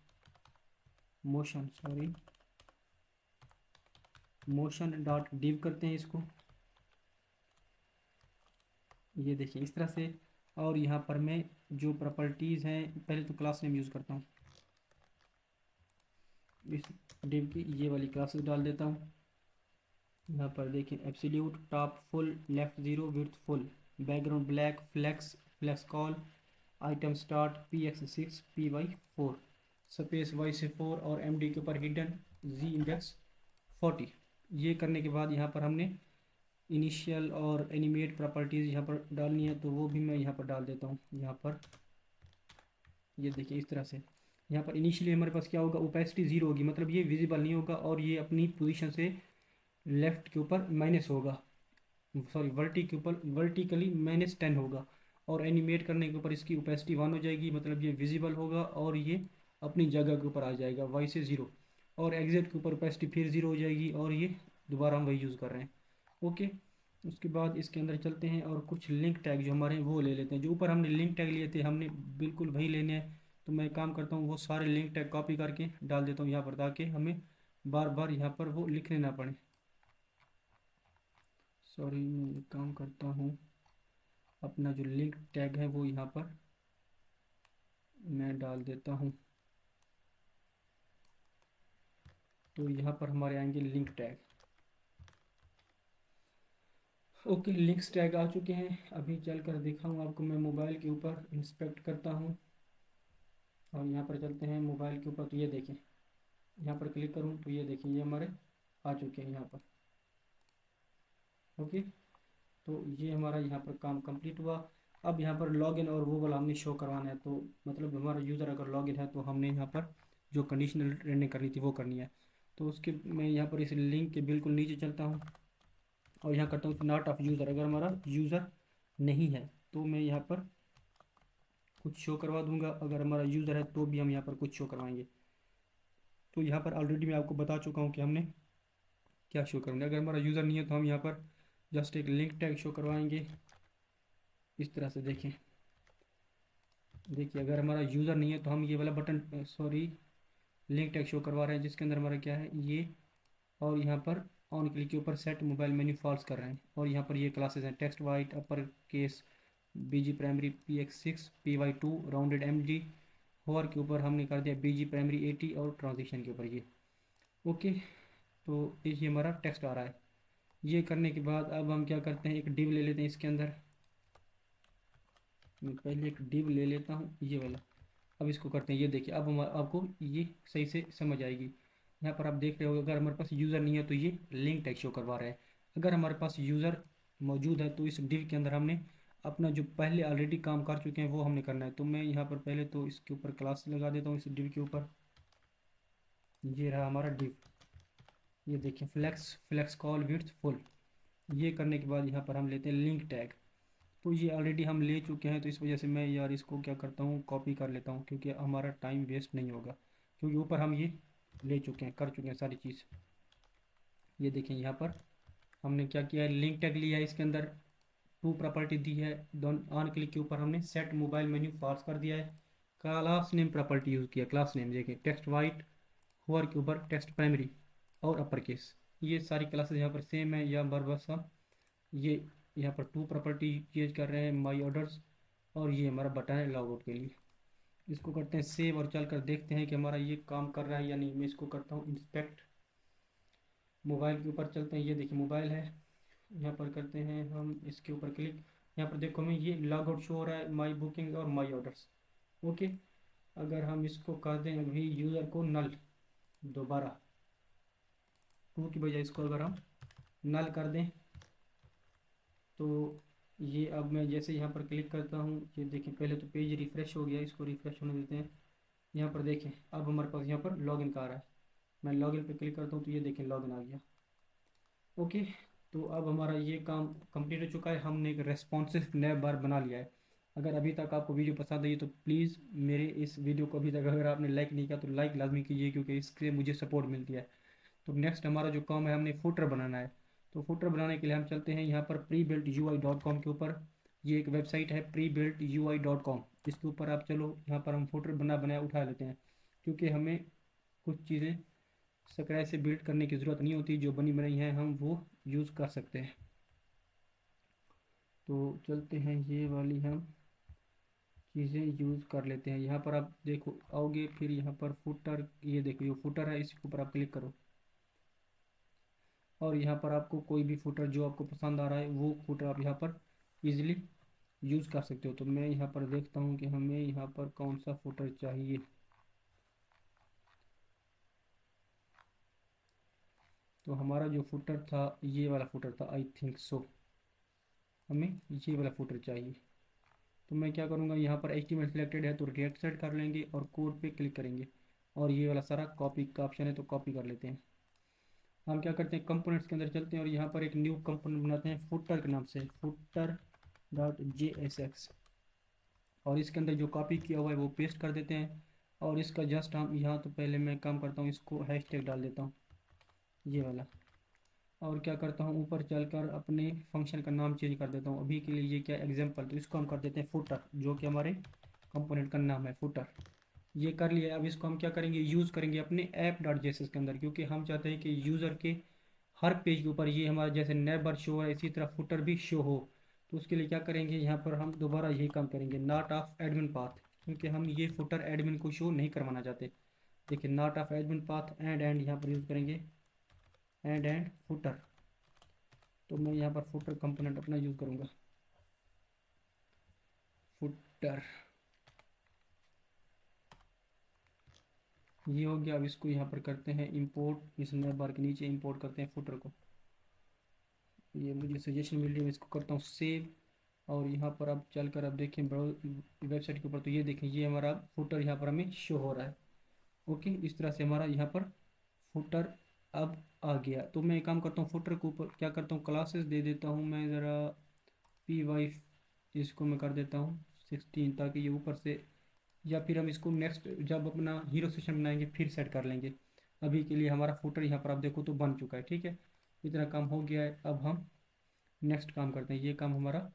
motion dot div करते हैं इसको। ये देखिए इस तरह से। और यहाँ पर मैं जो प्रॉपर्टीज़ हैं, पहले तो क्लास नेम यूज़ करता हूँ, इस डिव की ये वाली क्लासेस डाल देता हूँ। यहाँ पर देखिए absolute top full left 0 width full, background black, flex flex col, item start px6 py4 space y4, और md के ऊपर हिडन z इंडेक्स 40। ये करने के बाद यहाँ पर हमने इनिशियल और एनिमेट प्रॉपर्टीज़ यहाँ पर डालनी है, तो वो भी मैं यहाँ पर डाल देता हूँ। यहाँ पर ये देखिए इस तरह से यहाँ पर इनिशियली हमारे पास क्या होगा, ओपेसिटी 0 होगी, मतलब ये विजिबल नहीं होगा और ये अपनी पोजीशन से लेफ्ट के ऊपर माइनस होगा, सॉरी वर्टी के ऊपर वर्टिकली -10 होगा। और एनिमेट करने के ऊपर इसकी ओपेसिटी 1 हो जाएगी, मतलब ये विजिबल होगा और ये अपनी जगह के ऊपर आ जाएगा, वाई से 0। और एग्जिट के ऊपर ओपेसिटी फिर 0 हो जाएगी और ये दोबारा हम वही यूज़ कर रहे हैं। ओके, उसके बाद इसके अंदर चलते हैं और कुछ लिंक टैग जो हमारे हैं वो ले लेते हैं। जो ऊपर हमने लिंक टैग लिए थे हमने बिल्कुल वही लेने हैं। तो मैं काम करता हूँ वो सारे लिंक टैग कॉपी करके डाल देता हूँ यहाँ पर, ताकि हमें बार बार यहाँ पर वो लिखने ना पड़े। सॉरी, मैं एक काम करता हूँ, अपना जो लिंक टैग है वो यहाँ पर मैं डाल देता हूँ। तो यहाँ पर हमारे आएंगे link tag. Okay, links tag आ चुके हैं। अभी चल कर दिखाऊँ आपको, मैं मोबाइल के ऊपर इंस्पेक्ट करता हूँ और यहाँ पर चलते हैं मोबाइल के ऊपर। तो ये देखें, यहाँ पर क्लिक करूँ तो ये देखें ये हमारे आ चुके हैं यहाँ पर। ओके, तो ये हमारा यहाँ पर काम कंप्लीट हुआ। अब यहाँ पर लॉगिन और वो वाला हमने शो करवाना है। तो मतलब हमारा यूज़र अगर लॉगिन है तो हमने यहाँ पर जो कंडीशनल रनिंग करनी थी वो करनी है। तो उसके मैं यहाँ पर इस लिंक के बिल्कुल नीचे चलता हूँ और यहाँ करता हूँ नॉट ऑफ यूज़र। अगर हमारा यूज़र नहीं है तो मैं यहाँ पर कुछ शो करवा दूंगा, अगर हमारा यूज़र है तो भी हम यहाँ पर कुछ शो करवाएंगे। तो यहाँ पर ऑलरेडी मैं आपको बता चुका हूँ कि हमने क्या शो करेंगे। अगर हमारा यूज़र नहीं है तो हम यहाँ पर जस्ट एक लिंक टैग शो करवाएंगे इस तरह से। देखें, देखिए अगर हमारा यूज़र नहीं है तो हम ये वाला button sorry link tag show करवा रहे हैं, जिसके अंदर हमारा क्या है ये, और यहाँ पर ऑन क्लिक के ऊपर सेट मोबाइल मेन्यू फॉल्स कर रहे हैं। और यहाँ पर ये क्लासेस हैं, text white upper case BG primary PX6 PY2 rounded MG। Hover के ऊपर हमने कर दिया बीजी प्राइमरी 80 और ट्रांजिशन के ऊपर ये। ओके, तो ये हमारा टेक्स्ट आ रहा है। ये करने के बाद अब हम क्या करते हैं, एक डिव ले लेते हैं इसके अंदर। मैं पहले एक डिव ले लेता हूँ ये वाला। अब इसको करते हैं, ये देखिए अब हम आपको ये सही से समझ आएगी। यहाँ पर आप देख रहे हो अगर हमारे पास यूज़र नहीं है तो ये लिंक टैग शो करवा रहा है। अगर हमारे पास यूज़र मौजूद है तो इस डिव के अंदर हमने अपना जो पहले ऑलरेडी काम कर चुके हैं वो हमने करना है। तो मैं यहाँ पर पहले तो इसके ऊपर क्लास लगा देता हूँ इस डिव के ऊपर। ये रहा हमारा डिव, ये देखिए flex flex col width full. ये करने के बाद यहाँ पर हम लेते हैं लिंक टैग। तो ये ऑलरेडी हम ले चुके हैं, तो इस वजह से मैं यार इसको क्या करता हूँ कॉपी कर लेता हूँ, क्योंकि हमारा टाइम वेस्ट नहीं होगा, क्योंकि ऊपर हम ये ले चुके हैं कर चुके हैं सारी चीज़। ये देखें यहाँ पर हमने क्या किया है, लिंक टैग लिया है, इसके अंदर टू प्रॉपर्टी दी है। दोनों ऑन क्लिक के ऊपर हमने सेट मोबाइल मेन्यू फॉल्स कर दिया है। क्लास नेम प्रॉपर्टी यूज़ किया, क्लास नेम देखिए टेक्स्ट वाइट, होवर के ऊपर टेक्स्ट प्राइमरी और अपर केस। ये सारी क्लासेस यहाँ पर सेम है या बरबस हम ये यहाँ पर टू प्रॉपर्टी यूज कर रहे हैं माई ऑर्डर्स। और ये हमारा बटन है लॉग आउट के लिए। इसको करते हैं सेव और चल कर देखते हैं कि हमारा ये काम कर रहा है या नहीं। मैं इसको करता हूँ इंस्पेक्ट, मोबाइल के ऊपर चलते हैं। ये देखिए मोबाइल है, यहाँ पर करते हैं हम इसके ऊपर क्लिक। यहाँ पर देखो हमें ये लॉग आउट शो हो रहा है, माई बुकिंग और माई ऑर्डर्स। ओके, अगर हम इसको कर दें अभी यूज़र को नल, दोबारा टू की बजाय इसको अगर हम नल कर दें तो ये अब मैं जैसे यहाँ पर क्लिक करता हूँ, ये देखें पहले तो पेज रिफ़्रेश हो गया, इसको रिफ़्रेश होने देते हैं। यहाँ पर देखें अब हमारे पास यहाँ पर लॉगिन का आ रहा है। मैं लॉगिन पे क्लिक करता हूँ तो ये देखें लॉगिन आ गया। ओके, तो अब हमारा ये काम कंप्लीट हो चुका है। हमने एक रेस्पॉन्सिव नैव बार बना लिया है। अगर अभी तक आपको वीडियो पसंद आई तो प्लीज़ मेरे इस वीडियो को अभी तक अगर आपने लाइक नहीं किया तो लाइक लाजमी कीजिए, क्योंकि इससे मुझे सपोर्ट मिलती है। तो नेक्स्ट हमारा जो काम है, हमने फुटर बनाना है। तो फुटर बनाने के लिए हम चलते हैं यहाँ पर prebuiltui.com के ऊपर। ये एक वेबसाइट है prebuiltui.com, इसके ऊपर आप चलो, यहाँ पर हम फुटर बनाया उठा लेते हैं, क्योंकि हमें कुछ चीज़ें स्क्रैच से बिल्ड करने की ज़रूरत नहीं होती, जो बनी बनाई हैं हम वो यूज़ कर सकते हैं। तो चलते हैं ये वाली हम चीज़ें यूज़ कर लेते हैं। यहाँ पर आप देखो आओगे, फिर यहाँ पर फुटर, ये देखो ये फुटर है, इसके ऊपर आप क्लिक करो और यहाँ पर आपको कोई भी फुटर जो आपको पसंद आ रहा है वो फुटर आप यहाँ पर इजीली यूज़ कर सकते हो। तो मैं यहाँ पर देखता हूँ कि हमें यहाँ पर कौन सा फुटर चाहिए। तो हमारा जो फुटर था ये वाला फुटर था, आई थिंक सो, हमें ये वाला फुटर चाहिए। तो मैं क्या करूँगा, यहाँ पर HTML सिलेक्टेड है तो रिएक्ट सेट कर लेंगे और कोड पे क्लिक करेंगे, और ये वाला सारा कॉपी का ऑप्शन है तो कॉपी कर लेते हैं। हम क्या करते हैं, कंपोनेंट्स के अंदर चलते हैं और यहाँ पर एक न्यू कंपोनेंट बनाते हैं फुटर के नाम से, footer.jsx, और इसके अंदर जो कॉपी किया हुआ है वो पेस्ट कर देते हैं। और इसका जस्ट हम यहाँ, तो पहले मैं काम करता हूँ, इसको हैशटैग डाल देता हूँ ये वाला, और क्या करता हूँ ऊपर चलकर अपने फंक्शन का नाम चेंज कर देता हूँ। अभी के लिए ये क्या एग्जाम्पल, तो इसको हम कर देते हैं फुटर, जो कि हमारे कंपोनेंट का नाम है फुटर। ये कर लिया। अब इसको हम क्या करेंगे, यूज़ करेंगे अपने app.js के अंदर, क्योंकि हम चाहते हैं कि यूज़र के हर पेज के ऊपर ये हमारा जैसे नेबर शो है इसी तरह फुटर भी शो हो। तो उसके लिए क्या करेंगे, यहाँ पर हम दोबारा यही काम करेंगे, नॉट ऑफ एडमिन पाथ, क्योंकि हम ये फुटर एडमिन को शो नहीं करवाना चाहते। देखिए not of admin path and यहाँ पर यूज़ करेंगे एंड फुटर। तो मैं यहाँ पर फुटर कंपोनेंट अपना यूज़ करूँगा, फुटर, ये हो गया। अब इसको यहाँ पर करते हैं इंपोर्ट, इस नैब बार के नीचे इंपोर्ट करते हैं फुटर को। ये मुझे सजेशन मिल रही है, मैं इसको करता हूँ सेव। और यहाँ पर अब चलकर अब देखें वेबसाइट के ऊपर, तो ये देखें ये हमारा फुटर यहाँ पर हमें शो हो रहा है। ओके, इस तरह से हमारा यहाँ पर फुटर अब आ गया। तो मैं एक काम करता हूँ, फुटर के ऊपर क्या करता हूँ, क्लासेस दे देता हूँ मैं ज़रा, py, इसको मैं कर देता हूँ 16, ताकि ये ऊपर से, या फिर हम इसको नेक्स्ट जब अपना हीरो सेशन बनाएंगे फिर सेट कर लेंगे। अभी के लिए हमारा फुटर यहाँ पर आप देखो तो बन चुका है। ठीक है, इतना काम हो गया है। अब हम नेक्स्ट काम करते हैं, ये काम हमारा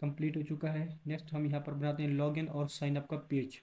कंप्लीट हो चुका है। नेक्स्ट हम यहाँ पर बनाते हैं लॉगिन और साइन अप का पेज।